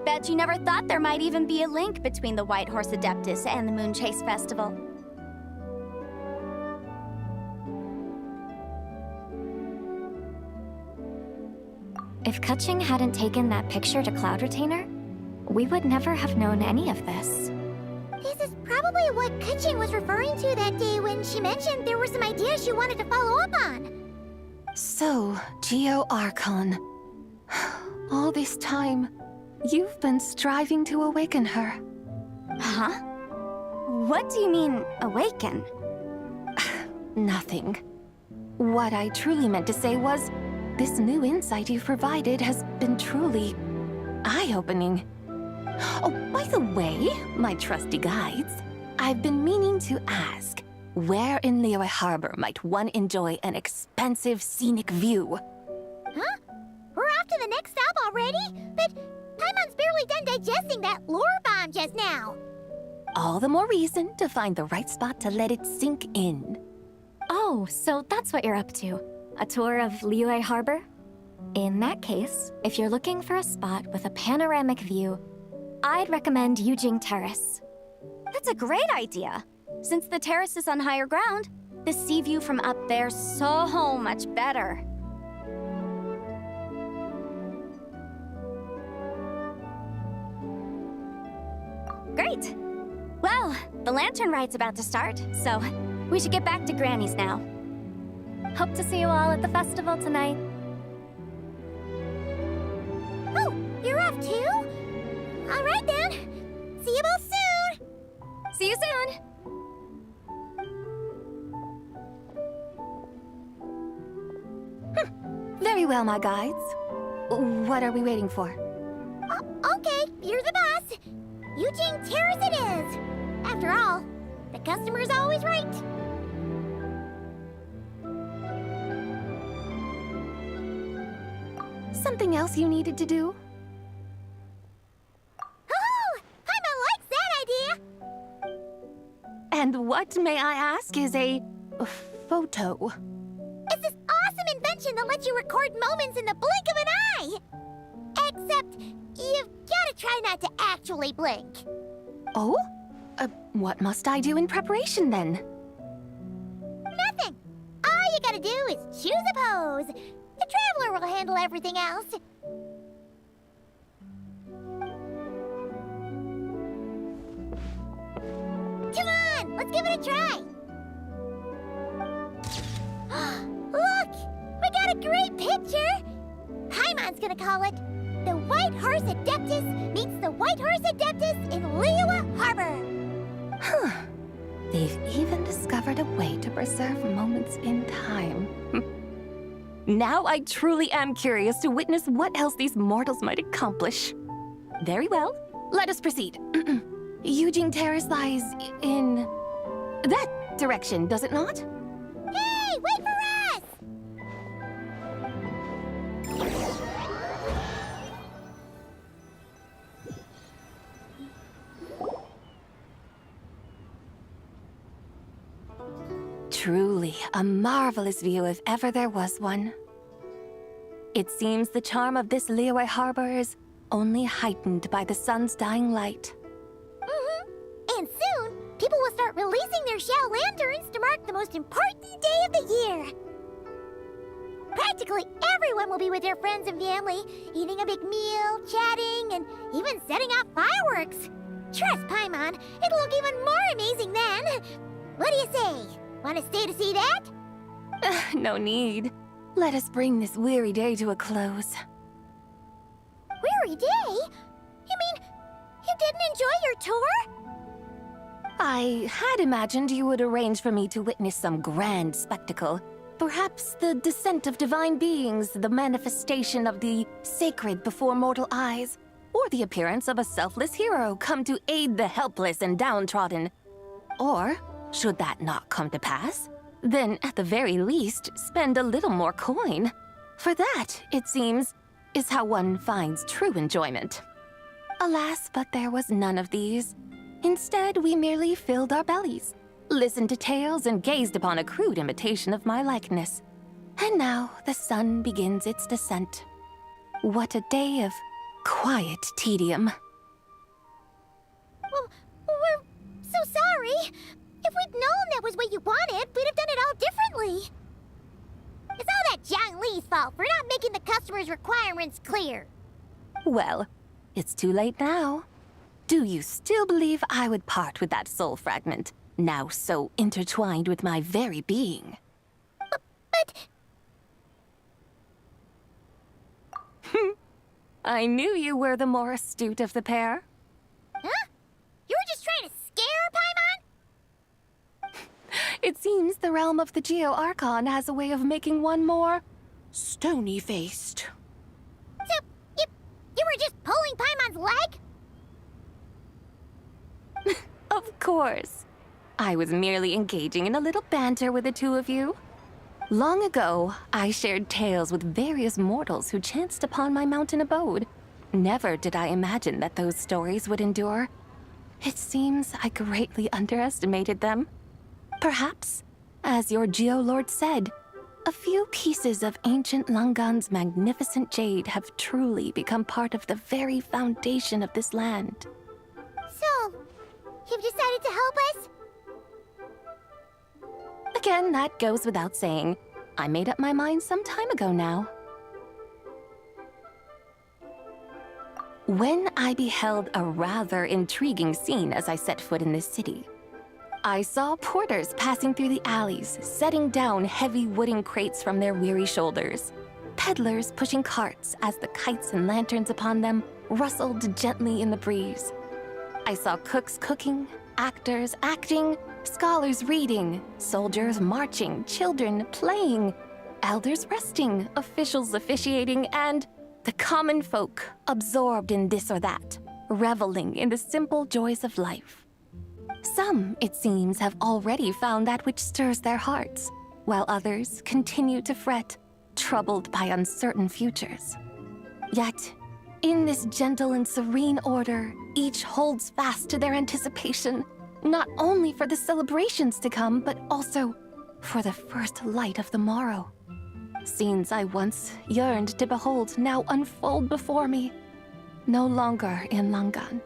S8: Bet you never thought there might even be a link between the White Horse Adeptus and the Moon Chase Festival.
S3: If Keqing hadn't taken that picture to Cloud Retainer, we would never have known any of this.
S2: This is probably what Keqing was referring to that day when she mentioned there were some ideas she wanted to follow up on.
S18: So, Geo Archon. All this time, you've been striving to awaken her.
S8: Huh? What do you mean, awaken?
S18: Nothing. What I truly meant to say was, this new insight you've provided has been truly eye-opening. Oh, by the way, my trusty guides, I've been meaning to ask, where in Liyue Harbor might one enjoy an expensive scenic view?
S2: Huh? We're off to the next stop already? But Paimon's barely done digesting that lore bomb around just now.
S18: All the more reason to find the right spot to let it sink in.
S3: Oh, so that's what you're up to. A tour of Liyue Harbor? In that case, if you're looking for a spot with a panoramic view, I'd recommend Yujing Terrace.
S8: That's a great idea. Since the terrace is on higher ground, the sea view from up there's so much better. Great. Well, the lantern ride's about to start, so we should get back to Granny's now.
S3: Hope to see you all at the festival tonight.
S2: Oh, you're off too? All right then. See you both soon.
S8: See you soon.
S18: Very well, my guides. What are we waiting for?
S2: Okay, you're the boss. Yujing Terrace it is. After all, the customer's always right.
S18: Something else you needed to do?
S2: Oh, Paimon likes that idea.
S18: And what, may I ask, is a photo?
S2: It's this awesome invention that lets you record moments in the blink of an eye. Except, you've gotta try not to actually blink.
S18: Oh? What must I do in preparation then?
S2: Nothing. All you gotta do is choose a pose. The Traveler will handle everything else. Come on, let's give it a try. Look, we got a great picture. Paimon's gonna call it The White Horse Adeptus Meets the White Horse Adeptus in Liyue Harbor.
S18: Huh. They've even discovered a way to preserve moments in time. Now I truly am curious to witness what else these mortals might accomplish. Very well, let us proceed. Yujing Terrace lies in that direction, does it not?
S2: Hey, wait for us!
S18: Truly a marvelous view if ever there was one. It seems the charm of this Liyue Harbor is only heightened by the sun's dying light.
S2: And soon, people will start releasing their shell lanterns to mark the most important day of the year. Practically everyone will be with their friends and family, eating a big meal, chatting, and even setting off fireworks. Trust Paimon, it'll look even more amazing then. What do you say? Want to stay to see that?
S18: No need. Let us bring this weary day to a close.
S2: Weary day? You mean you didn't enjoy your tour?
S18: I had imagined you would arrange for me to witness some grand spectacle. Perhaps the descent of divine beings, the manifestation of the sacred before mortal eyes, or the appearance of a selfless hero come to aid the helpless and downtrodden. Or, should that not come to pass, then at the very least spend a little more coin. For that, it seems, is how one finds true enjoyment. Alas, but there was none of these. Instead, we merely filled our bellies, listened to tales, and gazed upon a crude imitation of my likeness. And now the sun begins its descent. What a day of quiet tedium.
S2: Well, we're so sorry. If we'd known that was what you wanted, we'd have done it all differently. It's all that Jiang Li's fault for not making the customer's requirements clear.
S18: Well, it's too late now. Do you still believe I would part with that soul fragment, now so intertwined with my very being?
S2: But...
S18: I knew you were the more astute of the pair.
S2: Huh? You were just trying to scare Paimon?
S18: It seems the realm of the Geo-Archon has a way of making one more stony-faced.
S2: So, you were just pulling Paimon's leg?
S18: Of course. I was merely engaging in a little banter with the two of you. Long ago, I shared tales with various mortals who chanced upon my mountain abode. Never did I imagine that those stories would endure, It seems I greatly underestimated them. Perhaps, as your Geolord said, a few pieces of ancient Langan's magnificent jade have truly become part of the very foundation of this land.
S2: So, you've decided to help us?
S18: Again, that goes without saying. I made up my mind some time ago now. When I beheld a rather intriguing scene as I set foot in this city, I saw porters passing through the alleys, setting down heavy wooden crates from their weary shoulders, peddlers pushing carts as the kites and lanterns upon them rustled gently in the breeze. I saw cooks cooking, actors acting, scholars reading, soldiers marching, children playing, elders resting, officials officiating, and the common folk absorbed in this or that, reveling in the simple joys of life. Some, it seems, have already found that which stirs their hearts, while others continue to fret, troubled by uncertain futures. Yet, in this gentle and serene order, each holds fast to their anticipation, not only for the celebrations to come, but also for the first light of the morrow. Scenes I once yearned to behold now unfold before me, no longer in Langan,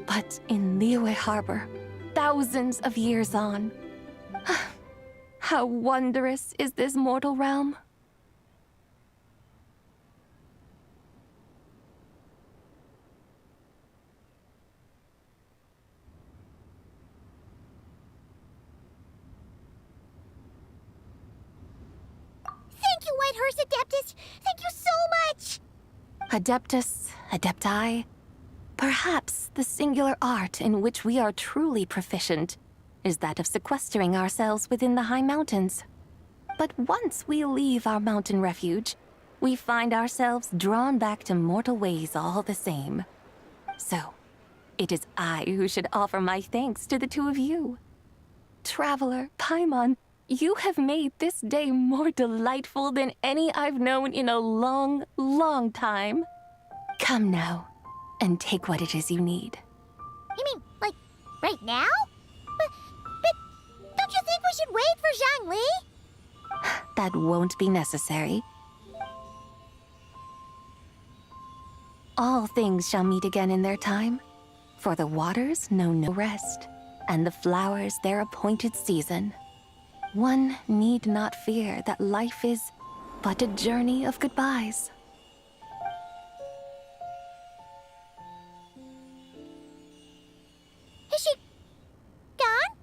S18: but in Liyue Harbor, thousands of years on. How wondrous is this mortal realm!
S2: Thank you, Whitehorse Adeptus! Thank you so much!
S18: Adeptus, Adepti, perhaps the singular art in which we are truly proficient is that of sequestering ourselves within the high mountains. But once we leave our mountain refuge, we find ourselves drawn back to mortal ways all the same. So, it is I who should offer my thanks to the two of you. Traveler, Paimon, you have made this day more delightful than any I've known in a long, long time. Come now, and take what it is you need.
S2: You mean, like, right now? But don't you think we should wait for Zhangli?
S18: That won't be necessary. All things shall meet again in their time, for the waters know no rest, and the flowers their appointed season. One need not fear that life is but a journey of goodbyes.
S2: Is she gone?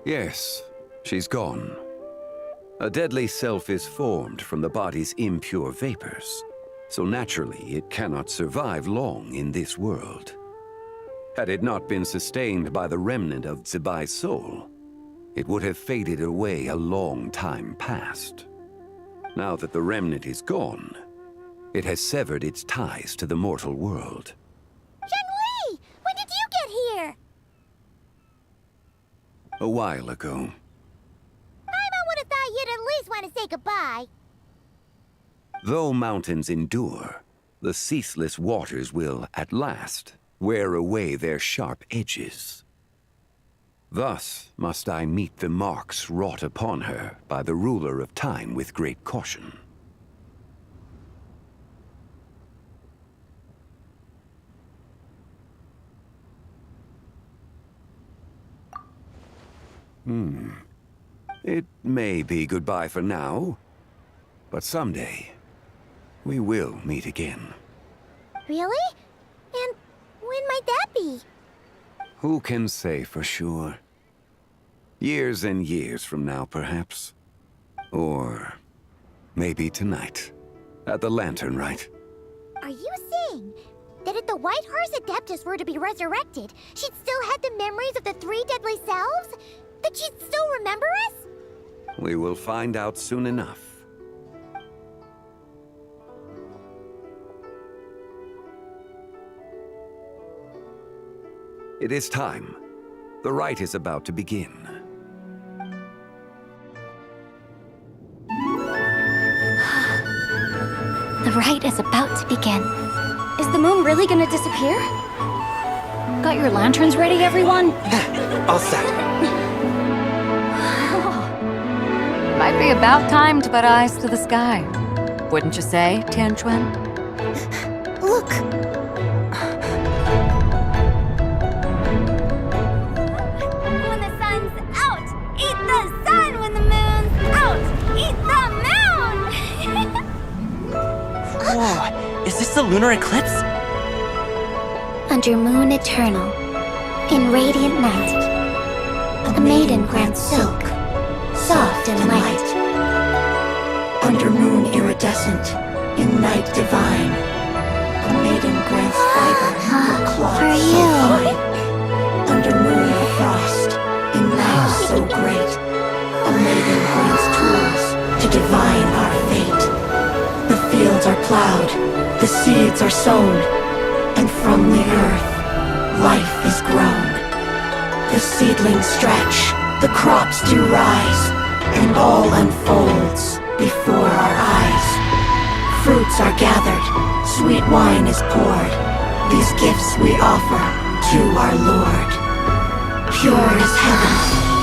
S21: Yes, she's gone. A deadly self is formed from the body's impure vapors, so naturally it cannot survive long in this world. Had it not been sustained by the remnant of Zibai's soul, it would have faded away a long time past. Now that the remnant is gone, it has severed its ties to the mortal world.
S2: Zhangli! When did you get here?
S21: A while ago.
S2: I would have thought you'd at least want to say goodbye.
S21: Though mountains endure, the ceaseless waters will, at last, wear away their sharp edges. Thus must I meet the marks wrought upon her by the ruler of time with great caution. It may be goodbye for now, but someday we will meet again.
S2: Really? And when might that be?
S21: Who can say for sure? Years and years from now, perhaps. Or maybe tonight, at the Lantern Rite.
S2: Are you saying that if the Whitehorse Adeptus were to be resurrected, she'd still have the memories of the three deadly selves? That she'd still remember us?
S21: We will find out soon enough. It is time. The rite is about to begin.
S3: The rite is about to begin. Is the moon really gonna disappear?
S9: Got your lanterns ready, everyone?
S10: All set.
S18: Might be about time to put eyes to the sky. Wouldn't you say, Tianchuan?
S2: Look!
S8: When the sun's out, eat the sun. When the moon's out, eat the moon.
S10: Whoa, is this the lunar eclipse?
S22: Under moon eternal, in radiant night, a maiden grants silk, soft and light.
S20: Under moon iridescent, in night divine, a maiden grants fiber for cloth
S22: For
S20: so
S22: you.
S20: fine. Under moon of frost, in night so great, a maiden grants tools to divine our fate. The fields are plowed, the seeds are sown, and from the earth, life is grown. The seedlings stretch, the crops do rise, and all unfolds before our eyes. Fruits are gathered, sweet wine is poured. These gifts we offer to our Lord. Pure is heaven,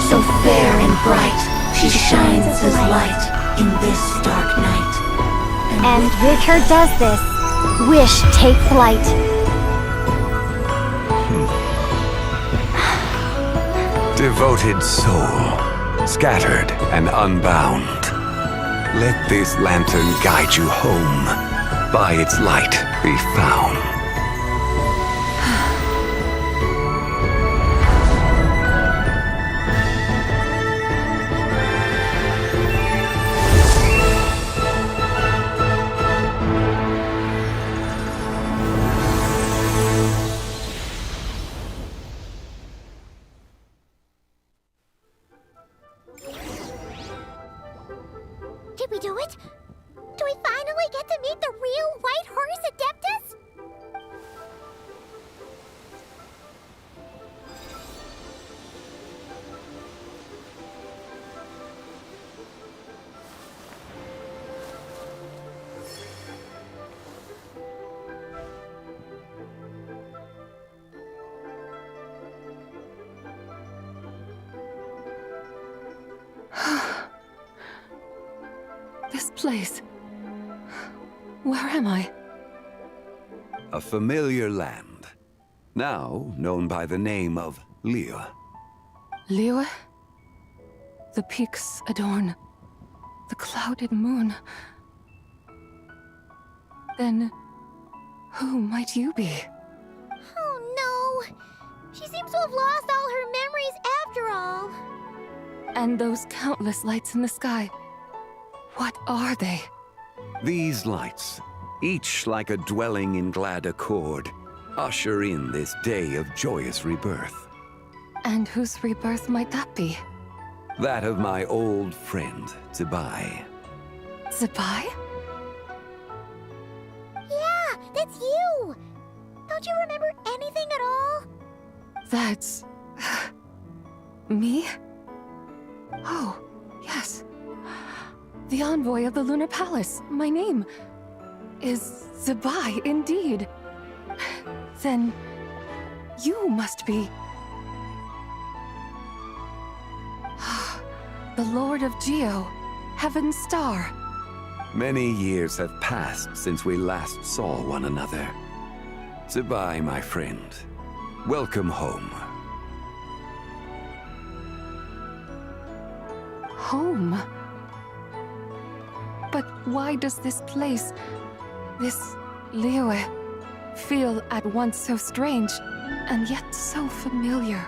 S20: so fair and bright. She shines as light in this dark night.
S8: And with her does this, wish take flight.
S21: Devoted soul, scattered and unbound. Let this lantern guide you home. By its light be found.
S2: Did we do it? Do we finally get to meet the real White Horse Adeptus?
S11: This place. Where am I?
S21: A familiar land, now known by the name of Liyue.
S11: Liyue? The peaks adorn the clouded moon. Then, who might you be?
S2: Oh no! She seems to have lost all her memories after all.
S11: And those countless lights in the sky. What are they?
S21: These lights, each like a dwelling in glad accord, usher in this day of joyous rebirth.
S11: And whose rebirth might that be?
S21: That of my old friend, Zibai.
S11: Zibai?
S2: Yeah, that's you! Don't you remember anything at all?
S11: That's... me? Oh, yes. The envoy of the Lunar Palace. My name is Zibai, indeed. Then you must be... the Lord of Geo, Heaven's Star.
S21: Many years have passed since we last saw one another. Zibai, my friend, welcome home.
S11: Home? But why does this place, this Liyue, feel at once so strange and yet so familiar?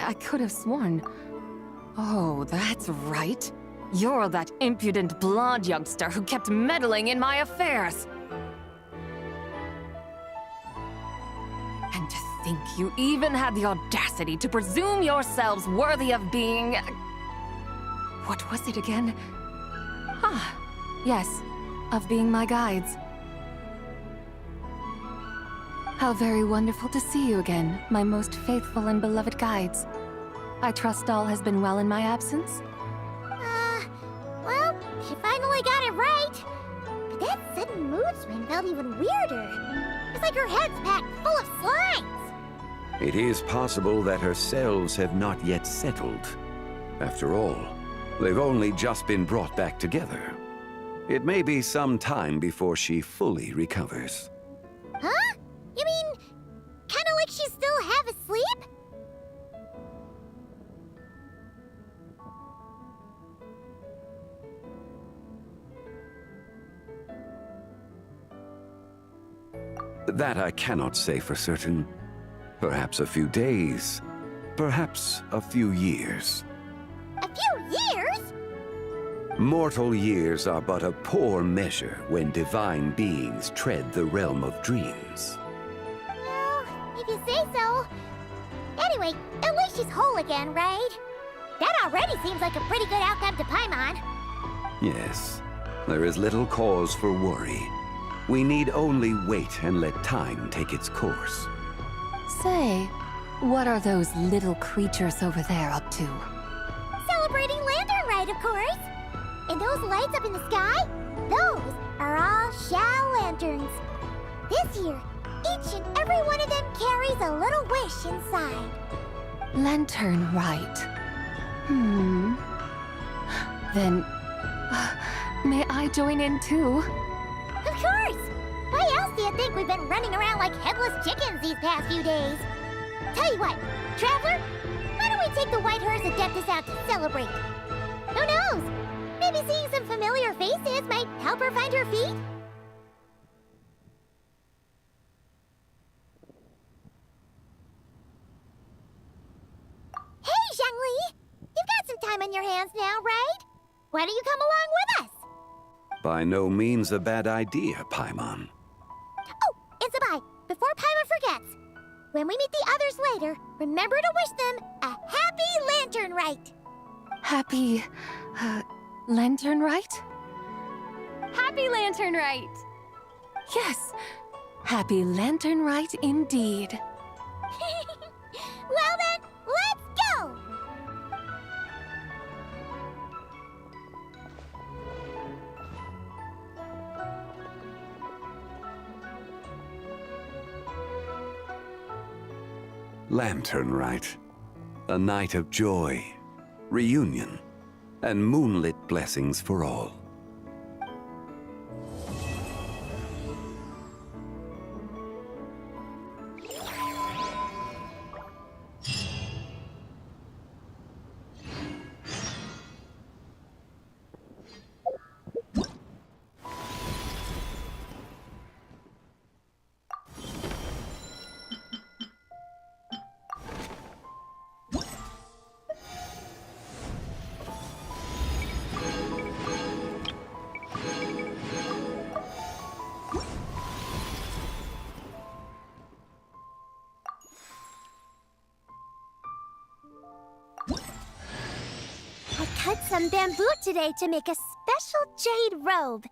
S11: I could have sworn. Oh, that's right. You're that impudent blonde youngster who kept meddling in my affairs. And to think you even had the audacity to presume yourselves worthy of being... What was it again? Ah, yes, of being my guides. How very wonderful to see you again, my most faithful and beloved guides. I trust all has been well in my absence?
S2: Well, she finally got it right. But that sudden mood swing felt even weirder. It's like her head's packed full of slimes.
S21: It is possible that her cells have not yet settled. After all, they've only just been brought back together. It may be some time before she fully recovers.
S2: Huh? You mean, kinda like she's still half asleep?
S21: That I cannot say for certain. Perhaps a few days, perhaps a few years.
S2: A few years?
S21: Mortal years are but a poor measure when divine beings tread the realm of dreams.
S2: Well, if you say so. Anyway, at least she's whole again, right? That already seems like a pretty good outcome to Paimon.
S21: Yes, there is little cause for worry. We need only wait and let time take its course.
S11: Say, what are those little creatures over there up to?
S2: Celebrating Lantern Rite, of course. And those lights up in the sky? Those are all Shao lanterns. This year, each and every one of them carries a little wish inside.
S11: Lantern Rite. Then, may I join in too?
S2: Of course! Why else do you think we've been running around like headless chickens these past few days? Tell you what, Traveler, why don't we take the White Horse Adeptus out to celebrate? Who knows? Maybe seeing some familiar faces might help her find her feet? Hey, Zhangli! You've got some time on your hands now, right? Why don't you come along with us?
S21: By no means a bad idea, Paimon.
S2: Oh, and Sabai, before Paimon forgets, when we meet the others later, remember to wish them a happy Lantern Rite.
S11: Happy, Lantern Rite?
S8: Happy Lantern Rite!
S11: Yes, happy Lantern Rite indeed.
S2: Well then, let's go!
S21: Lantern Rite. A night of joy, reunion, and moonlit blessings for all.
S2: I cut some bamboo today to make a special jade robe.